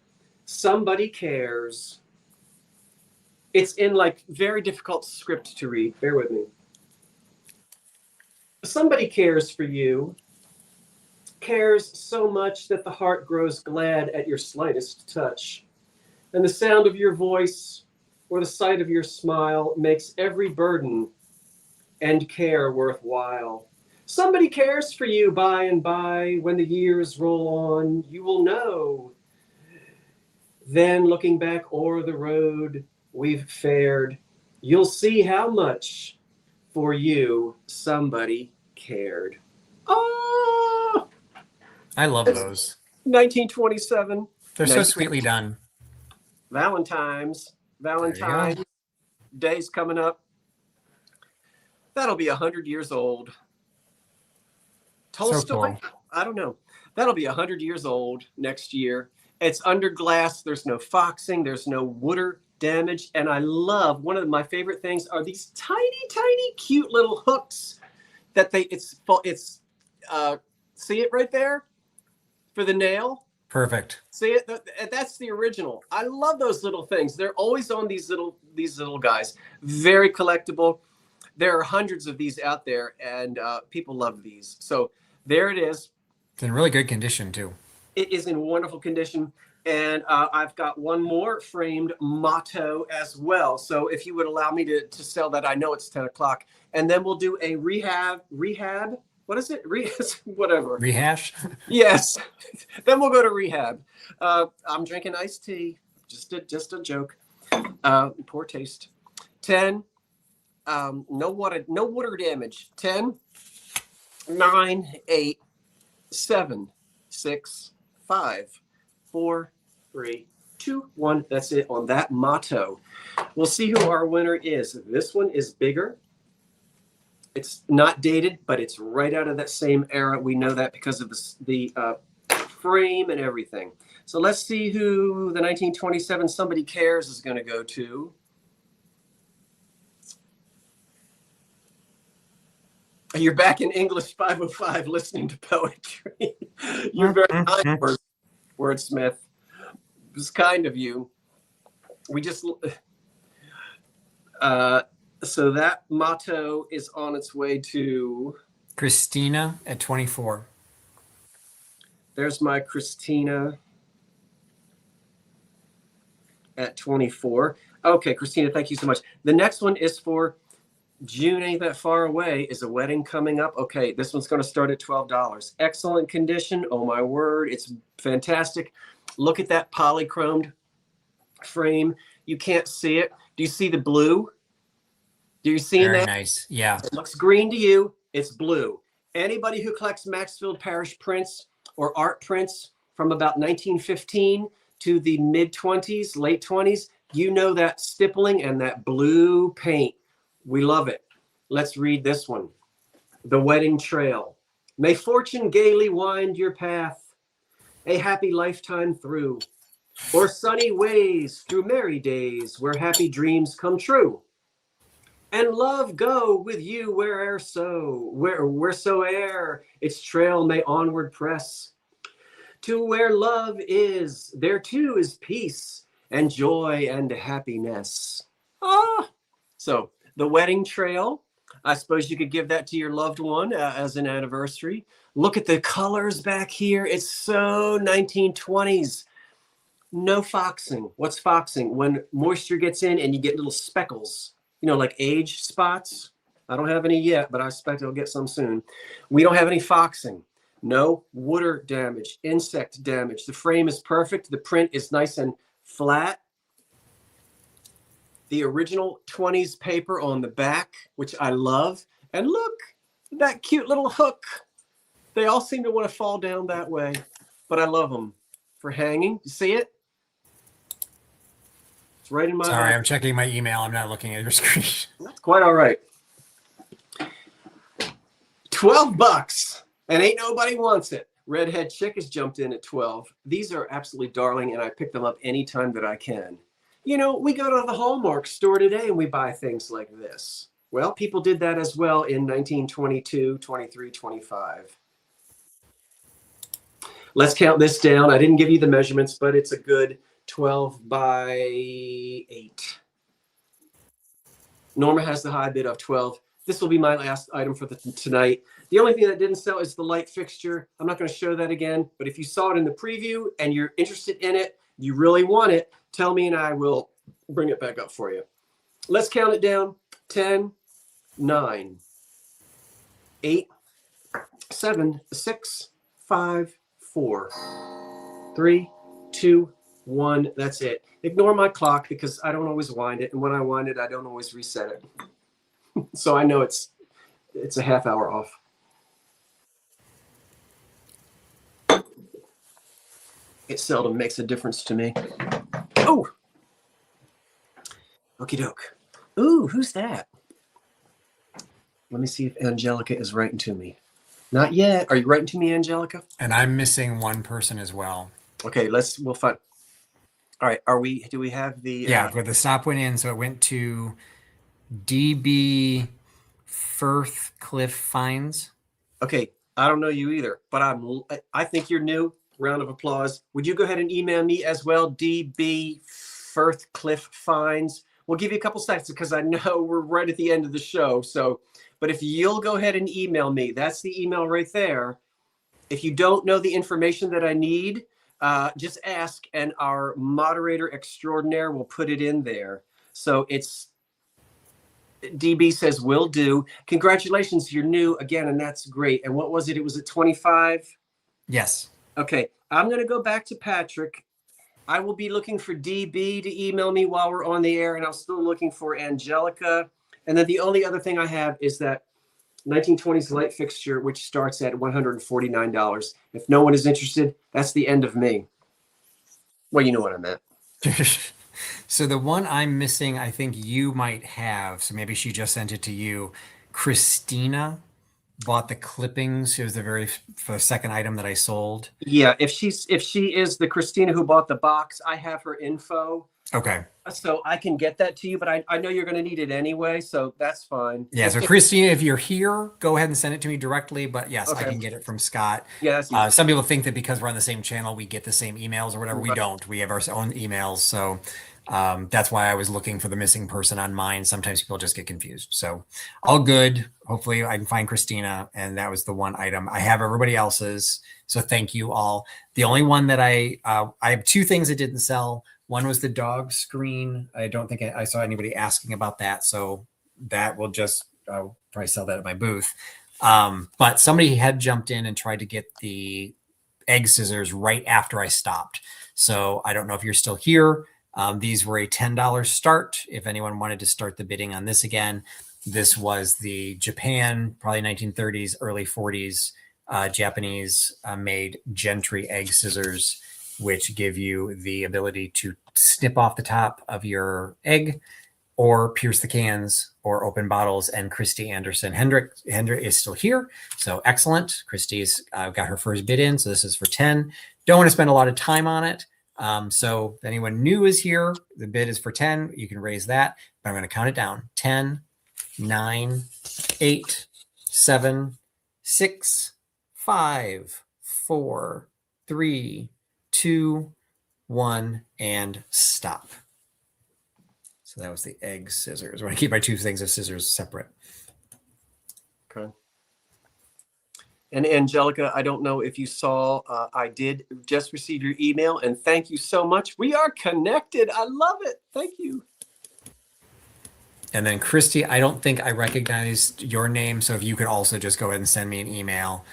A: somebody cares. It's in like very difficult script to read. Bear with me. Somebody cares for you. Cares so much that the heart grows glad at your slightest touch. And the sound of your voice or the sight of your smile makes every burden and care worthwhile. Somebody cares for you by and by. When the years roll on, you will know. Then looking back o'er the road we've fared, you'll see how much for you somebody cared. Oh!
B: I love those.
A: 1927.
B: They're so sweetly done.
A: Valentine's Day's coming up. That'll be 100 years old. Tolstoy,
B: so cool.
A: I don't know. That'll be 100 years old next year. It's under glass. There's no foxing. There's no water damage. And I love, one of my favorite things are these tiny, tiny, cute little hooks that see it right there for the nail.
B: Perfect.
A: See it? That's the original. I love those little things. They're always on these little guys. Very collectible. There are hundreds of these out there, and people love these. So there it is.
B: It's in really good condition, too.
A: It is in wonderful condition. And I've got one more framed motto as well. So if you would allow me to sell that, I know it's 10 o'clock. And then we'll do a rehab. What is it? Whatever.
B: Rehash?
A: Yes. Then we'll go to rehab. I'm drinking iced tea. Just a joke. Poor taste. 10. No water damage. 10, 9, 8, 7, 6, 5, 4, 3, 2, 1. That's it on that motto. We'll see who our winner is. This one is bigger. It's not dated, but it's right out of that same era. We know that because of the frame and everything. So let's see who the 1927 Somebody Cares is going to go to. You're back in English 505 listening to poetry. You're very kind, wordsmith. It was kind of you. We just... so that motto is on its way to...
B: Christina at 24.
A: There's my Christina at 24. Okay, Christina, thank you so much. The next one is for June. Ain't that far away. Is a wedding coming up? Okay, this one's going to start at $12. Excellent condition. Oh, my word. It's fantastic. Look at that polychromed frame. You can't see it. Do you see the blue? Do you see that?
B: Very nice. Yeah.
A: It looks green to you. It's blue. Anybody who collects Maxfield Parrish prints or art prints from about 1915 to the mid-20s, late 20s, you know that stippling and that blue paint. We love it. Let's read this one. The Wedding Trail. May fortune gaily wind your path, a happy lifetime through, or sunny ways through merry days where happy dreams come true. And love go with you wheresoe'er its trail may onward press. To where love is, there too is peace and joy and happiness. Ah! So the Wedding Trail, I suppose you could give that to your loved one as an anniversary. Look at the colors back here. It's so 1920s. No foxing. What's foxing? When moisture gets in and you get little speckles. You know, like age spots. I don't have any yet, but I expect I'll get some soon. We don't have any foxing. No water damage, insect damage. The frame is perfect. The print is nice and flat. The original 20s paper on the back, which I love. And look, that cute little hook. They all seem to want to fall down that way, but I love them for hanging. You see it? Right in my
B: Sorry, I'm checking my email. I'm not looking at your screen.
A: That's quite all right. $12 and ain't nobody wants it. Redhead Chick has jumped in at 12. These are absolutely darling, and I pick them up anytime that I can. You know, we go to the Hallmark store today and we buy things like this. Well, people did that as well in 1922, 23, 25. Let's count this down. I didn't give you the measurements, but it's a good 12 by 8. Norma has the high bid of 12. This will be my last item for tonight. The only thing that didn't sell is the light fixture. I'm not going to show that again, but if you saw it in the preview and you're interested in it, you really want it, tell me and I will bring it back up for you. Let's count it down. 10, 9, 8, 7, 6, 5, 4, 3, 2, 1. That's it. Ignore my clock because I don't always wind it, and when I wind it, I don't always reset it. So I know it's a half hour off. It seldom makes a difference to me. Oh, okie doke. Ooh, who's that? Let me see if Angelica is writing to me. Not yet. Are you writing to me, Angelica?
B: And I'm missing one person as well.
A: Okay, we'll find. All right, do we have the...
B: Yeah, but the stop went in, so it went to DB Firthcliffe Fines.
A: Okay, I don't know you either, but I think you're new. Round of applause. Would you go ahead and email me as well, DB Firthcliffe Fines? We'll give you a couple seconds because I know we're right at the end of the show. So, but if you'll go ahead and email me, that's the email right there. If you don't know the information that I need, just ask, and our moderator extraordinaire will put it in there. So it's DB says, will do. Congratulations, you're new again, and that's great. And what was it? It was at 25?
B: Yes.
A: Okay, I'm going to go back to Patrick. I will be looking for DB to email me while we're on the air, and I'm still looking for Angelica. And then the only other thing I have is that 1920s light fixture, which starts at $149. If no one is interested, that's the end of me. Well, you know what I meant.
B: So the one I'm missing, I think you might have. So maybe she just sent it to you. Christina bought the clippings. It was the second item that I sold.
A: Yeah, if she is the Christina who bought the box, I have her info.
B: Okay.
A: So I can get that to you, but I know you're going to need it anyway, so that's fine.
B: Yeah, so Christina, if you're here, go ahead and send it to me directly. But yes, I
A: Okay.
B: can get it from Scott.
A: Yeah, that's easy.
B: Some people think that because we're on the same channel, we get the same emails or whatever. We
A: Right.
B: don't. We have our own emails. So that's why I was looking for the missing person on mine. Sometimes people just get confused. So all good. Hopefully I can find Christina. And that was the one item. I have everybody else's. So thank you all. The only one that I have two things that didn't sell. One was the dog screen. I don't think I saw anybody asking about that. So that will just, I'll probably sell that at my booth. But somebody had jumped in and tried to get the egg scissors right after I stopped. So I don't know if you're still here. These were a $10 start. If anyone wanted to start the bidding on this again, this was the Japan, probably 1930s, early 40s, Japanese made gentry egg scissors, which give you the ability to snip off the top of your egg or pierce the cans or open bottles. And Christy Anderson Hendrick is still here. So excellent. Christy's got her first bid in. So this is for 10. Don't want to spend a lot of time on it. So if anyone new is here, the bid is for 10. You can raise that, but I'm going to count it down. 10, 9, 8, 7, 6, 5, 4, 3, 2, 1, and stop. So that was the egg scissors. I want to keep my two things of scissors separate.
A: Okay. And Angelica, I don't know if you saw, I did just receive your email, and thank you so much. We are connected. I love it. Thank you.
B: And then Christy, I don't think I recognized your name. So if you could also just go ahead and send me an email.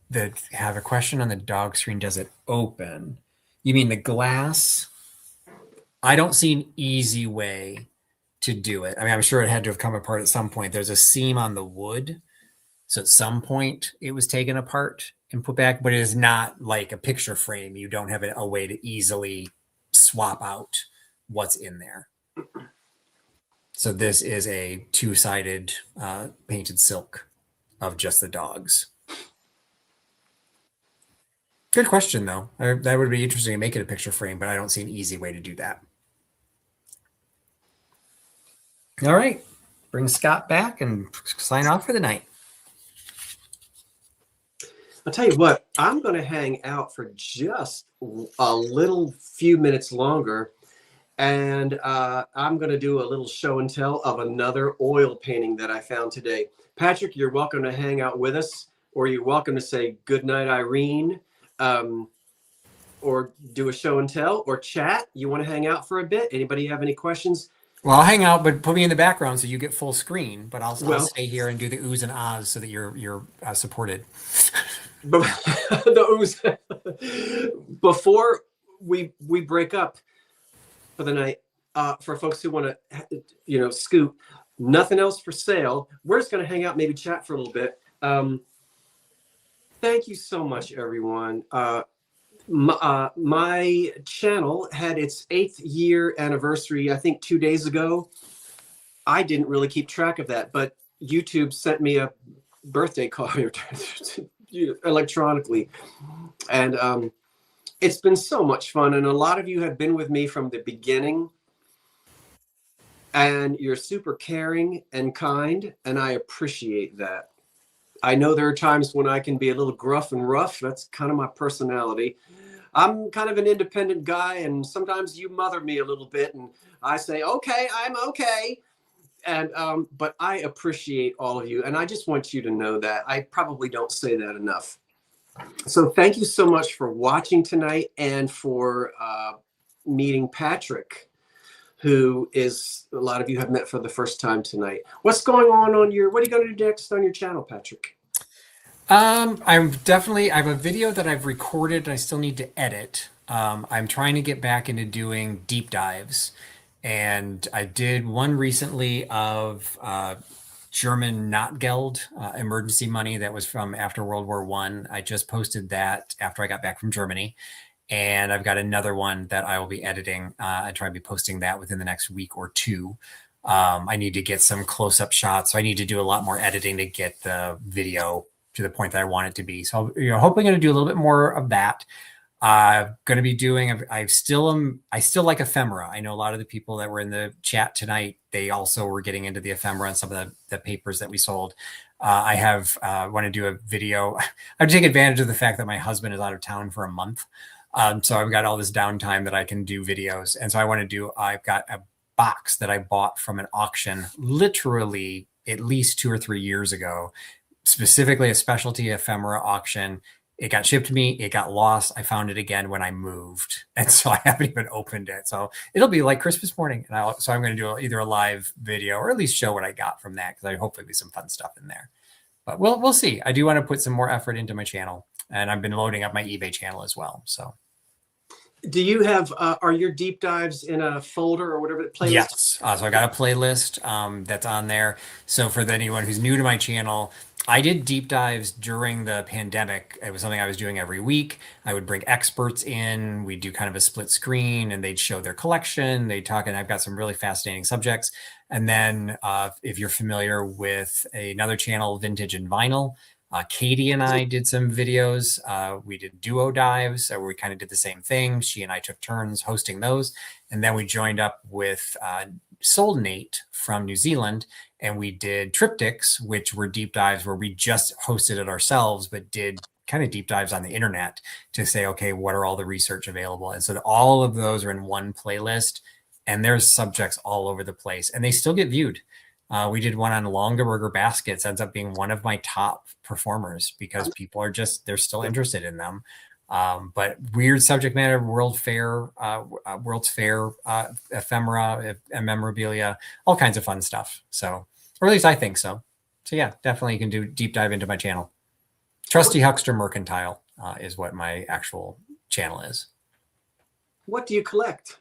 B: That have a question on the dog screen. Does it open? You mean the glass? I don't see an easy way to do it. I mean, I'm sure it had to have come apart at some point. There's a seam on the wood. So at some point it was taken apart and put back, but it is not like a picture frame. You don't have a way to easily swap out what's in there. So this is a two-sided painted silk of just the dogs. Good question, though. That would be interesting to make it a picture frame, but I don't see an easy way to do that. All right. Bring Scott back and sign off for the night.
A: I'll tell you what, I'm going to hang out for just a little few minutes longer, and I'm going to do a little show and tell of another oil painting that I found today. Patrick, you're welcome to hang out with us, or you're welcome to say good night, Irene. Or do a show and tell or chat. You want to hang out for a bit? Anybody have any questions?
B: Well, I'll hang out, but put me in the background so you get full screen. But I'll stay here and do the oohs and ahs so that you're supported.
A: The oohs. Before we break up for the night, for folks who want to, scoop, nothing else for sale. We're just going to hang out, maybe chat for a little bit. Thank you so much, everyone. My channel had its 8th year anniversary, I think 2 days ago. I didn't really keep track of that, but YouTube sent me a birthday card electronically. And it's been so much fun. And a lot of you have been with me from the beginning. And you're super caring and kind, and I appreciate that. I know there are times when I can be a little gruff and rough. That's kind of my personality. I'm kind of an independent guy, and sometimes you mother me a little bit, and I say, okay, I'm okay. And but I appreciate all of you, and I just want you to know that. I probably don't say that enough. So thank you so much for watching tonight and for meeting Patrick, who is, a lot of you have met for the first time tonight. What's going on what are you going to do next on your channel, Patrick?
B: I have a video that I've recorded. I still need to edit. I'm trying to get back into doing deep dives. And I did one recently of German Notgeld, emergency money that was from after World War One. I just posted that after I got back from Germany. And I've got another one that I will be editing. I try to be posting that within the next week or two. I need to get some close-up shots. So I need to do a lot more editing to get the video to the point that I want it to be. So, hopefully going to do a little bit more of that. Going to be doing, I still like ephemera. I know a lot of the people that were in the chat tonight, they also were getting into the ephemera and some of the papers that we sold. I want to do a video. I take advantage of the fact that my husband is out of town for a month. So I've got all this downtime that I can do videos. And so I've got a box that I bought from an auction literally at least 2 or 3 years ago, specifically a specialty ephemera auction. It got shipped to me. It got lost. I found it again when I moved. And so I haven't even opened it. So it'll be like Christmas morning. And so I'm going to do either a live video or at least show what I got from that, because I hopefully be some fun stuff in there. But we'll see. I do want to put some more effort into my channel. And I've been loading up my eBay channel as well. So
A: do you have, are your deep dives in a folder or whatever playlist?
B: yes. So I got a playlist that's on there. So for anyone who's new to my channel, I did deep dives during the pandemic. It was something I was doing every week. I would bring experts in. We'd do kind of a split screen and they'd show their collection. They'd talk, and I've got some really fascinating subjects. And then if you're familiar with another channel, Vintage and Vinyl, Katie and I did some videos. We did duo dives where we kind of did the same thing. She and I took turns hosting those. And then we joined up with Soul Nate from New Zealand, and we did triptychs, which were deep dives where we just hosted it ourselves, but did kind of deep dives on the internet to say, okay, what are all the research available? And so all of those are in one playlist, and there's subjects all over the place, and they still get viewed. We did one on Longaberger baskets, ends up being one of my top performers because people are they're still interested in them. But weird subject matter, World's Fair, ephemera, and memorabilia, all kinds of fun stuff. So, or at least I think so. So yeah, definitely you can do deep dive into my channel. Trusty Huckster Mercantile is what my actual channel is.
A: What do you collect?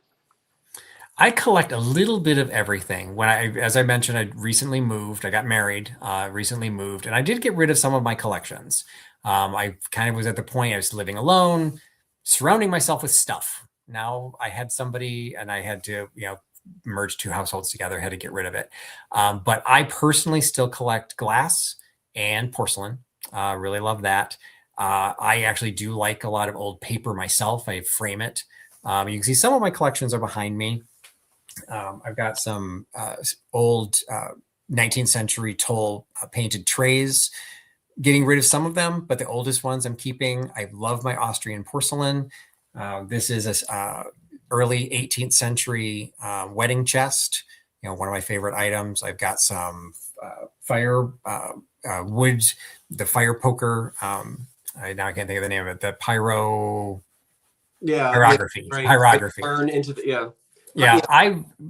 B: I collect a little bit of everything. As I mentioned, I recently moved. I got married, recently moved, and I did get rid of some of my collections. I kind of was at the point I was living alone, surrounding myself with stuff. Now I had somebody, and I had to, merge two households together. Had to get rid of it. But I personally still collect glass and porcelain. Really love that. I actually do like a lot of old paper myself. I frame it. You can see some of my collections are behind me. I've got some old 19th century toll painted trays, getting rid of some of them, but the oldest ones I'm keeping. I love my Austrian porcelain. This is a early 18th century wedding chest, one of my favorite items. I've got some fire wood, the fire poker. Now I can't think of the name of it. The pyrography.
A: Right.
B: Pyrography.
A: Burn into the
B: Yeah,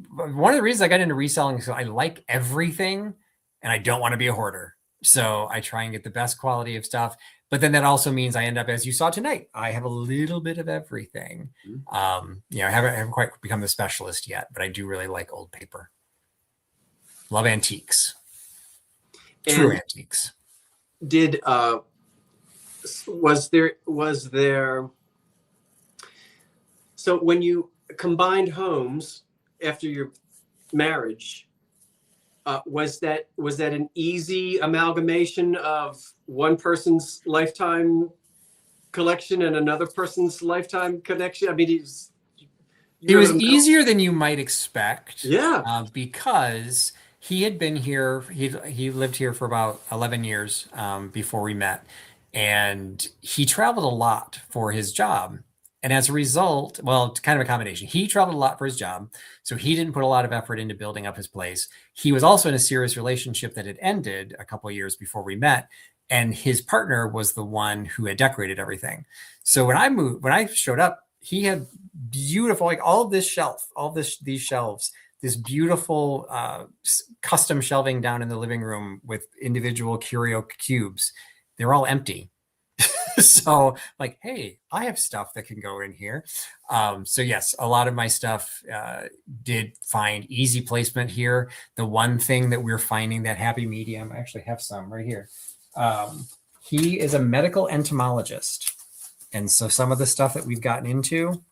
B: one of the reasons I got into reselling is I like everything and I don't want to be a hoarder. So I try and get the best quality of stuff. But then that also means I end up, as you saw tonight, I have a little bit of everything. I haven't quite become the specialist yet, but I do really like old paper. Love antiques. True antiques.
A: Was there so when you combined homes after your marriage, was that an easy amalgamation of one person's lifetime collection and another person's lifetime connection? I mean,
B: it was easier than you might expect.
A: Yeah,
B: because he had been here. He lived here for about 11 years before we met, and he traveled a lot for his job. And as a result, well, it's kind of a combination. He traveled a lot for his job, so he didn't put a lot of effort into building up his place. He was also in a serious relationship that had ended a couple of years before we met, and his partner was the one who had decorated everything. So when I showed up, he had beautiful, like all of this shelf, these shelves, this beautiful custom shelving down in the living room with individual curio cubes. They're all empty. So like, hey, I have stuff that can go in here. So yes, a lot of my stuff did find easy placement here. The one thing that we're finding, that happy medium, I actually have some right here. He is a medical entomologist. And so some of the stuff that we've gotten into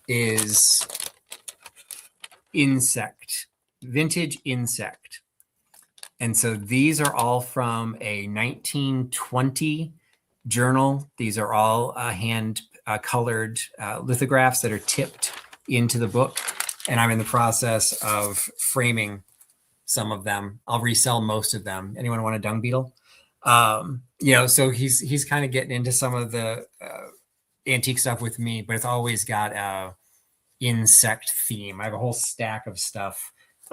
B: is vintage insect. And so these are all from a 1920 journal. These are all hand colored lithographs that are tipped into the book. And I'm in the process of framing some of them. I'll resell most of them. Anyone want a dung beetle? So he's kind of getting into some of the antique stuff with me, but it's always got a insect theme. I have a whole stack of stuff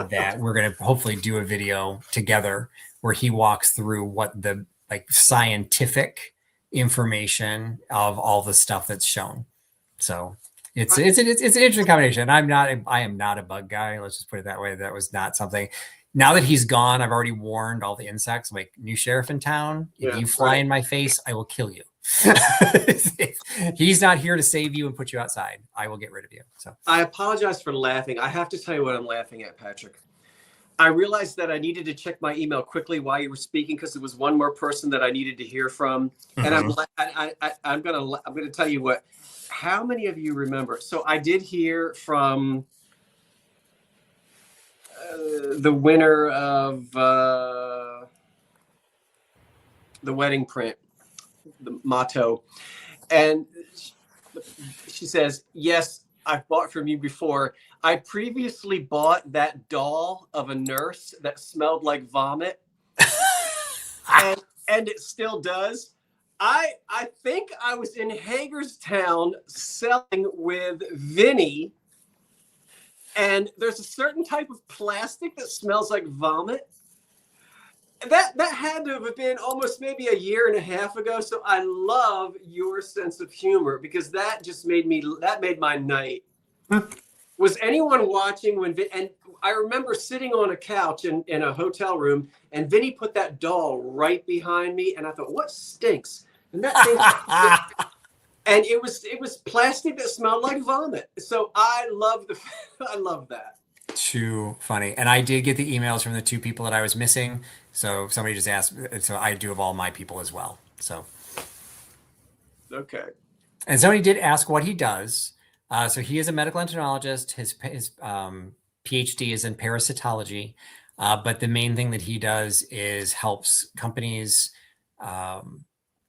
B: that we're going to hopefully do a video together where he walks through what the like scientific information of all the stuff that's shown. So it's an interesting combination. I am not a bug guy. Let's just put it that way. That was not something. Now that he's gone, I've already warned all the insects, like new sheriff in town. If you fly in my face, I will kill you. He's not here to save you and put you outside. I will get rid of you. So
A: I apologize for laughing. I have to tell you what I'm laughing at, Patrick. I realized that I needed to check my email quickly while you were speaking because there was one more person that I needed to hear from, and I'm gonna tell you what. How many of you remember? So I did hear from the winner of the wedding print, the motto, and she says, yes, I've bought from you before. I previously bought that doll of a nurse that smelled like vomit, and it still does. I think I was in Hagerstown selling with Vinny, and there's a certain type of plastic that smells like vomit. That had to have been almost maybe a year and a half ago. So I love your sense of humor because that just made my night. Was anyone watching when and I remember sitting on a couch in a hotel room, and Vinny put that doll right behind me, and I thought, what stinks? And that thing, and it was plastic that smelled like vomit. So I love that.
B: Too funny. And I did get the emails from the two people that I was missing. So somebody just asked. So I do have all my people as well. So
A: okay.
B: And somebody did ask what he does. So he is a medical entomologist. His PhD is in parasitology, but the main thing that he does is helps companies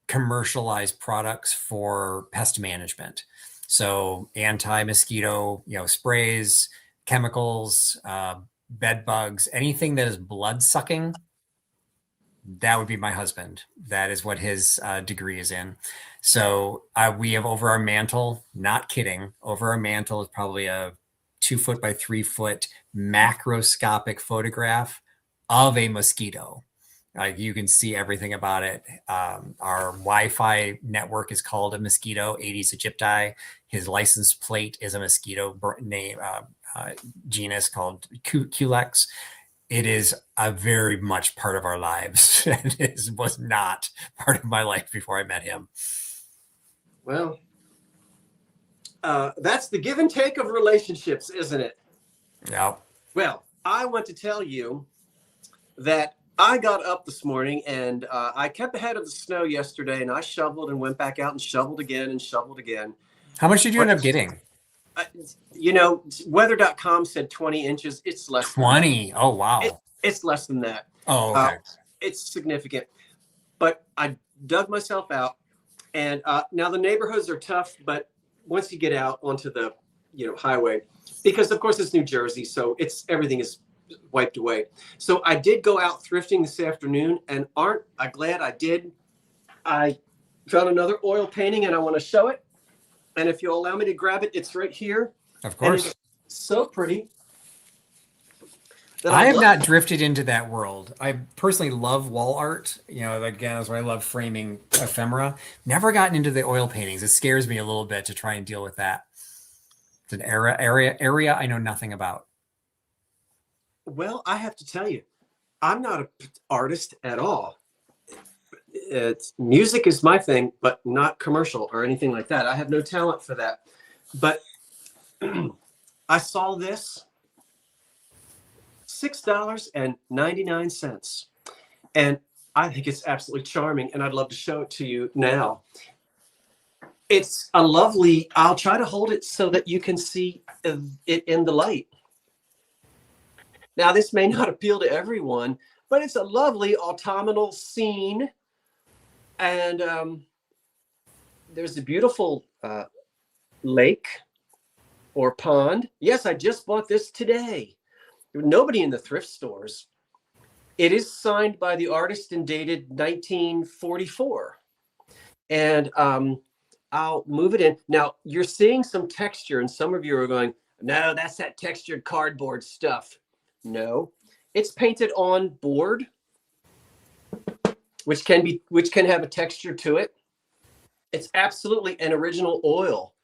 B: commercialize products for pest management. So anti-mosquito, sprays, chemicals, bed bugs, anything that is blood sucking. That would be my husband. That is what his degree is in. So we have over our mantle, not kidding, over our mantle is probably a 2 foot by 3 foot macroscopic photograph of a mosquito. Like you can see everything about it. Our Wi-Fi network is called a mosquito, Aedes aegypti. His license plate is a mosquito name genus called Culex. It is a very much part of our lives. It was not part of my life before I met him.
A: Well, that's the give and take of relationships, isn't it?
B: Yeah.
A: Well, I want to tell you that I got up this morning and I kept ahead of the snow yesterday, and I shoveled and went back out and shoveled again and shoveled again.
B: How much did you end up getting?
A: Weather.com said 20 inches. It's less
B: 20. Oh, wow.
A: It's less than that.
B: Oh, okay.
A: It's significant. But I dug myself out. And now the neighborhoods are tough, but once you get out onto the highway, because of course it's New Jersey, so everything is wiped away. So I did go out thrifting this afternoon, and aren't I glad I did? I found another oil painting, and I want to show it. And if you'll allow me to grab it, it's right here.
B: Of course.
A: It's so pretty.
B: I have not drifted into that world. I personally love wall art. Again, that's why I love framing ephemera. Never gotten into the oil paintings. It scares me a little bit to try and deal with that. It's an area I know nothing about.
A: Well, I have to tell you, I'm not an artist at all. music is my thing, but not commercial or anything like that. I have no talent for that. But I saw this $6.99. And I think it's absolutely charming. And I'd love to show it to you now. It's a lovely, I'll try to hold it so that you can see it in the light. Now, this may not appeal to everyone, but it's a lovely autumnal scene. And there's a beautiful lake or pond. Yes, I just bought this today. Nobody in the thrift stores. It is signed by the artist and dated 1944. And I'll move it in. Now, you're seeing some texture, and some of you are going, no, that's that textured cardboard stuff. No, it's painted on board, which can have a texture to it. It's absolutely an original oil,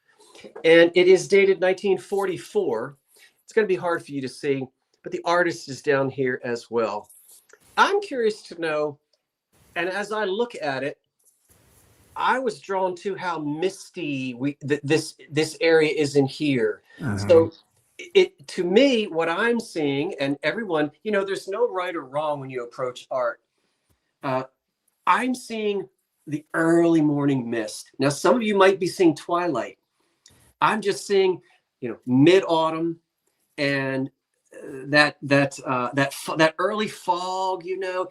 A: and it is dated 1944. It's going to be hard for you to see, but the artist is down here as well. I'm curious to know, and as I look at it, I was drawn to how misty this area is in here. So it, to me, what I'm seeing, and everyone, you know, there's no right or wrong when you approach art. I'm seeing the early morning mist. Now, some of you might be seeing twilight. I'm just seeing, you know, mid-autumn and that early fog, you know.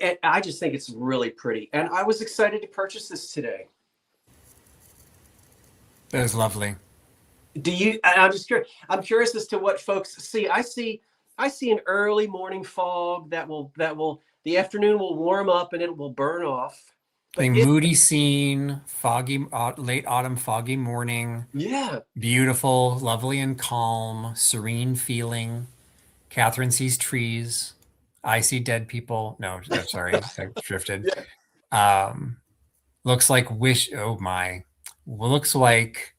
A: And I just think it's really pretty. And I was excited to purchase this today.
B: That is lovely.
A: I'm just curious. I'm curious as to what folks see. I see an early morning fog that will the afternoon will warm up and it will burn off.
B: A moody scene, foggy, late autumn, foggy morning.
A: Yeah.
B: Beautiful, lovely and calm, serene feeling. Catherine sees trees. I see dead people. No, I'm sorry, I drifted. Yeah. Looks like looks like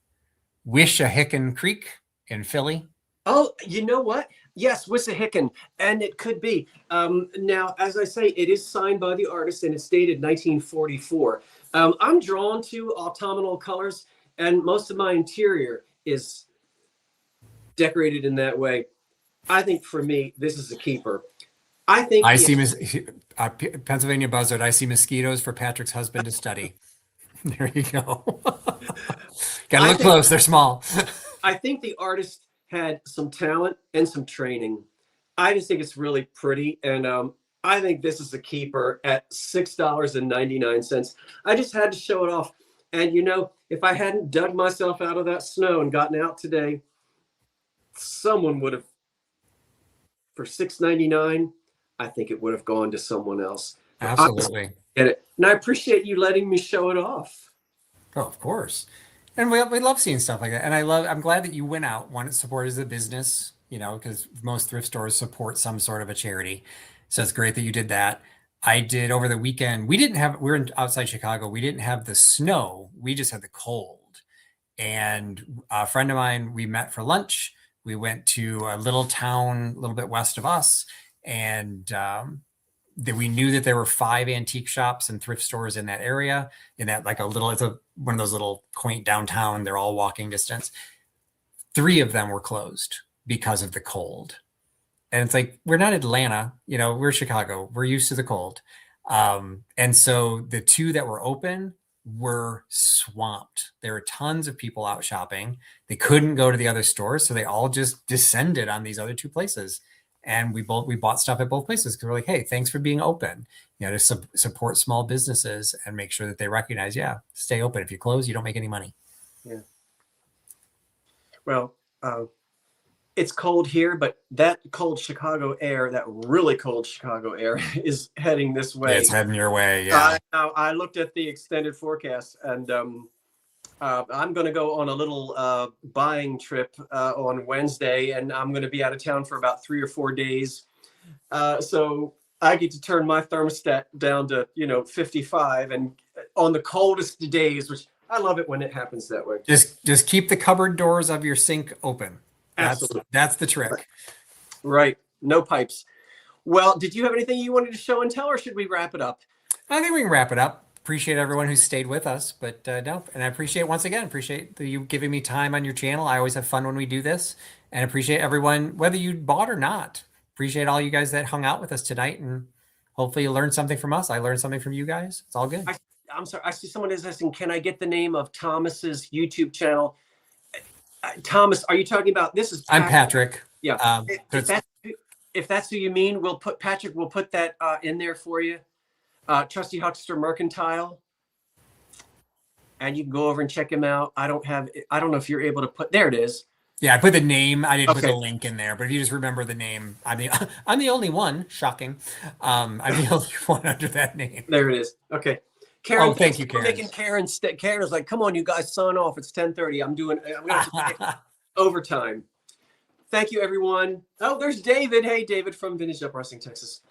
B: Wissahickon Creek in Philly.
A: Oh, you know what? Yes, Wissahickon, and it could be. Now, as I say, it is signed by the artist, and it's dated 1944. I'm drawn to autumnal colors, and most of my interior is decorated in that way. I think for me, this is a keeper. I think
B: see Pennsylvania buzzard. I see mosquitoes for Patrick's husband to study. There you go. Gotta look close. They're small.
A: I think the artist had some talent and some training. I just think it's really pretty. And I think this is a keeper at $6.99. I just had to show it off. And, you know, if I hadn't dug myself out of that snow and gotten out today, someone would have, for $6.99, I think it would have gone to someone else.
B: Absolutely.
A: Get it. And I appreciate you letting me show it off.
B: Oh, of course. And we love seeing stuff like that. And I'm glad that you went out, one, supported the business, you know, because most thrift stores support some sort of a charity. So it's great that you did that. I did over the weekend. We're outside Chicago. We didn't have the snow. We just had the cold. And a friend of mine, we met for lunch. We went to a little town a little bit west of us. And we knew that there were 5 antique shops and thrift stores in that area, in that like one of those little quaint downtown, they're all walking distance. 3 of them were closed because of the cold. And it's like, we're not Atlanta, you know, we're Chicago, we're used to the cold. And so the 2 that were open were swamped. There were tons of people out shopping. They couldn't go to the other stores. So they all just descended on these other 2 places. And we bought stuff at both places because we're like, hey, thanks for being open, you know, to support small businesses and make sure that they recognize, stay open. If you close, you don't make any money.
A: Yeah. Well, it's cold here, but that cold Chicago air, that really cold Chicago air is heading this way.
B: It's heading your way. Yeah.
A: I looked at the extended forecast, and I'm going to go on a little buying trip on Wednesday, and I'm going to be out of town for about 3 or 4 days. So I get to turn my thermostat down to, 55, and on the coldest days, which I love it when it happens that way.
B: Just keep the cupboard doors of your sink open. That's the trick.
A: Right. No pipes. Well, did you have anything you wanted to show and tell, or should we wrap it up?
B: I think we can wrap it up. Appreciate everyone who stayed with us, but no, and I appreciate you giving me time on your channel. I always have fun when we do this, and appreciate everyone, whether you bought or not. Appreciate all you guys that hung out with us tonight, and hopefully you learned something from us. I learned something from you guys. It's all good.
A: I'm sorry. I see someone is asking, can I get the name of Thomas's YouTube channel? Thomas, are you talking about, this is
B: I'm Patrick.
A: Yeah. If that's who you mean, we'll put that in there for you. Trusty Huckster Mercantile. And you can go over and check him out. I don't know if you're able to put, there it is.
B: Yeah, I put the name. I didn't put the link in there, but if you just remember the name, I'm the only one. Shocking. I'm the only one under that name.
A: There it is. Okay. Karen,
B: thank you, Karen.
A: Making Karen was like, come on, you guys, sign off. It's 10:30. I'm going to overtime. Thank you, everyone. Oh, there's David. Hey, David from Vintage Up Wrestling, Texas.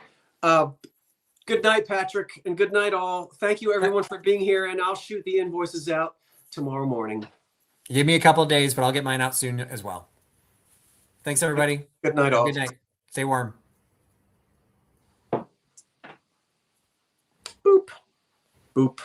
A: Good night, Patrick, and good night, all. Thank you, everyone, for being here, and I'll shoot the invoices out tomorrow morning.
B: Give me a couple of days, but I'll get mine out soon as well. Thanks, everybody.
A: Good night, all.
B: Good night. Stay warm.
A: Boop. Boop.